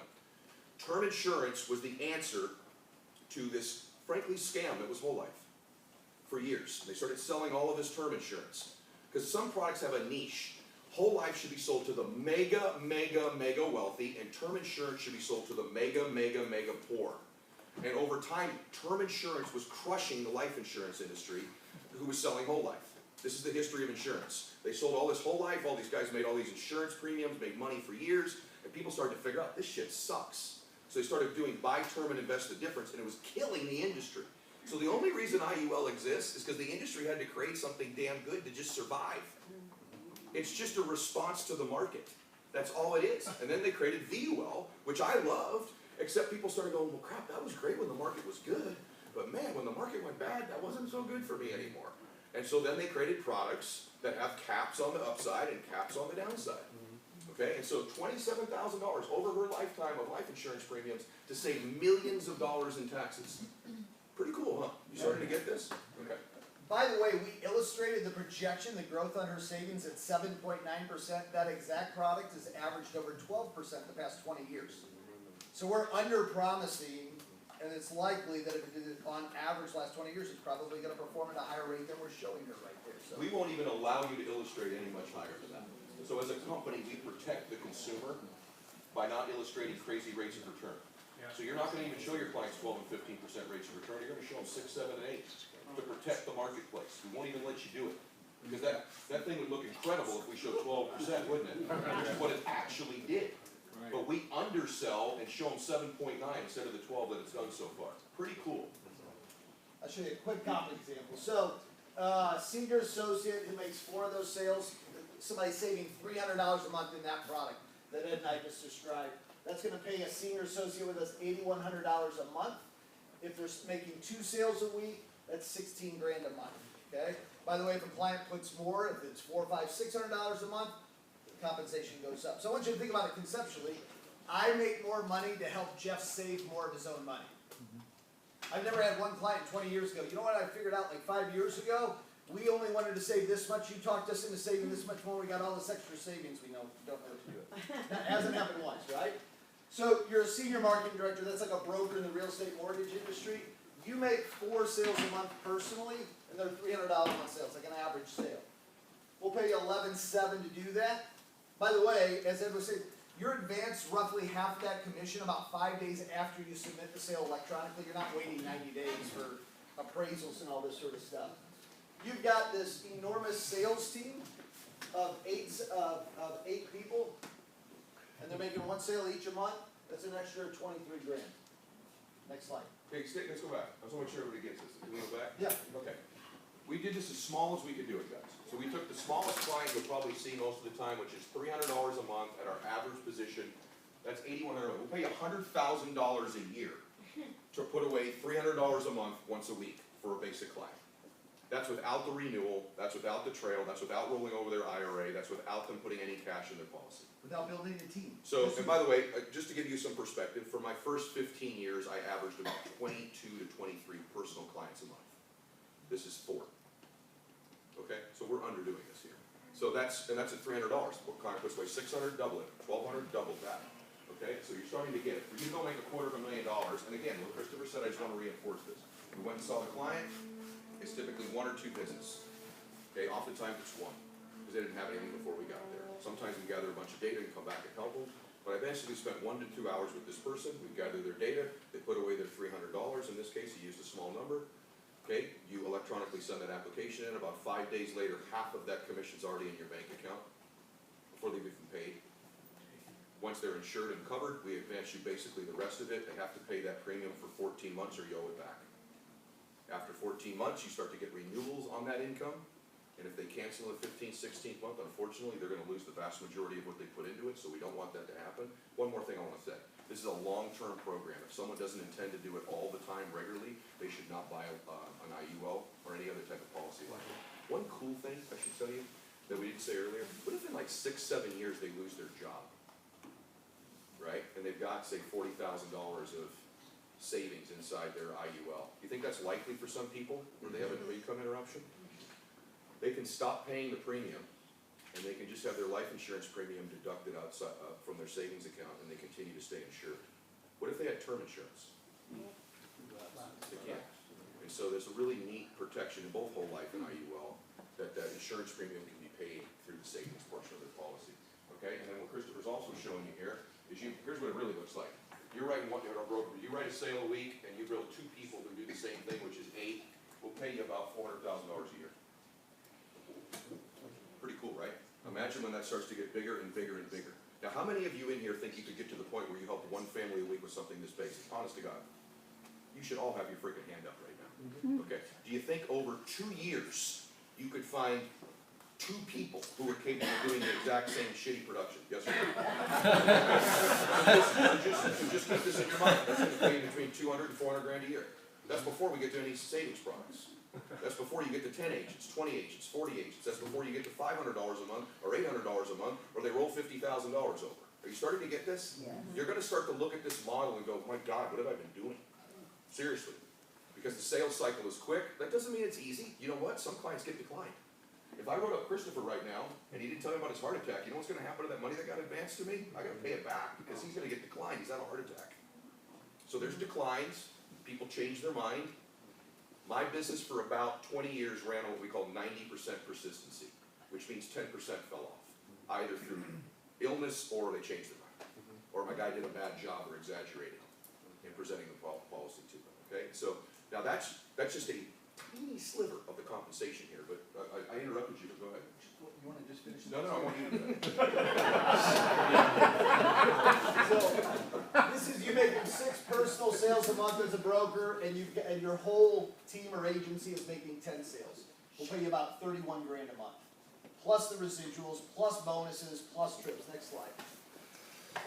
Term insurance was the answer to this, frankly, scam that was whole life for years. They started selling all of this term insurance because some products have a niche. Whole life should be sold to the mega, mega, mega wealthy, and term insurance should be sold to the mega, mega, mega poor. And over time, term insurance was crushing the life insurance industry who was selling whole life. This is the history of insurance. They sold all this whole life, all these guys made all these insurance premiums, made money for years, and people started to figure out, this shit sucks. So they started doing buy term and invest the difference, and it was killing the industry. So the only reason IUL exists is because the industry had to create something damn good to just survive. It's just a response to the market. That's all it is. And then they created VUL, which I loved, except people started going, well crap, that was great when the market was good, but man, when the market went bad, that wasn't so good for me anymore. And so then they created products that have caps on the upside and caps on the downside. Okay, and so $27,000 over her lifetime of life insurance premiums to save millions of dollars in taxes. Pretty cool, huh? You starting to get this? Okay. By the way, we illustrated the projection, the growth on her savings at 7.9%. That exact product has averaged over 12% the past 20 years. So we're under-promising, and it's likely that if it did it on average last 20 years, it's probably going to perform at a higher rate than we're showing her right there. So We won't even allow you to illustrate any much higher than that. So as a company, we protect the consumer by not illustrating crazy rates of return. So you're not gonna even show your clients 12 and 15% rates of return, you're gonna show them 6, 7, and 8 to protect the marketplace. We won't even let you do it. Because that thing would look incredible if we showed 12%, wouldn't it? Which is what it actually did. But we undersell and show them 7.9 instead of the 12 that it's done so far. Pretty cool. I'll show you a quick comp example. So, senior associate who makes 4 of those sales, somebody's saving $300 a month in that product that Ed and I just described. That's gonna pay a senior associate with us $8,100 a month. If they're making 2 sales a week, that's 16 grand a month, okay? By the way, if a client puts more, if it's $400, $500, $600 a month, the compensation goes up. So I want you to think about it conceptually. I make more money to help Jeff save more of his own money. I've never had one client 20 years ago. You know what I figured out like 5 years ago? We only wanted to save this much. You talked us into saving this much more. We got all this extra savings. We don't know what to do with it. That hasn't happened once, right? So you're a senior marketing director. That's like a broker in the real estate mortgage industry. You make 4 sales a month personally, and they're $300 a month sales, like an average sale. We'll pay you $11,700 to do that. By the way, as Ed was saying, you're advanced roughly half that commission about 5 days after you submit the sale electronically. You're not waiting 90 days for appraisals and all this sort of stuff. You've got this enormous sales team of 8 people, and they're making 1 sale each a month. That's an extra 23 grand. Next slide. Okay, let's go back. I just want to make sure everybody gets this. Can we go back? Yeah. Okay. We did this as small as we could do it, guys. So we took the smallest client you'll probably see most of the time, which is $300 a month at our average position. That's $8,100. We'll pay $100,000 a year to put away $300 a month once a week for a basic client. That's without the renewal, that's without the trail, that's without rolling over their IRA, that's without them putting any cash in their policy. Without building a team. So, and by the way, just to give you some perspective, for my first 15 years, I averaged about 22 to 23 personal clients a month. This is 4. Okay, so we're underdoing this here. So that's at $300. What client puts away $600, double it. $1,200, double that. Okay, so you're starting to get it. For you to go make $250,000, and again, what Christopher said, I just want to reinforce this. We went and saw the client. It's typically 1 or 2 visits. Okay, oftentimes it's 1, because they didn't have anything before we got there. Sometimes we gather a bunch of data and come back and help them. But I basically spent 1 to 2 hours with this person. We gathered their data. They put away their $300. In this case, he used a small number. Okay, you electronically send that application in. About 5 days later, half of that commission's already in your bank account before they've even paid. Once they're insured and covered, we advance you basically the rest of it. They have to pay that premium for 14 months or you owe it back. After 14 months, you start to get renewals on that income. And if they cancel the 15th, 16th month, unfortunately, they're gonna lose the vast majority of what they put into it, so we don't want that to happen. One more thing I wanna say. This is a long-term program. If someone doesn't intend to do it all the time regularly, they should not buy an IUL or any other type of policy like it. One cool thing I should tell you that we didn't say earlier, what if in like 6, 7 years they lose their job? Right? And they've got, say, $40,000 of savings inside their IUL. You think that's likely for some people where they have an income interruption? They can stop paying the premium and they can just have their life insurance premium deducted outside, from their savings account and they continue to stay insured. What if they had term insurance? They can't. And so there's a really neat protection in both whole life and IUL that insurance premium can be paid through the savings portion of their policy. Okay, and then what Christopher's also showing you here is here's what it really looks like. You're writing one, you're a broker, you write a sale a week and you bill 2 people who do the same thing, which is 8, we'll pay you about $400,000 a year. Pretty cool, right? Imagine when that starts to get bigger and bigger and bigger. Now, how many of you in here think you could get to the point where you help one family a week with something this basic? Honest to God. You should all have your freaking hand up right now. Okay. Do you think over 2 years you could find 2 people who are capable of doing the exact same shitty production? Yes or no? So just keep this in your mind. That's going to pay you between $200 and $400 grand a year. That's before we get to any savings products. That's before you get to 10 agents, 20 agents, 40 agents. That's before you get to $500 a month or $800 a month, or they roll $50,000 over. Are you starting to get this? Yeah. You're going to start to look at this model and go, my God, what have I been doing? Seriously. Because the sales cycle is quick. That doesn't mean it's easy. You know what? Some clients get declined. If I wrote up Christopher right now, and he didn't tell me about his heart attack, you know what's going to happen to that money that got advanced to me? I got to pay it back, because he's going to get declined. He's had a heart attack. So there's declines. People change their mind. My business for about 20 years ran on what we call 90% persistency, which means 10% fell off, either through illness or they changed their mind, or my guy did a bad job or exaggerated in presenting the policy to them. Okay, so now that's just a teeny sliver of the compensation here, but I interrupted you, but go ahead. You wanna just finish? No, I want you to do So, this is you making 6 personal sales a month as a broker, and and your whole team or agency is making 10 sales. We'll pay you about 31 grand a month, plus the residuals, plus bonuses, plus trips. Next slide.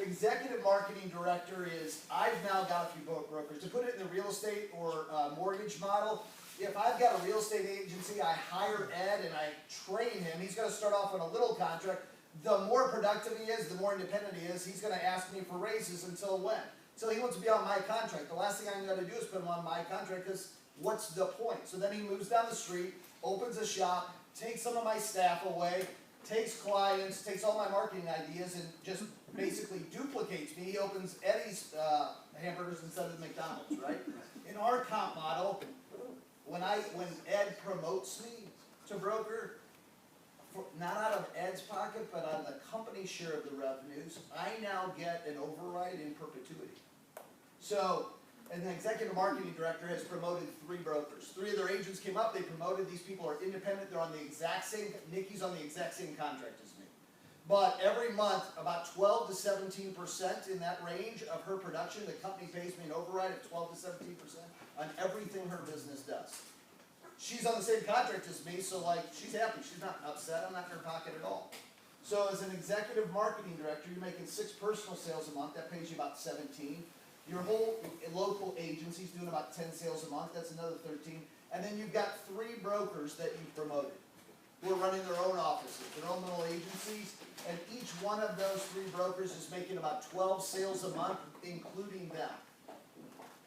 Executive marketing director is, I've now got a few brokers. To put it in the real estate or mortgage model, if I've got a real estate agency, I hire Ed and I train him. He's going to start off on a little contract. The more productive he is, the more independent he is, he's going to ask me for raises until when? Until he wants to be on my contract. The last thing I'm going to do is put him on my contract, because what's the point? So then he moves down the street, opens a shop, takes some of my staff away, takes clients, takes all my marketing ideas, and just basically duplicates me. He opens Eddie's hamburgers instead of McDonald's, right? In our comp model, when Ed promotes me to broker, not out of Ed's pocket, but out of the company's share of the revenues, I now get an override in perpetuity. So, and the executive marketing director has promoted 3 brokers. 3 of their agents came up, they promoted, these people are independent, they're on the exact same, Nikki's on the exact same contract as me. But every month, about 12 to 17% in that range of her production, the company pays me an override of 12 to 17% on everything her business does. She's on the same contract as me, so like, she's happy, she's not upset, I'm not in her pocket at all. So as an executive marketing director, you're making 6 personal sales a month, that pays you about 17. Your whole local agency's doing about 10 sales a month, that's another 13. And then you've got 3 brokers that you've promoted, who are running their own offices, their own little agencies, and each one of those 3 brokers is making about 12 sales a month, including them.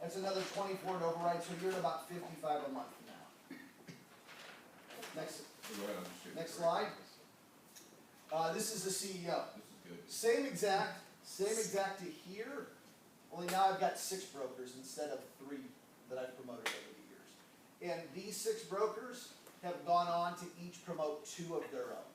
That's another 24 in override, so you're at about 55 a month now. Next slide. This is the CEO. Same exact to here, only now I've got 6 brokers instead of 3 that I've promoted over the years. And these 6 brokers have gone on to each promote 2 of their own.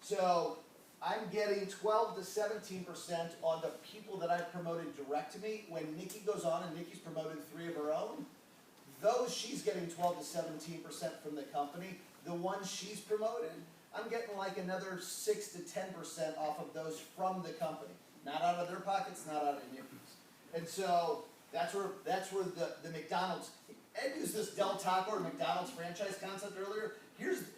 So I'm getting 12 to 17% on the people that I've promoted direct to me. When Nikki goes on and Nikki's promoted 3 of her own, those she's getting 12 to 17% from the company. The ones she's promoted, I'm getting like another 6 to 10% off of those from the company. Not out of their pockets, not out of Nicky's. And so that's where the McDonald's, Ed used this Del Taco or McDonald's franchise concept earlier.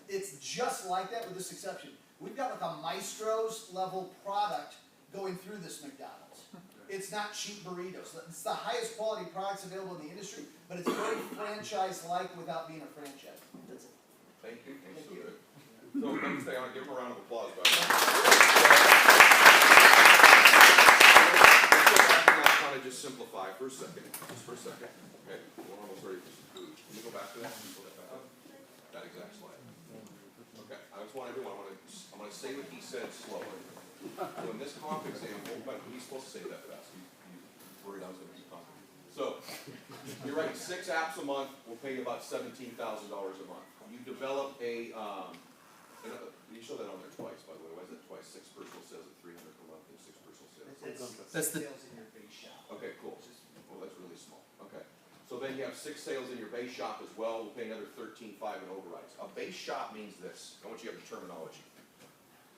It's just like that with this exception. We've got like a Maestro's level product going through this McDonald's. It's not cheap burritos. It's the highest quality products available in the industry, but it's very franchise-like without being a franchise. That's it. Thank you, thanks Thank so you. good. So, next thing, I wanna give him a round of applause, by the way. Let's go back and I'll kinda just simplify for a second, okay? We're almost ready for some food. Can you go back to that? Can you pull that back up? That exact slide. Okay, I just wanna do, I'm gonna say what he said slowly. So in this comp example, but he's supposed to say that fast, he's worried I was gonna be comp. So, you're right, 6 apps a month will pay you about $17,000 a month. You develop a, you show that on there twice, by the way, why is it twice? 6 personal sales at $300 per month and 6 personal sales. That's the sales in your base shop. Okay, cool. Well, that's really small. Okay. So then you have 6 sales in your base shop as well. We'll pay another $13,500 in overrides. A base shop means this. I want you to have the terminology.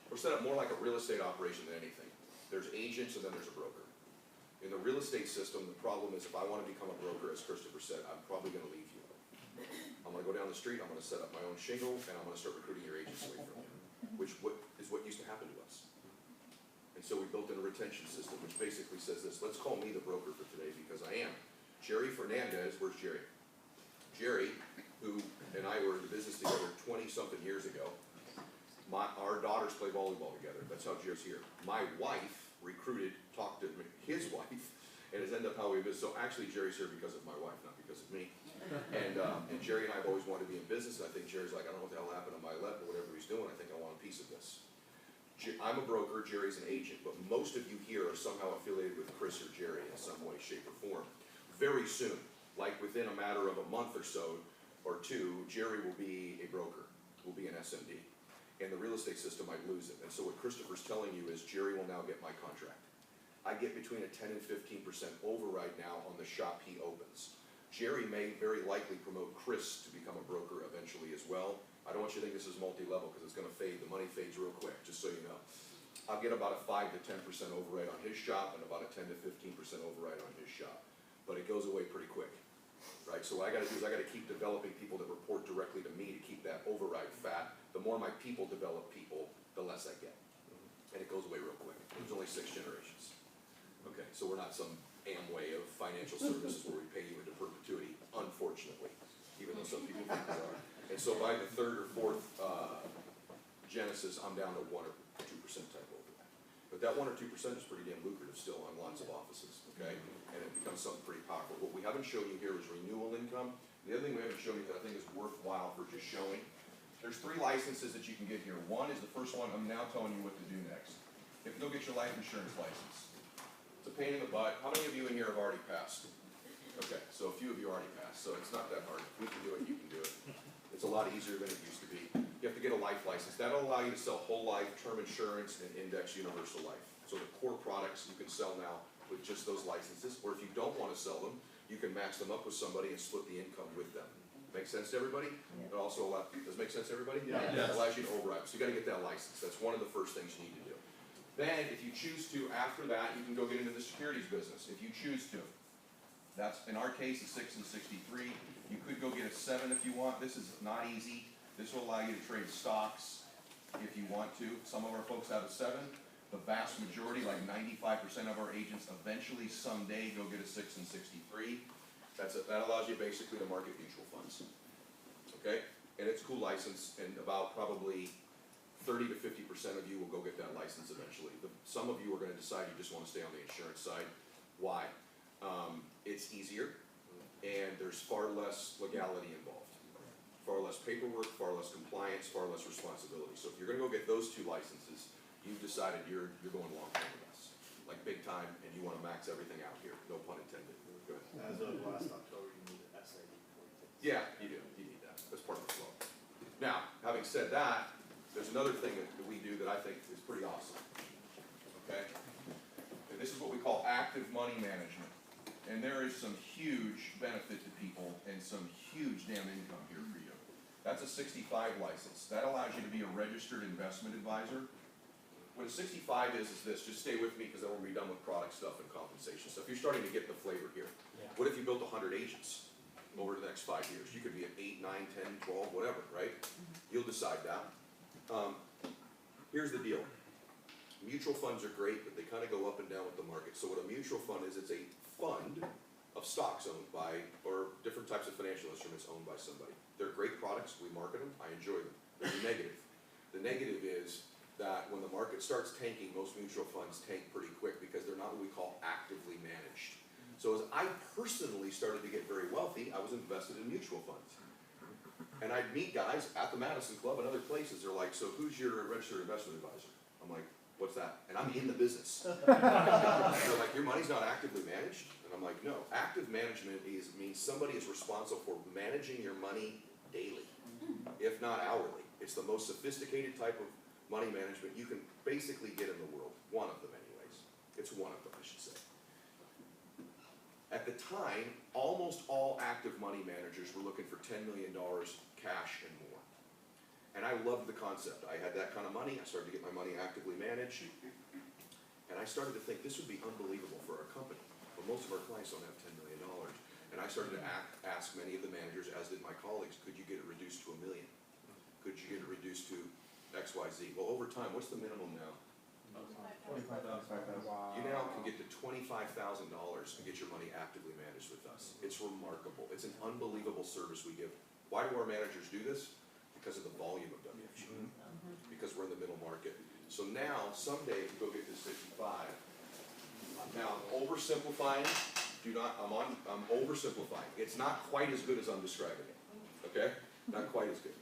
We're set up more like a real estate operation than anything. There's agents and then there's a broker. In the real estate system, the problem is if I want to become a broker, as Christopher said, I'm probably going to leave you. I'm going to go down the street, I'm going to set up my own shingle, and I'm going to start recruiting your agents away from you, which is what used to happen to us. And so we built in a retention system, which basically says this, let's call me the broker for today because I am. Jerry Fernandez, where's Jerry? Jerry, who and I were in the business together 20-something years ago. Our daughters play volleyball together, that's how Jerry's here. My wife recruited, talked to his wife, and has ended up how we business. So actually Jerry's here because of my wife, not because of me. And Jerry and I have always wanted to be in business, and I think Jerry's like, I don't know what the hell happened to Mylett, but whatever he's doing, I think I want a piece of this. I'm a broker, Jerry's an agent, but most of you here are somehow affiliated with Chris or Jerry in some way, shape, or form. Very soon, like within a matter of a month or so, or two, Jerry will be a broker, will be an SMD. And the real estate system might lose it. And so what Christopher's telling you is Jerry will now get my contract. I get between a 10 and 15% override now on the shop he opens. Jerry may very likely promote Chris to become a broker eventually as well. I don't want you to think this is multi-level because it's gonna fade, the money fades real quick, just so you know. I'll get about a 5 to 10% override on his shop and about a 10 to 15% override on his shop. But it goes away pretty quick, right? So what I gotta do is I gotta keep developing people that report directly to me to keep that override fat. The more my people develop people, the less I get. And it goes away real quick. There's only 6 generations. Okay, so we're not some Amway of financial services where we pay you into perpetuity, unfortunately, even though some people think we are. And so by the 3rd or 4th Genesis, I'm down to 1 or 2% type override. But that 1 or 2% is pretty damn lucrative still on lots of offices, okay? And it becomes something pretty powerful. What we haven't shown you here is renewal income. The other thing we haven't shown you that I think is worthwhile for just showing, there's 3 licenses that you can get here. One is the first one, I'm now telling you what to do next. You have to go get your life insurance license. It's a pain in the butt. How many of you in here have already passed? Okay, so a few of you already passed, so it's not that hard. If we can do it, you can do it. It's a lot easier than it used to be. You have to get a life license. That'll allow you to sell whole life, term insurance, and index universal life. So the core products you can sell now with just those licenses, or if you don't want to sell them, you can match them up with somebody and split the income with them. Make sense to everybody? It also does it make sense to everybody? Yeah. It allows you to override. So you gotta get that license. That's one of the first things you need to do. Then, if you choose to, after that, you can go get into the securities business, if you choose to. That's, in our case, a 6 and 63. You could go get a 7 if you want. This is not easy. This will allow you to trade stocks if you want to. Some of our folks have a 7. The vast majority, like 95% of our agents, eventually someday go get a 6 and 63. That allows you basically to market mutual funds, okay? And it's a cool license, and about probably 30 to 50% of you will go get that license eventually. Some of you are gonna decide you just wanna stay on the insurance side. Why? It's easier, and there's far less legality involved. Far less paperwork, far less compliance, far less responsibility. So if you're gonna go get those 2 licenses, you've decided you're going long term with us, like big time, and you wanna max everything out here, no pun intended. Go ahead. As of last October, you need an SAD. Yeah, you do. You need that. That's part of the flow. Now, having said that, there's another thing that we do that I think is pretty awesome. Okay? And this is what we call active money management. And there is some huge benefit to people and some huge damn income here for you. That's a 65 license. That allows you to be a registered investment advisor. What a 65 is this, just stay with me because then we'll be done with product stuff and compensation stuff. You're starting to get the flavor here. Yeah. What if you built 100 agents over the next 5 years? You could be at 8, 9, 10, 12, whatever, right? You'll decide that. Here's the deal. Mutual funds are great, but they kind of go up and down with the market. So what a mutual fund is, it's a fund of stocks owned by, or different types of financial instruments owned by somebody. They're great products, we market them, I enjoy them. There's a negative. The negative is that when the market starts tanking, most mutual funds tank pretty quick because they're not what we call actively managed. So as I personally started to get very wealthy, I was invested in mutual funds. And I'd meet guys at the Madison Club and other places, they're like, so who's your registered investment advisor? I'm like, what's that? And I'm in the business. They're like, your money's not actively managed? And I'm like, no, active management means somebody is responsible for managing your money daily, if not hourly. It's the most sophisticated type of money management you can basically get in the world. One of them anyways. It's one of them, I should say. At the time, almost all active money managers were looking for $10 million cash and more. And I loved the concept. I had that kind of money. I started to get my money actively managed. And I started to think this would be unbelievable for our company. But most of our clients don't have $10 million. And I started to ask many of the managers, as did my colleagues, could you get it reduced to $1 million? Could you get it reduced to X, Y, Z? Well, over time, what's the minimum now? 25,000. Wow. You now can get to $25,000 and get your money actively managed with us. It's remarkable. It's an unbelievable service we give. Why do our managers do this? Because of the volume of WFG. Because we're in the middle market. So now, someday, if you go get this 55, now I'm oversimplifying. I'm oversimplifying. It's not quite as good as I'm describing it. Okay? Not quite as good.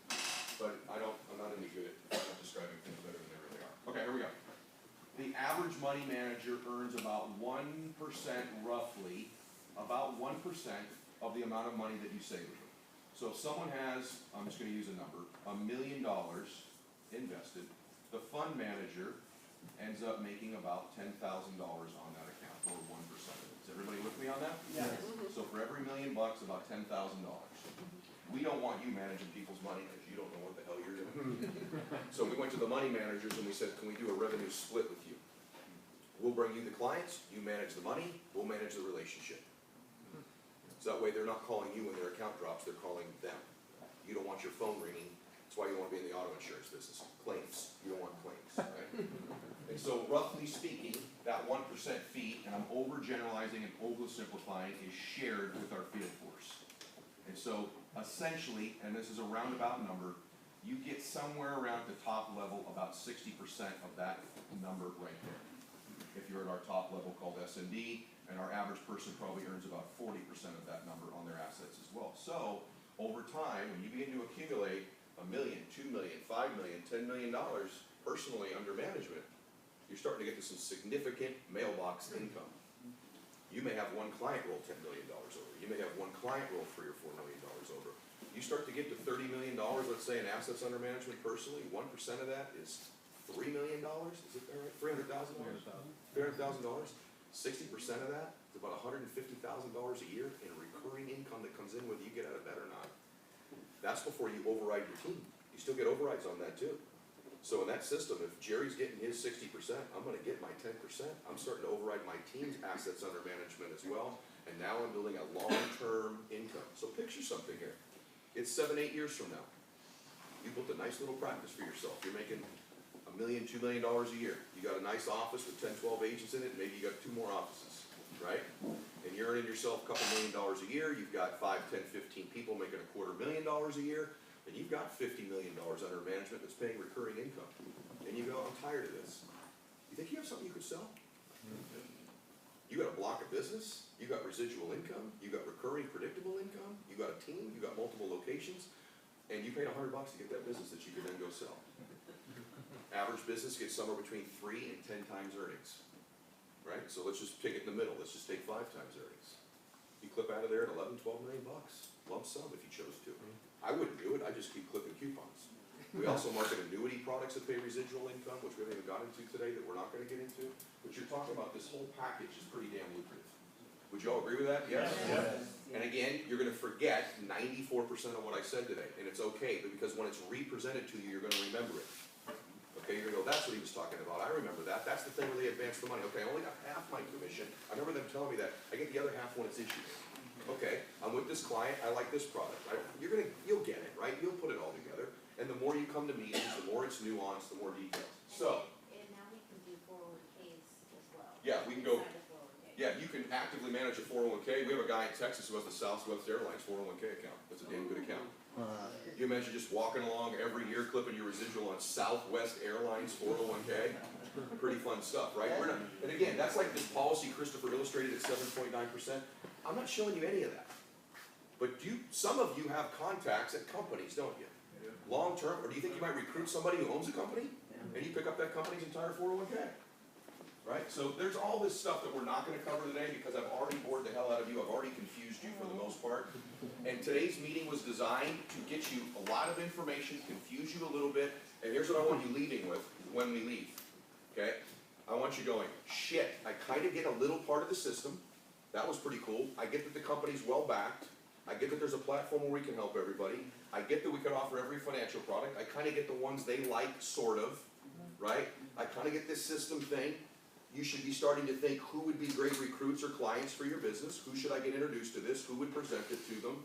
But I'm not any good at describing things better than they really are. Okay, here we go. The average money manager earns about 1% roughly, about 1% of the amount of money that you save with them. So if someone has, I'm just gonna use a number, $1 million invested, the fund manager ends up making about $10,000 on that account, or 1% of it. Is everybody with me on that? Yes. So for every $1 million, about $10,000. We don't want you managing people's money because you don't know what the hell you're doing. So we went to the money managers and we said, can we do a revenue split with you? We'll bring you the clients, you manage the money, we'll manage the relationship. So that way they're not calling you when their account drops, they're calling them. You don't want your phone ringing, that's why you don't want to be in the auto insurance business. Claims, you don't want claims, right? And so roughly speaking, that 1% fee, and I'm overgeneralizing and oversimplifying, is shared with our field force. And so essentially, and this is a roundabout number, you get somewhere around the top level about 60% of that number right there. If you're at our top level called S&D, and our average person probably earns about 40% of that number on their assets as well. So over time, when you begin to accumulate $1 million, $2 million, $5 million, $10 million personally under management, you're starting to get to some significant mailbox income. You may have one client roll $10 million over. You may have one client roll $3 or $4 million over. You start to get to $30 million, let's say, in assets under management personally, 1% of that is $3 million, is it right? $300,000? $300,000. 60% of that is about $150,000 a year in recurring income that comes in whether you get out of bed or not. That's before you override your team. You still get overrides on that too. So in that system, if Jerry's getting his 60%, I'm gonna get my 10%. I'm starting to override my team's assets under management as well. And now I'm building a long-term income. So picture something here. It's 7, 8 years from now. You built a nice little practice for yourself. You're making $1 million, $2 million a year. You got a nice office with 10, 12 agents in it. Maybe you got 2 more offices, right? And you're earning yourself a couple $1 million a year. You've got 5, 10, 15 people making $250,000 a year. And you've got $50 million under management that's paying recurring income. And you go, I'm tired of this. You think you have something you could sell? You got a block of business, you got residual income, you got recurring predictable income, you got a team, you got multiple locations, and you paid $100 to get that business that you could then go sell. Average business gets somewhere between 3 and 10 times earnings, right? So let's just pick it in the middle, let's just take 5 times earnings. You clip out of there at 11, 12 million bucks, lump sum if you chose to. I wouldn't do it, I'd just keep clipping coupons. We also market annuity products that pay residual income, which we haven't even got into today that we're not gonna get into. But you're talking about this whole package is pretty damn lucrative. Would you all agree with that? Yes? Yes. And again, you're gonna forget 94% of what I said today, and it's okay, but because when it's represented to you, you're gonna remember it. Okay, you're gonna go, that's what he was talking about, I remember that, that's the thing where they advance the money, okay, I only got half my commission, I remember them telling me that, I get the other half when it's issued. Okay, I'm with this client, I like this product, you'll get it, right, you'll put it all together, and the more you come to meetings, the more it's nuanced, the more details. So, And now we can do 401ks as well. yeah, we can go, Inside the 401k. yeah, you can actively manage a 401k, we have a guy in Texas who has the Southwest Airlines 401k account, that's a damn good account. You imagine just walking along every year clipping your residual on Southwest Airlines 401k? Pretty fun stuff, right? We're not, and again, that's like this policy Christopher illustrated at 7.9%. I'm not showing you any of that. But some of you have contacts at companies, don't you? Long term, or do you think you might recruit somebody who owns a company? And you pick up that company's entire 401k? Right? So there's all this stuff that we're not gonna cover today because I've already bored the hell out of you, I've already confused you for the most part. And today's meeting was designed to get you a lot of information, confuse you a little bit, and here's what I want you leaving with when we leave, okay? I want you going, shit, I kinda get a little part of the system, that was pretty cool, I get that the company's well backed, I get that there's a platform where we can help everybody, I get that we can offer every financial product, I kinda get the ones they like, sort of, right? I kinda get this system thing. You should be starting to think who would be great recruits or clients for your business, who should I get introduced to this, who would present it to them.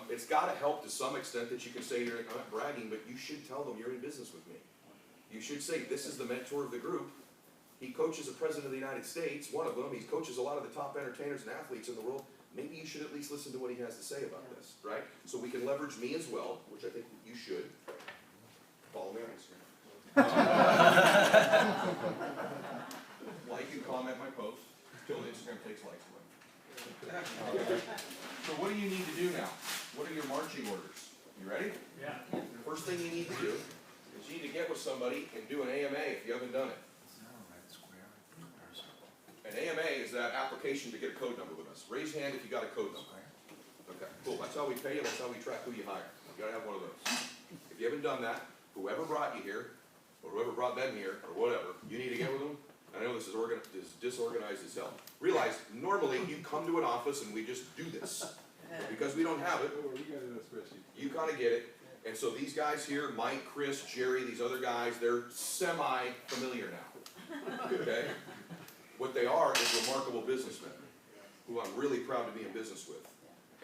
It's gotta help to some extent that you can say you're not bragging, but you should tell them you're in business with me. You should say, this is the mentor of the group. He coaches the president of the United States, one of them, he coaches a lot of the top entertainers and athletes in the world. Maybe you should at least listen to what he has to say about this, right? So we can leverage me as well, which I think you should. Follow me on Instagram. Like and comment my post, till Instagram takes likes away. So what do you need to do now? What are your marching orders? You ready? Yeah. First thing you need to do is you need to get with somebody and do an AMA if you haven't done it. An AMA is that application to get a code number with us. Raise your hand if you got a code number. Okay, cool, that's how we pay you, that's how we track who you hire. You gotta have one of those. If you haven't done that, whoever brought you here, or whoever brought them here, or whatever, you need to get with them. I know this is disorganized as hell. Realize, normally you come to an office and we just do this. Because we don't have it, you kinda get it. And so these guys here, Mike, Chris, Jerry, these other guys, they're semi-familiar now. Okay? What they are is remarkable businessmen, who I'm really proud to be in business with,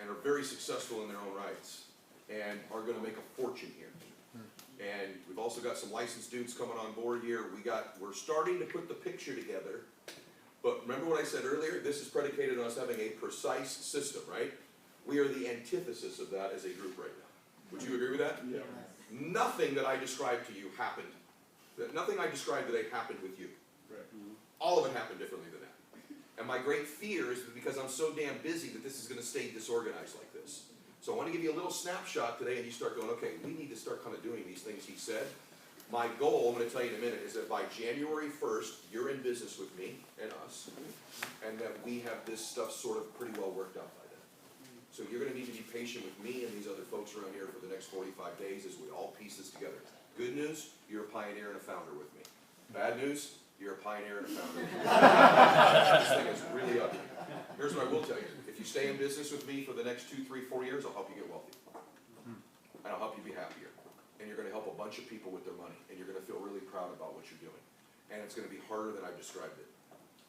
and are very successful in their own rights, and are gonna make a fortune here. And we've also got some licensed dudes coming on board here. We're starting to put the picture together. But remember what I said earlier? This is predicated on us having a precise system, right? We are the antithesis of that as a group right now. Would you agree with that? Yeah. Nothing that I described to you happened. Nothing I described today happened with you. Right. All of it happened differently than that. And my great fear is that because I'm so damn busy that this is gonna stay disorganized like this. So I want to give you a little snapshot today and you start going, okay, we need to start kind of doing these things he said. My goal, I'm going to tell you in a minute, is that by January 1st, you're in business with me and us, and that we have this stuff sort of pretty well worked out by then. So you're going to need to be patient with me and these other folks around here for the next 45 days as we all piece this together. Good news, you're a pioneer and a founder with me. Bad news, you're a pioneer and a founder with me. This thing is really ugly. Here's what I will tell you. If you stay in business with me for the next 2, 3, 4 years, I'll help you get wealthy. And I'll help you be happier. And you're gonna help a bunch of people with their money, and you're gonna feel really proud about what you're doing. And it's gonna be harder than I've described it.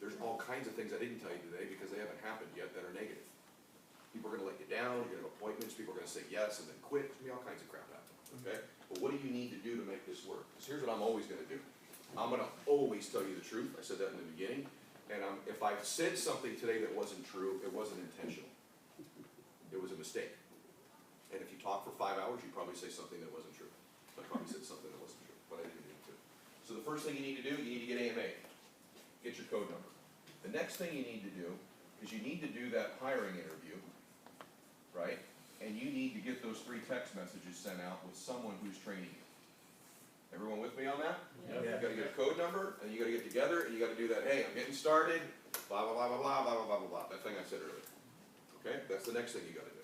There's all kinds of things I didn't tell you today because they haven't happened yet that are negative. People are gonna let you down, you're gonna have appointments, people are gonna say yes and then quit, there's gonna be all kinds of crap happen, okay? But what do you need to do to make this work? Because here's what I'm always gonna do. I'm gonna always tell you the truth, I said that in the beginning. And if I said something today that wasn't true, it wasn't intentional. It was a mistake. And if you talk for 5 hours, you probably say something that wasn't true. I probably said something that wasn't true, but I didn't mean to. So the first thing you need to do, you need to get AMA. Get your code number. The next thing you need to do is you need to do that hiring interview, right? And you need to get those 3 text messages sent out with someone who's training you. Everyone with me on that? Yeah. You gotta get a code number, and you gotta get together, and you gotta do that, hey, I'm getting started, blah, blah, blah, blah, blah, blah, blah, blah, blah, that thing I said earlier. Okay, that's the next thing you gotta do.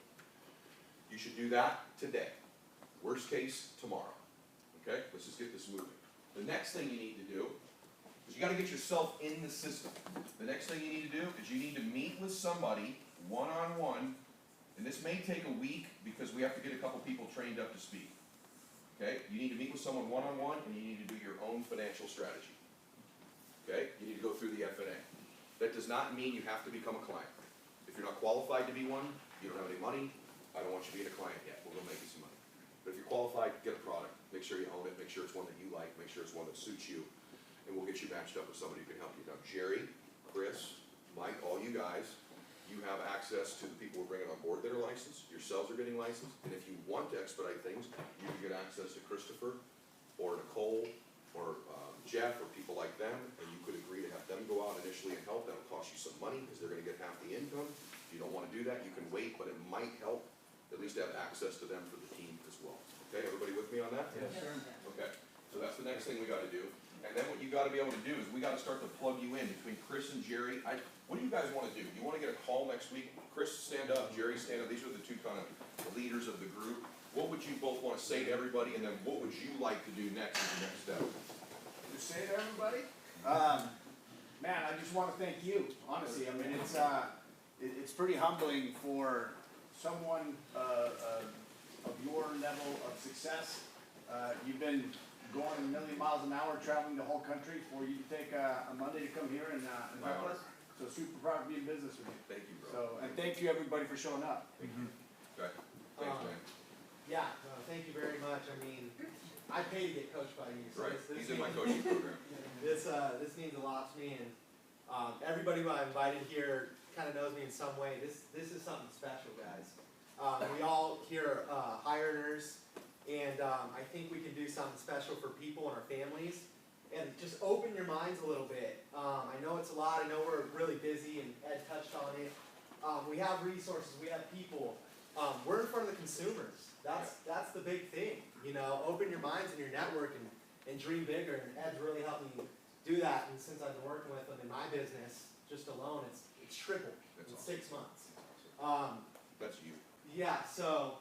You should do that today. Worst case, tomorrow. Okay, let's just get this moving. The next thing you need to do Because you gotta get yourself in the system. The next thing you need to do is you need to meet with somebody one-on-one, and this may take a week because we have to get a couple people trained up to speed. Okay, you need to meet with someone one-on-one, and you need to do your own financial strategy. Okay, you need to go through the FNA. That does not mean you have to become a client. If you're not qualified to be one, you don't have any money, I don't want you being a client yet, we're gonna make you some money. But if you're qualified, get a product, make sure you own it, make sure it's one that you like, make sure it's one that suits you, and we'll get you matched up with somebody who can help you. Now, Jerry, Chris, Mike, all you guys, you have access to the people we're bringing on board that are licensed, yourselves are getting licensed, and if you want to expedite things, you can get access to Christopher, or Nicole, or Jeff, or people like them, and you could agree to have them go out initially and help. That'll cost you some money, because they're gonna get half the income. If you don't wanna do that, you can wait, but it might help, at least have access to them for the team as well. Okay, everybody with me on that? Yes, sir. Okay, so that's the next thing we gotta do. And then what you gotta be able to do is we gotta start to plug you in between Chris and Jerry. What do you guys wanna do? You wanna get a call next week? Chris, stand up, Jerry, stand up. These are the two kind of leaders of the group. What would you both wanna say to everybody, and then what would you like to do next as the next step? Just say to everybody, man, I just wanna thank you, honestly, I mean, it's pretty humbling for someone, of your level of success. You've been going a million miles an hour, traveling the whole country, for you to take a Monday to come here and help us. So super proud to be in business with you. Thank you, bro. So, and thank you everybody for showing up. Okay, thanks, man. Yeah, no, thank you very much. I mean, I pay to get coached by you, so Right, this he's in my means- coaching program. This means a lot to me, and everybody who I invited here kind of knows me in some way. This is something special, guys. We all here are high earners, and I think we can do something special for people and our families. And just open your minds a little bit. I know it's a lot. I know we're really busy, and Ed touched on it. We have resources. We have people. We're in front of the consumers. That's the big thing. You know, open your minds and your network and dream bigger. And Ed's really helped me do that. And since I've been working with him in my business, just alone, it's tripled in 6 months. That's you. Yeah. So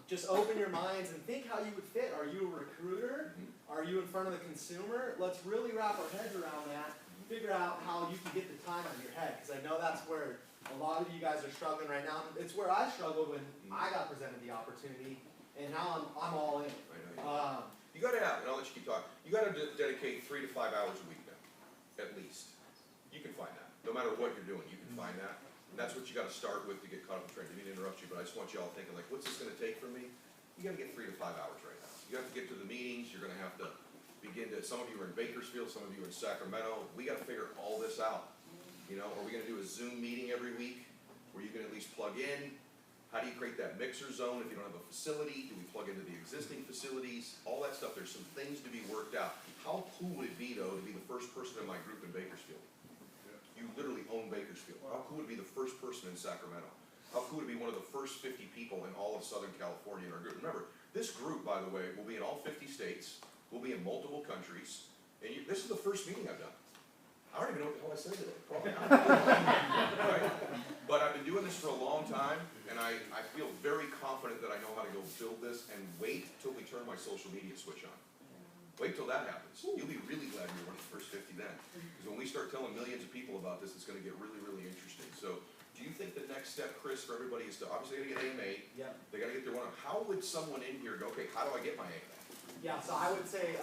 just open your minds and think how you would fit. Are you a recruiter? Are you in front of the consumer? Let's really wrap our heads around that. Figure out how you can get the time out of your head, because I know that's where a lot of you guys are struggling right now. It's where I struggled when I got presented the opportunity, and now I'm all in. I know you gotta have, and I'll let you keep talking, you gotta dedicate 3 to 5 hours a week now, at least. You can find that. No matter what you're doing, you can find that. And that's what you gotta start with to get caught up in training. I didn't interrupt you, but I just want you all thinking, like, what's this gonna take from me? You gotta get 3 to 5 hours right now. You have to get to the meetings, you're gonna have to begin to, some of you are in Bakersfield, some of you are in Sacramento. We gotta figure all this out. You know, are we gonna do a Zoom meeting every week where you can at least plug in? How do you create that mixer zone if you don't have a facility? Do we plug into the existing facilities? All that stuff, there's some things to be worked out. How cool would it be, though, to be the first person in my group in Bakersfield? You literally own Bakersfield. How cool would it be the first person in Sacramento? How cool would it be one of the first 50 people in all of Southern California in our group? Remember, this group, by the way, will be in all 50 states, will be in multiple countries, and this is the first meeting I've done. I don't even know what the hell I said today. Right? But I've been doing this for a long time, and I feel very confident that I know how to go build this, and wait till we turn my social media switch on. Wait till that happens. You'll be really glad you're one of the first 50 then. Because when we start telling millions of people about this, it's gonna get really, really interesting. So, do you think the next step, Chris, for everybody is to, obviously they gotta get AMA, Yep. they gotta get their one. How would someone in here go, okay, how do I get my AMA? Yeah, so I would say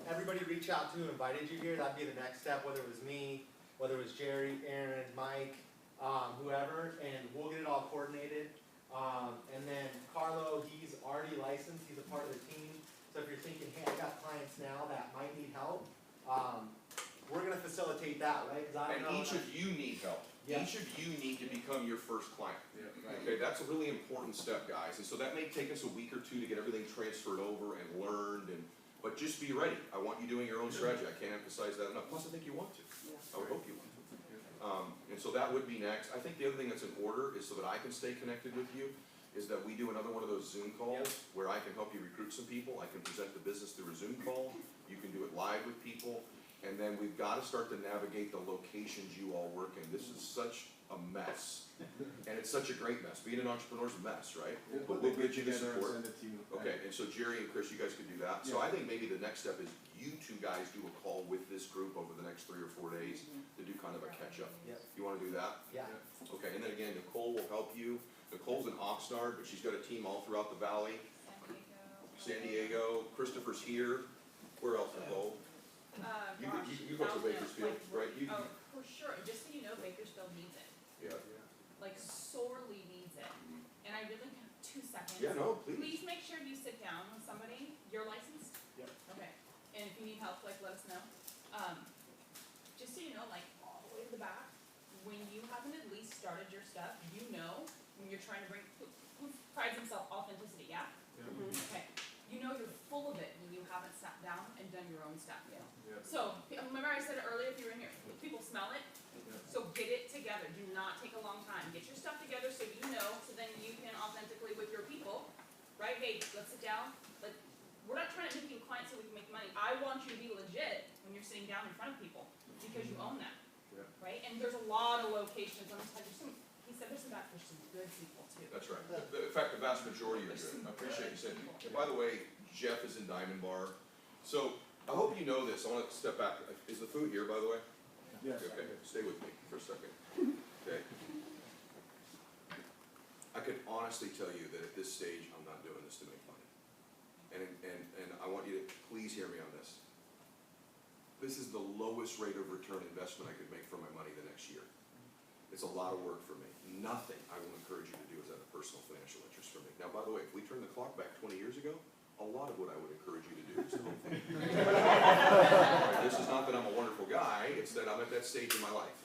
everybody reach out to who invited you here. That'd be the next step, whether it was me, whether it was Jerry, Aaron, Mike, whoever, and we'll get it all coordinated. And then Carlo, he's already licensed, he's a part of the team. So if you're thinking, hey, I got clients now that might need help, we're gonna facilitate that, right? 'Cause I And don't know. each of you need help. Yeah. Each of you need to become your first client. Yeah. Okay, that's a really important step, guys, and so that may take us a week or two to get everything transferred over and learned, but just be ready. I want you doing your own strategy, I can't emphasize that enough, plus I think you want to. I would hope you want to. And so that would be next. I think the other thing that's in order is so that I can stay connected with you, is that we do another one of those Zoom calls where I can help you recruit some people, I can present the business through a Zoom call, you can do it live with people, and then we've gotta start to navigate the locations you all work in. This is such a mess. And it's such a great mess. Being an entrepreneur is a mess, right? We'll But put the we'll group get you the together and support. send it to you. Okay, and so Jerry and Chris, you guys could do that. So I think maybe the next step is you two guys do a call with this group over the next 3 or 4 days to do kind of a catch-up. Yep. You wanna do that? Yeah. Okay, and then again, Nicole will help you. Nicole's in Oxnard, but she's got a team all throughout the valley. San Diego, Christopher's here. Where else, Nicole? You go to Bakersfield, right? You, Oh, for sure, just so you know, Bakersfield needs it, yeah. like sorely needs it, and I really have 2 seconds. Yeah, no, please. Please make sure you sit down with somebody, you're licensed? Yep. Okay, and if you need help, like, let us know. Just so you know, like, all the way to the back, when you haven't at least started your stuff, you know, when you're trying to bring, who prides himself authenticity, yeah? Okay, you know you're full of it when you haven't sat down and done your own stuff yet. Yeah. So, remember I said it earlier, if you were in here, people smell it, so get it together, do not take a long time, get your stuff together so you know, so then you can authentically with your people, right, hey, let's sit down, like, we're not trying to make you clients so we can make money, I want you to be legit when you're sitting down in front of people, because you own that, Yeah. right, and there's a lot of locations, I'm gonna tell you some, he said there's some bad, there's some good people too. That's right. In fact, the vast majority are good. I appreciate you saying. And by the way, Jeff is in Diamond Bar. So I hope you know this. I want to step back. Is the food here, by the way? Yes. Okay, stay with me for a second. Okay. I can honestly tell you that at this stage, I'm not doing this to make money. And I want you to please hear me on this. This is the lowest rate of return investment I could make for my money the next year. It's a lot of work for me. Nothing I will encourage you to do is have a personal financial interest for me. Now, by the way, if we turn the clock back 20 years ago, a lot of what I would encourage you to do is home thing. Right, this is not that I'm a wonderful guy, it's that I'm at that stage in my life.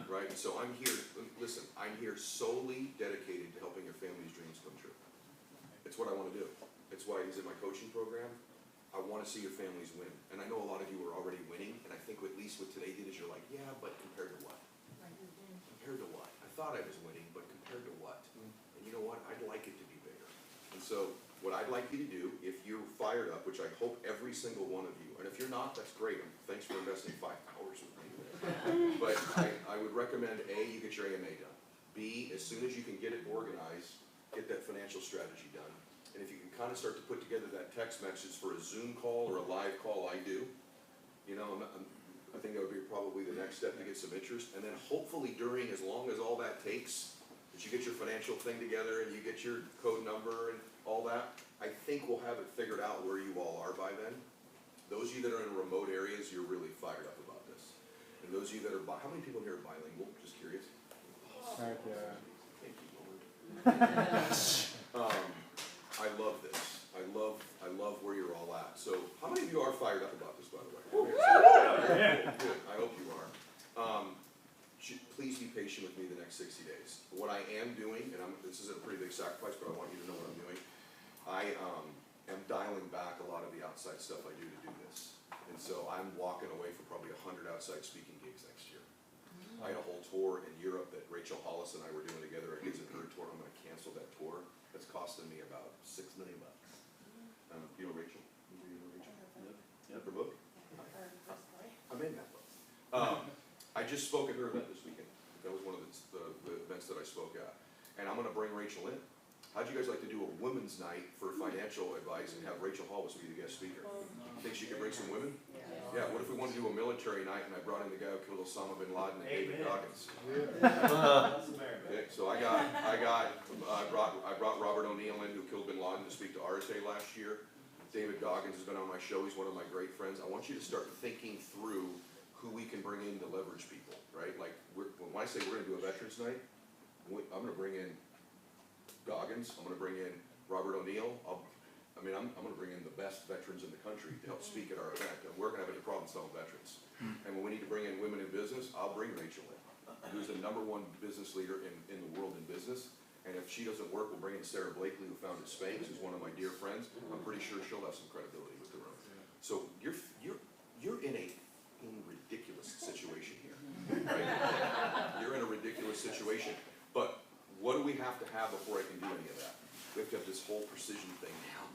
Right, so I'm here, listen, I'm here solely dedicated to helping your family's dreams come true. It's what I wanna do. It's why he's in my coaching program. I wanna see your families win. And I know a lot of you are already winning, and I think at least what today did is you're like, yeah, but compared to what? Compared to what? I thought I was winning, but compared to what? And you know what? I'd like it to be bigger. And so, what I'd like you to do, if you're fired up, which I hope every single one of you, and if you're not, that's great. Thanks for investing 5 hours with me today. But I would recommend A, you get your AMA done. B, as soon as you can get it organized, get that financial strategy done. And if you can kind of start to put together that text message for a Zoom call or a live call, I do. You know, I think that would be probably the next step to get some interest, and then hopefully during, as long as all that takes, that you get your financial thing together and you get your code number and all that, I think we'll have it figured out where you all are by then. Those of you that are in remote areas, you're really fired up about this. And those of you that are, how many people here are bilingual, just curious? Heck, yeah. Thank you, Lord. I love this. I love where you're all at. So, how many of you are fired up about this, by the way? Good, I hope you are. Please be patient with me the next 60 days. What I am doing, and this is a pretty big sacrifice, but I want you to know what I'm doing. I am dialing back a lot of the outside stuff I do to do this. And so I'm walking away from probably 100 outside speaking gigs next year. I had a whole tour in Europe that Rachel Hollis and I were doing together. It is a her tour. I'm gonna cancel that tour. That's costing me about $6 million. You know Rachel? You know Rachel? Yeah. Her book? I'm in that book. I just spoke at her event this weekend. That was one of the events that I spoke at. And I'm gonna bring Rachel in. How'd you guys like to do a women's night for financial advice and have Rachel Hollis be the guest speaker? Think she could bring some women? Yeah, what if we wanted to do a military night and I brought in the guy who killed Osama bin Laden and David Goggins? Okay, so I brought Robert O'Neill in, who killed bin Laden, to speak to RSA last year. David Goggins has been on my show, he's one of my great friends. I want you to start thinking through who we can bring in to leverage people, right? Like, when I say we're gonna do a veterans night, I'm gonna bring in Goggins, I'm gonna bring in Robert O'Neill, I'm gonna bring in the best veterans in the country to help speak at our event, and we're gonna have any problem selling veterans. And when we need to bring in women in business, I'll bring Rachel in, who's the #1 business leader in the world in business. And if she doesn't work, we'll bring in Sarah Blakely, who founded Spanx, who's one of my dear friends. I'm pretty sure she'll have some credibility with the room. So you're in a ridiculous situation here, right? You're in a ridiculous situation. But what do we have to have before I can do any of that? We have to have this whole precision thing now,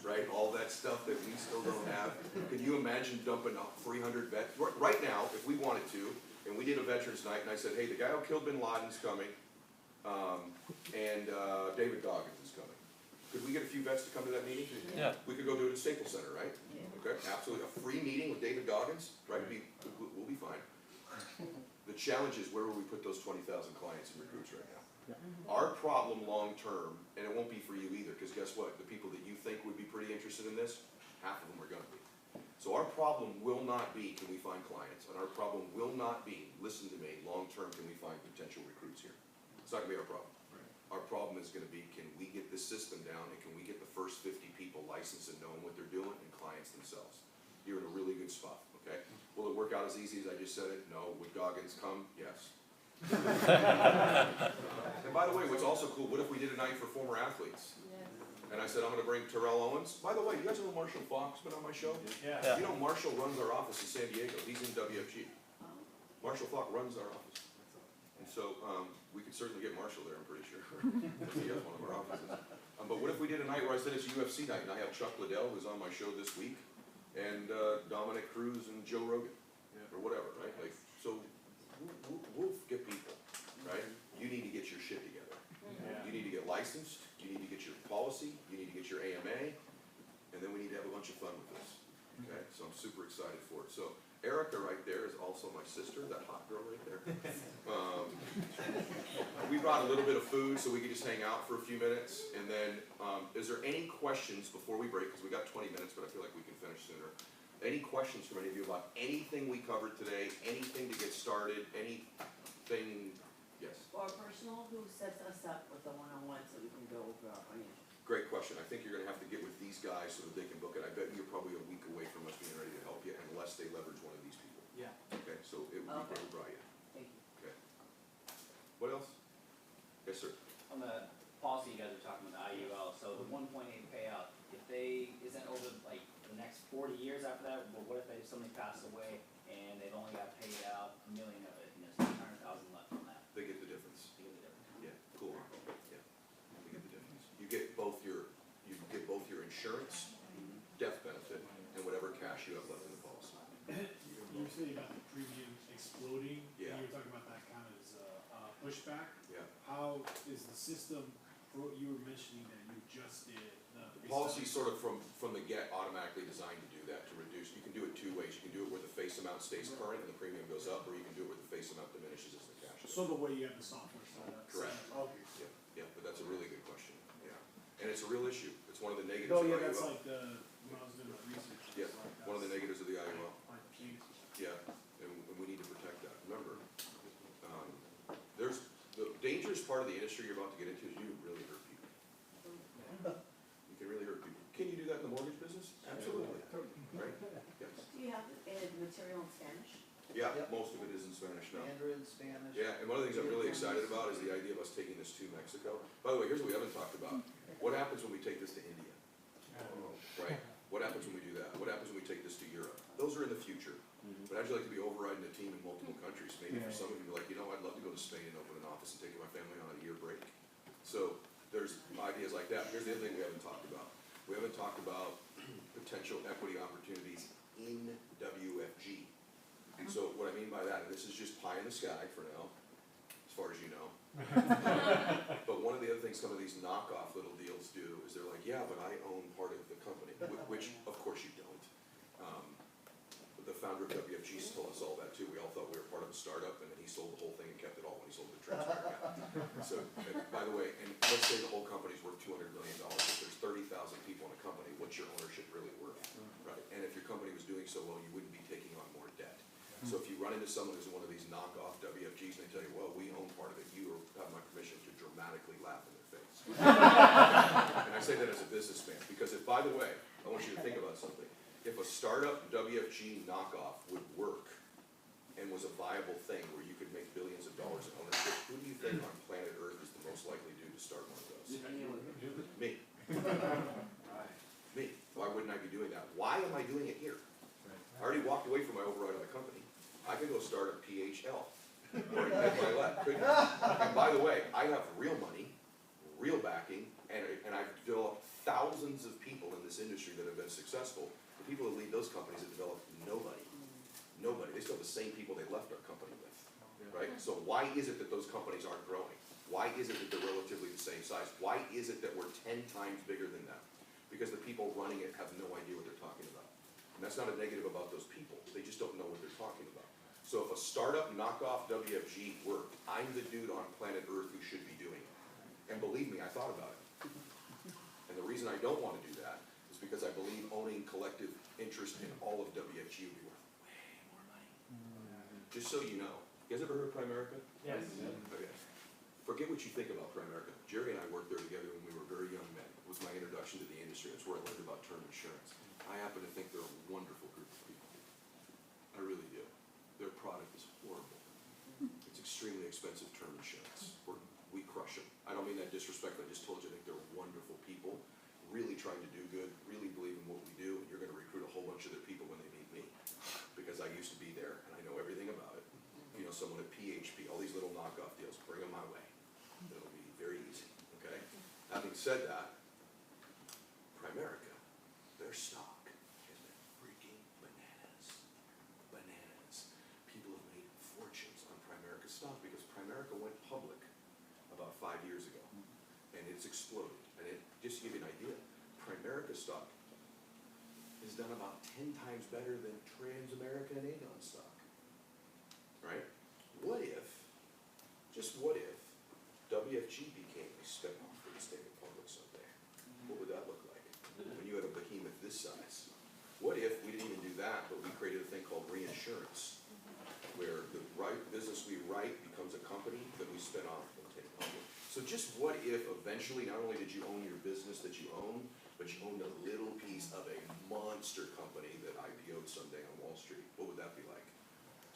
right? All that stuff that we still don't have. Can you imagine dumping 300 vets? Right now, if we wanted to, and we did a veterans night, and I said, hey, the guy who killed Bin Laden's coming, and David Goggins is coming. Could we get a few vets to come to that meeting? Yeah. We could go do it at Staples Center, right? Okay, absolutely, a free meeting with David Goggins, right, we'll be fine. The challenge is, where will we put those 20,000 clients and recruits right now? Our problem long-term, and it won't be for you either, because guess what, the people that you think would be pretty interested in this, half of them are gonna be. So our problem will not be, can we find clients, and our problem will not be, listen to me, long-term, can we find potential recruits here? It's not gonna be our problem. Our problem is gonna be, can we get this system down, and can we get the first 50 people licensed and knowing what they're doing, and clients themselves? You're in a really good spot, okay? Will it work out as easy as I just said it? No. Would Goggins come? Yes. And by the way, what's also cool, what if we did a night for former athletes? And I said, I'm gonna bring Terrell Owens. By the way, you guys know Marshall Fox been on my show? Yeah. You know Marshall runs our office in San Diego. He's in WFG. Marshall Fox runs our office. And so, we could certainly get Marshall there, I'm pretty sure. He has one of our offices. But what if we did a night where I said it's UFC night, and I have Chuck Liddell, who's on my show this week, and Dominic Cruz and Joe Rogan, or whatever, right? Like, so we'll get people, right? You need to get your shit together. You need to get licensed, you need to get your policy, you need to get your AMA, and then we need to have a bunch of fun with this. Okay, so I'm super excited for it. So Erica right there is also my sister, that hot girl right there. We brought a little bit of food so we could just hang out for a few minutes, and then is there any questions before we break, because we got 20 minutes, but I feel like we can finish sooner. Any questions from any of you about anything we covered today, anything to get started, anything? Yes? Or personal, who sets us up with the one-on-one so we can go over our financials? Great question. I think you're gonna have to get with these guys so that they can book it. I bet you're probably a week away from us being ready to help you unless they leverage one of these people. Yeah. Okay, so it would be Okay. Brian. Thank you. Okay. What else? Yes, sir. On the policy you guys are talking about, the IUL, so the 1.8 payout, if they, isn't over like the next 40 years after that, but what if somebody passed away and they've only got paid out $1 million of it, and there's 200,000 left on that? They get the difference. You get the difference. Yeah, cool. Yeah, they get the difference. You get both your insurance, death benefit, and whatever cash you have left in the policy. You were saying about the premium exploding, Yeah. and you were talking about that kind of as a pushback. Yeah. How is the system, for what you were mentioning that you just did, The policy's sort of from the get automatically designed to do that, to reduce. You can do it two ways. You can do it where the face amount stays current and the premium goes up, or you can do it where the face amount diminishes as the cash goes up. So the way you have the software set up. Correct. Okay. Yeah, but that's a really good question, yeah. And it's a real issue. It's one of the negatives No, of yeah, IUL. that's like when I was doing my research. it Yeah, was like one of the that's negatives of the IUL. like huge. Yeah, and we need to protect that. Remember, there's, the dangerous part of the industry you're about to get into is you really hurt people. You can really hurt people. Can you do that in the mortgage business? Absolutely. Right? Yes. Do you have material in Spanish? Yeah, Yep. most of it is in Spanish now. Mandarin, Spanish. Yeah, and one of the things I'm really excited about is the idea of us taking this to Mexico. By the way, here's what we haven't talked about. What happens when we take this to India? Right? What happens when we do that? What happens when we take this to Europe? Those are in the future. But how'd you like to be overriding a team in multiple countries? Maybe for some of you, like, I'd love to go to Spain and open an office and take my family on a year break. So there's ideas like that. Here's the other thing we haven't talked about. We haven't talked about potential equity opportunities in WFG. So what I mean by that, and this is just pie in the sky for now, as far as you know. But one of the other things some of these knockoff little deals do is they're like, yeah, but I own part of the company, which of course you don't. The founder of WFG told us all that too. We all thought we were part of a startup, and then he sold the whole thing and kept it all when he sold the Transparent. So, and by the way, and let's say the whole company's worth $200 million. If there's 30,000 people in a company, what's your ownership really worth? Right? And if your company was doing so well, you wouldn't be taking on more debt. So if you run into someone who's one of these knockoff WFGs and they tell you, well, we own part of it, you have my permission to dramatically laugh in their face. And I say that as a businessman, because if, by the way, I want you to think about something. If a startup WFG knockoff would work and was a viable thing where you could make billions of dollars in ownership, who do you think on planet Earth is the most likely dude to start one of those? Me. Me. Why wouldn't I be doing that? Why am I doing it here? I already walked away from my override of the company. I could go start a PHL or Ed Mylett, couldn't I? And by the way, I have real money, real backing, and I've developed thousands of people in this industry that have been successful. The people that lead those companies have developed nobody. Nobody. They still have the same people they left our company with, right? So why is it that those companies aren't growing? Why is it that they're relatively the same size? Why is it that we're 10 times bigger than them? Because the people running it have no idea what they're talking about. And that's not a negative about those people. They just don't know what they're talking about. So if a startup knockoff WFG worked, I'm the dude on planet Earth who should be doing it. And believe me, I thought about it. And the reason I don't want to do that is because I believe owning collective interest in all of WFG would be worth way more money. Just so you know. You guys ever heard of Primerica? Yes. Okay. Forget what you think about Primerica. Jerry and I worked there together when we were very young men. It was my introduction to the industry. That's where I learned about term insurance. I happen to think they're a wonderful group of people. I really do. Their product is horrible. It's extremely expensive term insurance. We crush them. I don't mean that disrespectfully. I just told you I think they're wonderful people, really trying to do good, really believe in what we do, and you're going to recruit a whole bunch of their people when they meet me. Because I used to be there, and I know everything about it. You know, someone at PHP, all these little knockoff deals, bring them my way. It'll be very easy, okay? Having said that, Primerica, their stock has been freaking bananas. Bananas. People have made fortunes on Primerica stock because Primerica went public about 5 years ago, and it's exploded. And just to give you an idea, Primerica stock has done about 10 times better than Transamerica and Aegon stock. Right? What if, just what if, WFG became a spin-off for the state of public someday? What would that look like when you had a behemoth this size? What if we didn't even do that, but we created a thing called reinsurance, where the business we write becomes a company that we spin off and take public? So just what if eventually, not only did you own your business that you own, but you owned a little piece of a monster company that IPO'd someday on Wall Street? What would that be like?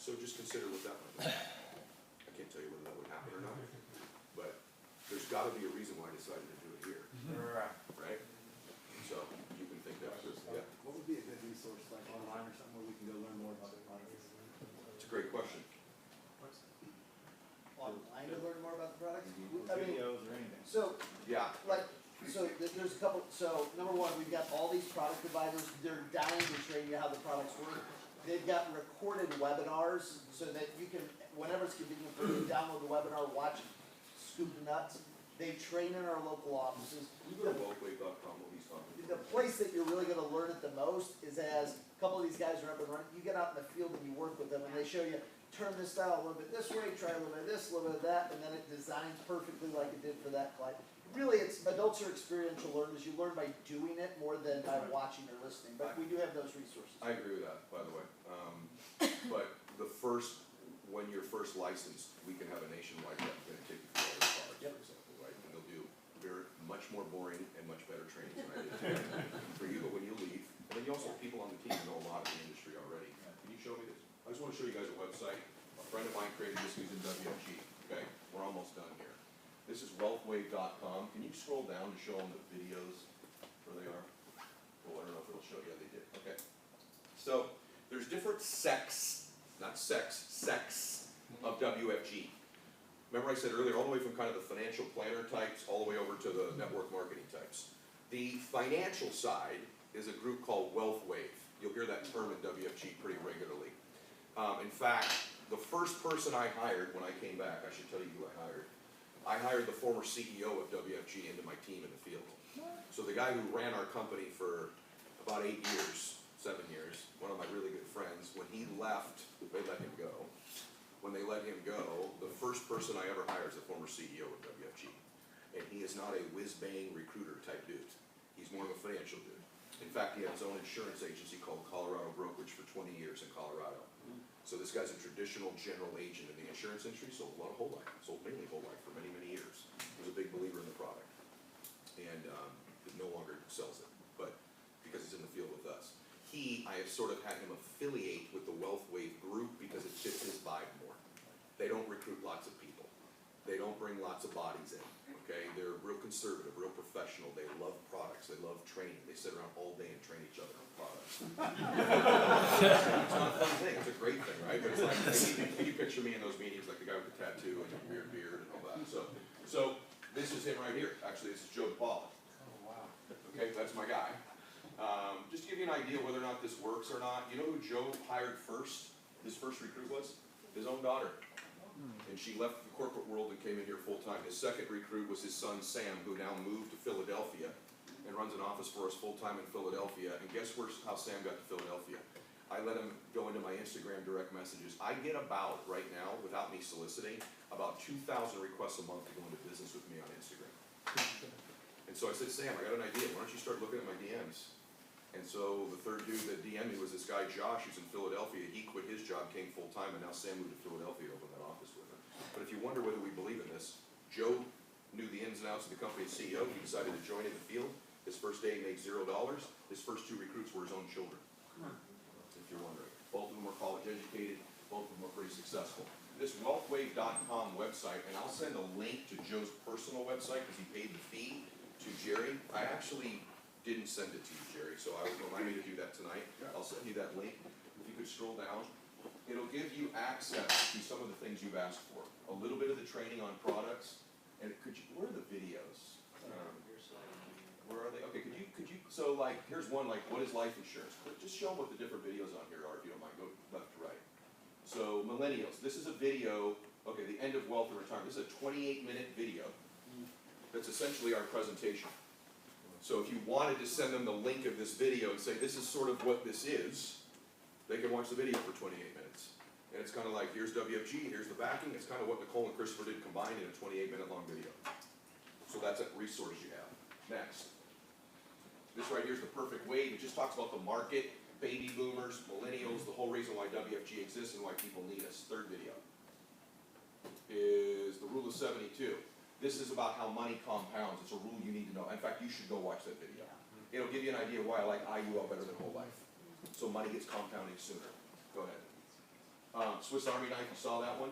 So just consider what that might be. I can't tell you whether that would happen or not, but there's gotta be a reason why I decided to do it here, right? So you can think that through, yeah. What would be a good resource, like online or something, where we can go learn more about the products? It's a great question. Online to learn more about the products? Or I mean, videos or anything? so, Yeah, like, so there's a couple, so number one, we've got all these product providers, they're dying to train you how the products work. They've got recorded webinars so that you can, whenever it's convenient for you, download the webinar, watch Scoop Nuts. They train in our local offices. you go to walkway.com, what he's talking The about. place that you're really gonna learn it the most is as a couple of these guys are up and running, you get out in the field and you work with them and they show you, turn this style a little bit this way, try a little bit of this, a little bit of that, and then it designs perfectly like it did for that client. Really, it's, adults are experiential learners, you learn by doing it more than by watching or listening, but we do have those resources. I agree with that, by the way. But when you're first licensed, we can have a nationwide rep going to take you through all your products, Yep. for example, right? And they'll do much more boring and much better training than I did for you, but when you leave, and then you also have people on the team who know a lot of the industry already. Can you show me this? I just want to show you guys a website. A friend of mine created this using WFG, okay? We're almost done here. This is wealthwave.com. Can you scroll down to show them the videos where they are? Well, I don't know if it'll show you. Yeah, they did. Okay. So there's different sects, not sex, sects of WFG. Remember I said earlier, all the way from kind of the financial planner types, all the way over to the network marketing types. The financial side is a group called WealthWave. You'll hear that term in WFG pretty regularly. In fact, the first person I hired when I came back, I should tell you who I hired the former CEO of WFG into my team in the field. So the guy who ran our company for about 8 years, 7 years, one of my really good friends, when he left, they let him go. When they let him go, the first person I ever hired is the former CEO of WFG. And he is not a whiz-bang recruiter type dude. He's more of a financial dude. In fact, he had his own insurance agency called Colorado Brokerage for 20 years in Colorado. So this guy's a traditional general agent in the insurance industry, sold a lot of whole life, sold mainly whole life for many, many years. He was a big believer in the product. And no longer sells it, but because he's in the field with us. I have sort of had him affiliate with the WealthWave group because it fits his vibe more. They don't recruit lots of people. They don't bring lots of bodies in, okay? They're real conservative, real professional. They love products. They love training. They sit around all day and train each other on products. It's not a fun thing. It's a great thing, right? But it's like, can you picture me in those meetings, like the guy with the tattoo and the weird beard and all that? So this is him right here. Actually, this is Joe DePaula. Oh, wow. Okay, that's my guy. Just to give you an idea whether or not this works or not, you know who Joe hired first His first recruit was his own daughter. And she left the corporate world and came in here full time. His second recruit was his son Sam, who now moved to Philadelphia and runs an office for us full time in Philadelphia. And guess how Sam got to Philadelphia? I let him go into my Instagram direct messages. I get about, right now, without me soliciting, about 2,000 requests a month to go into business with me on Instagram. And so I said, Sam, I got an idea. Why don't you start looking at my DMs? And so the third dude that DM'd me was this guy Josh, who's in Philadelphia. He quit his job, came full time, and now Sam moved to Philadelphia to open that office with him. But if you wonder whether we believe in this, Joe knew the ins and outs of the company's CEO. He decided to join in the field. His first day he made $0. His first 2 recruits were his own children. If you're wondering. Both of them were college educated. Both of them were pretty successful. This wealthwave.com website, and I'll send a link to Joe's personal website because he paid the fee to Jerry. I actually didn't send it to you, Jerry, so I would remind me to do that tonight. I'll send you that link. If you could scroll down, it'll give you access to some of the things you've asked for. A little bit of the training on products, and where are the videos? Where are they? Okay, could you, so like, here's one, like, what is life insurance? Just show them what the different videos on here are, if you don't mind, go left to right. So, millennials, this is a video, okay, the end of wealth and retirement. This is a 28-minute video that's essentially our presentation. So if you wanted to send them the link of this video and say, this is sort of what this is, they can watch the video for 28 minutes. And it's kind of like, here's WFG, here's the backing. It's kind of what Nicole and Christopher did combined in a 28-minute long video. So that's a resource you have. Next. This right here is the perfect wave. It just talks about the market, baby boomers, millennials, the whole reason why WFG exists and why people need us. Third video is the rule of 72. This is about how money compounds. It's a rule you need to know. In fact, you should go watch that video. It'll give you an idea why I like IUL better than whole life. So money gets compounding sooner. Go ahead. Swiss Army knife, you saw that one?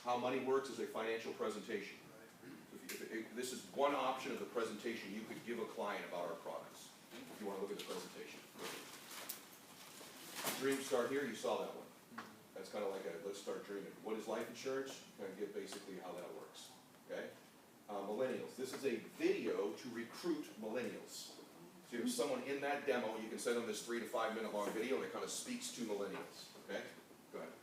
How money works is a financial presentation. This is one option of the presentation you could give a client about our products. If you want to look at the presentation. Dream Start here, you saw that one. That's kind of like a, let's start dreaming. What is life insurance? Kind of get basically how that works, okay? Millennials, this is a video to recruit millennials. So you have someone in that demo, you can send them this 3 to 5 minute long video and it kind of speaks to millennials, okay? Go ahead.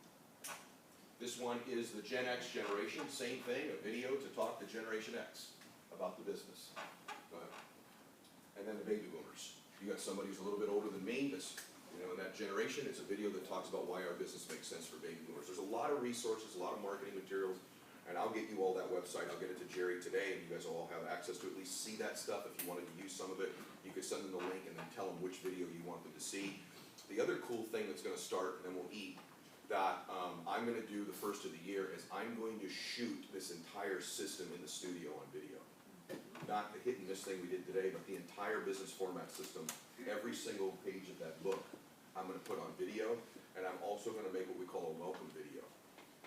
This one is the Gen X generation, same thing, a video to talk to Generation X about the business. Go ahead. And then the baby boomers. You got somebody who's a little bit older than me, that's in that generation. It's a video that talks about why our business makes sense for baby boomers. There's a lot of resources, a lot of marketing materials, and I'll get you all that website. I'll get it to Jerry today, and you guys will all have access to at least see that stuff. If you wanted to use some of it, you could send them the link and then tell them which video you want them to see. The other cool thing that's going to start, and then we'll eat, that I'm going to do the first of the year is I'm going to shoot this entire system in the studio on video. Not the hit and miss thing we did today, but the entire business format system, every single page of that book, I'm going to put on video, and I'm also going to make what we call a welcome video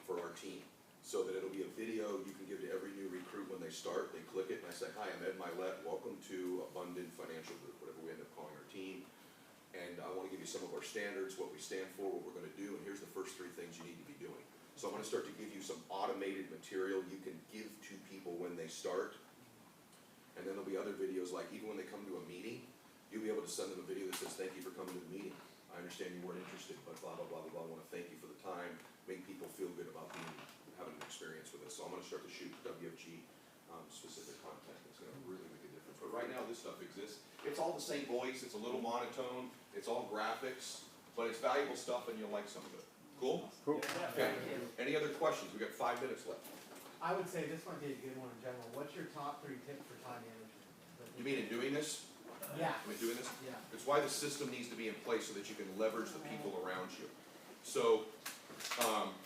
for our team, so that it'll be a video you can give to every new recruit when they start. They click it, and I say, hi, I'm Ed Mylett. Welcome to Abundant Financial Group, whatever we end up calling our team. And I want to give you some of our standards, what we stand for, what we're going to do, and here's the first 3 things you need to be doing. So I'm going to start to give you some automated material you can give to people when they start. And then there'll be other videos, like even when they come to a meeting, you'll be able to send them a video that says, thank you for coming to the meeting. I understand you weren't interested, but blah, blah, blah, blah, blah. I want to thank you for the time, make people feel good about having an experience with us. So I'm going to start to shoot WFG specific content that's going to really make a difference. But right now, this stuff exists. It's all the same voice. It's a little monotone. It's all graphics, but it's valuable stuff, and you'll like some of it. Cool? Cool. Okay. Any other questions? We got 5 minutes left. I would say this might be a good one in general. What's your top 3 tips for time management? You mean in doing this? Yeah. Am I doing this? Yeah. It's why the system needs to be in place so that you can leverage the people around you. So,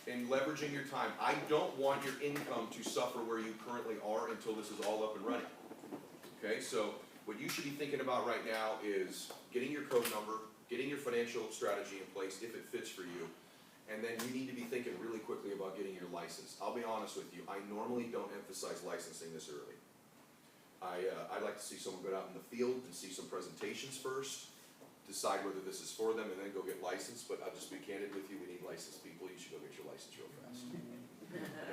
in leveraging your time, I don't want your income to suffer where you currently are until this is all up and running. Okay, so what you should be thinking about right now is getting your code number, getting your financial strategy in place if it fits for you, and then you need to be thinking really quickly about getting your license. I'll be honest with you, I normally don't emphasize licensing this early. I'd like to see someone go out in the field and see some presentations first, decide whether this is for them, and then go get licensed. But I'll just be candid with you, we need licensed people. You should go get your license real fast.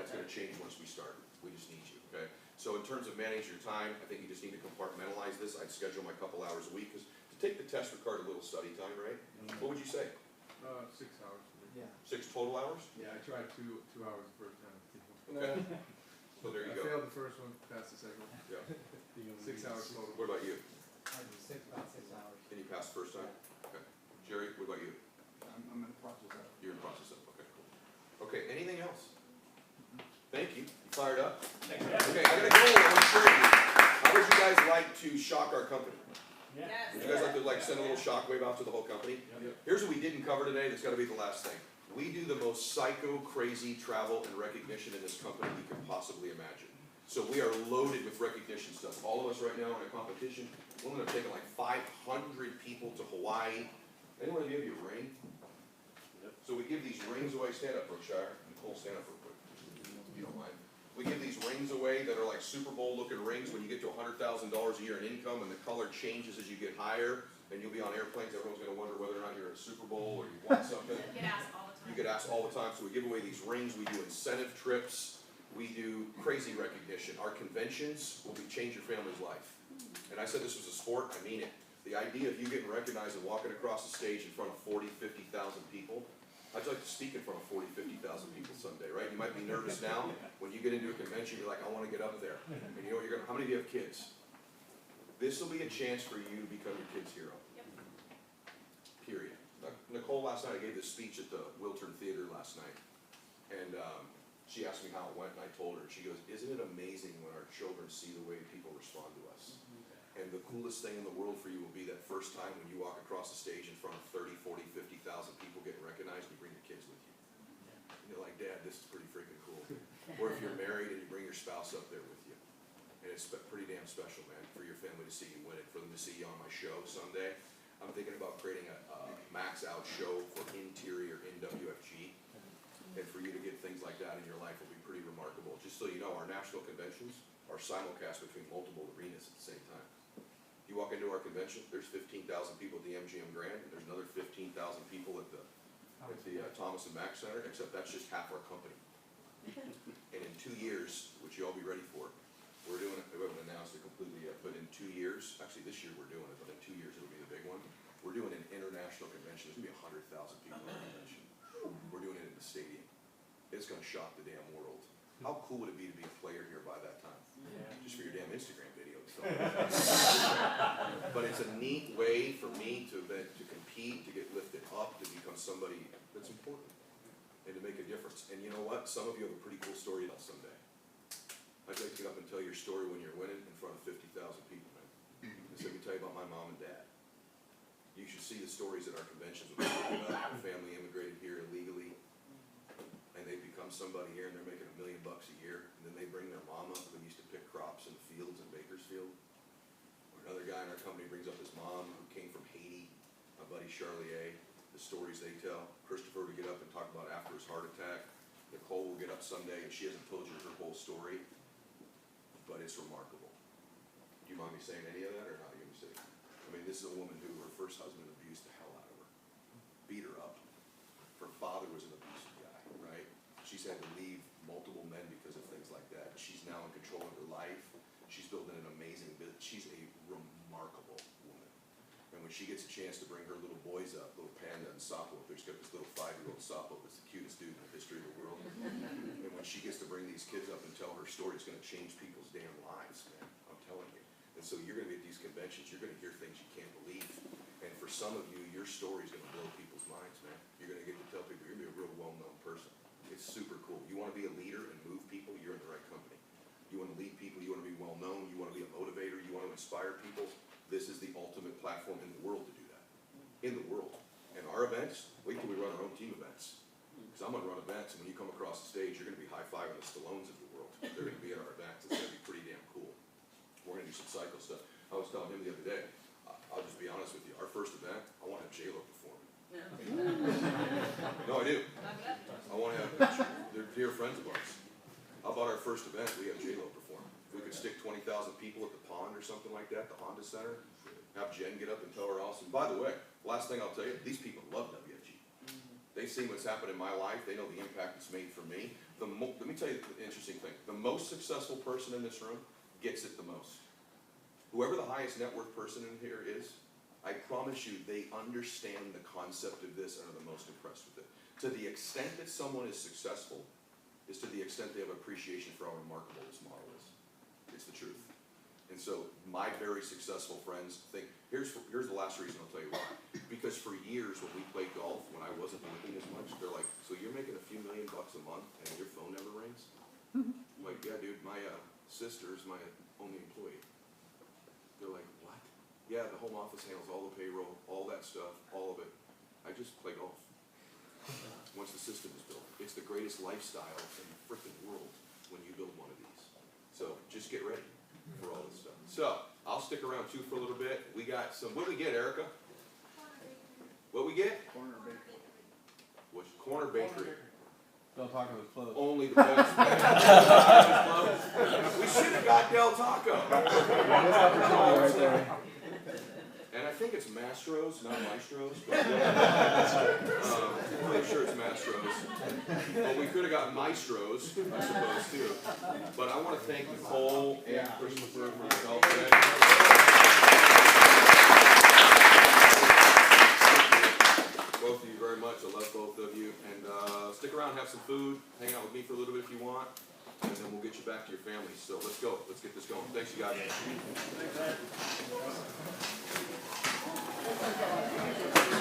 That's going to change once we start. We just need you, okay? So in terms of managing your time, I think you just need to compartmentalize this. I'd schedule my couple hours a week, because to take the test required a little study time, right? What would you say? 6 hours. Yeah. 6 total hours? Yeah, I tried two hours the first time. Okay. So there you I go. failed the first one, passed the second one. Yeah. 6 hours total. What about you? About 6 hours. Can you pass the first time? Okay. Jerry, what about you? I'm in the process of. You're in the process of, okay, cool. Okay, anything else? Thank you. You fired up? Okay, I got a goal I want to share with you. How would you guys like to shock our company? Yes. Would you guys like to send a little shockwave out to the whole company? Here's what we didn't cover today, that's gotta be the last thing. We do the most psycho crazy travel and recognition in this company you can possibly imagine. So we are loaded with recognition stuff. All of us right now in a competition, we're gonna have taken like 500 people to Hawaii. Anyone of you have your ring? So we give these rings away, stand up, Brookshire, Nicole, stand up real quick, if you don't mind. We give these rings away that are like Super Bowl looking rings when you get to $100,000 a year in income and the color changes as you get higher and you'll be on airplanes, everyone's gonna wonder whether or not you're at a Super Bowl or you won something. Get asked all the time. You get asked all the time, so we give away these rings, we do incentive trips, we do crazy recognition. Our conventions will change your family's life. And I said this was a sport, I mean it. The idea of you getting recognized and walking across the stage in front of 40, 50,000 people, I'd like to speak in front of 40, 50,000 people someday, right? You might be nervous now. When you get into a convention, you're like, I wanna get up there. And you know what you're gonna, how many of you have kids? This will be a chance for you to become your kid's hero. Yep. Period. Nicole, last night, I gave this speech at the Wiltern Theater last night. And she asked me how it went, and I told her, she goes, isn't it amazing when our children see the way people respond to us? And the coolest thing in the world for you will be that first time when you walk across the stage in front of 30, 40, 50,000 people getting recognized, and you bring your kids with you. And you're like, Dad, this is pretty freaking cool. Or if you're married and you bring your spouse up there with you. And it's pretty damn special, man, for your family to see you win it, for them to see you on my show someday. I'm thinking about creating a max out show for interior NWFG. And for you to get things like that in your life will be pretty remarkable. Just so you know, our national conventions are simulcast between multiple arenas at the same time. You walk into our convention, there's 15,000 people at the MGM Grand, and there's another 15,000 people at the Thomas and Mack Center, except that's just half our company. And in 2 years, which you all be ready for, we're doing it, we haven't announced it completely yet, but in 2 years, actually this year we're doing it, but in 2 years it'll be the big one. We're doing an international convention, there's gonna be 100,000 people at the convention. We're doing it in the stadium. It's gonna shock the damn world. How cool would it be to be a player here by that time? Just for your damn Instagram videos. But it's a neat way for me to compete, to get lifted up, to become somebody that's important, and to make a difference. And you know what? Some of you have a pretty cool story to tell someday. I'd like to get up and tell your story when you're winning in front of 50,000 people, man. Just let me tell you about my mom and dad. You should see the stories at our conventions when my family immigrated here illegally, and they become somebody here and they're making $1 million a year, and then they bring their mama who used to pick crops in the fields in Bakersfield. Or another guy in our company brings up his mom who came from Haiti, my buddy Charlier, the stories they tell. Christopher would get up and talk about after his heart attack. Nicole will get up someday and she hasn't told you her whole story, but it's remarkable. Do you mind me saying any of that or not? You gonna say? I mean, this is a woman who her first husband abused the hell out of her, beat her up. Her father was an abusive guy, right? She's had to leave multiple men because of things like that. She's now in control of her life. She's building an amazing business. She's a remarkable woman. And when she gets a chance to bring her little boys up, little Panda and Sapo, there's got this little 5-year-old Sapo that's the cutest dude in the history of the world. And when she gets to bring these kids up and tell her story, it's gonna change people's damn lives, man. I'm telling you. And so you're gonna be at these conventions, you're gonna hear things you can't believe. And for some of you, your story's gonna blow people's minds, man. You're gonna get to tell people you're gonna be a real well-known person. It's super cool. You wanna be a leader and move people, you're in the right company. You wanna lead people, you wanna be well-known, you wanna be a motivator, you wanna inspire people. This is the ultimate platform in the world to do that. In the world. And our events, wait till we run our own team events. Because I'm gonna run events, and when you come across the stage, you're gonna be high-fiving the Stallones of the world. They're gonna be at our events. It's gonna be pretty damn cool. We're gonna do some cycle stuff. I was telling him the other day, I'll just be honest with you, our first event, I wanna have J-Lo perform. No, I do. I wanna have, they're dear friends of ours. How about our first event, we have J-Lo perform? If we could stick 20,000 people at the pond or something like that, the Honda Center, have Jen get up and tell her awesome. By the way, last thing I'll tell you, these people love WFG. They've seen what's happened in my life, they know the impact it's made for me. Let me tell you the interesting thing, the most successful person in this room gets it the most. Whoever the highest net worth person in here is, I promise you, they understand the concept of this and are the most impressed with it. To the extent that someone is successful, is to the extent they have appreciation for how remarkable this model is. It's the truth. And so my very successful friends think, here's the last reason I'll tell you why. Because for years when we played golf, when I wasn't working as much, they're like, so you're making a few $1 million a month and your phone never rings? I'm like, yeah dude, my sister's my only employee. They're like, what? Yeah, the home office handles all the payroll, all that stuff, all of it. I just play golf. Once the system is built. It's the greatest lifestyle in the frickin' world when you build one of these. So just get ready for all this stuff. So, I'll stick around too for a little bit. We got some, what do we get, Erica? What we get? Corner bakery. Which, Corner Bakery. Del Taco's closed. Only the best. We should have got Del Taco. Right there. And I think it's Mastro's, not Maestro's. But, I'm pretty sure it's Mastro's. But we could have got Maestro's, I suppose, too. But I want to thank Nicole and Christopher for your help today. Both of you very much. I love both of you. And stick around, have some food, hang out with me for a little bit if you want. And then we'll get you back to your families. So let's go. Let's get this going. Thanks, you guys. Thanks, man.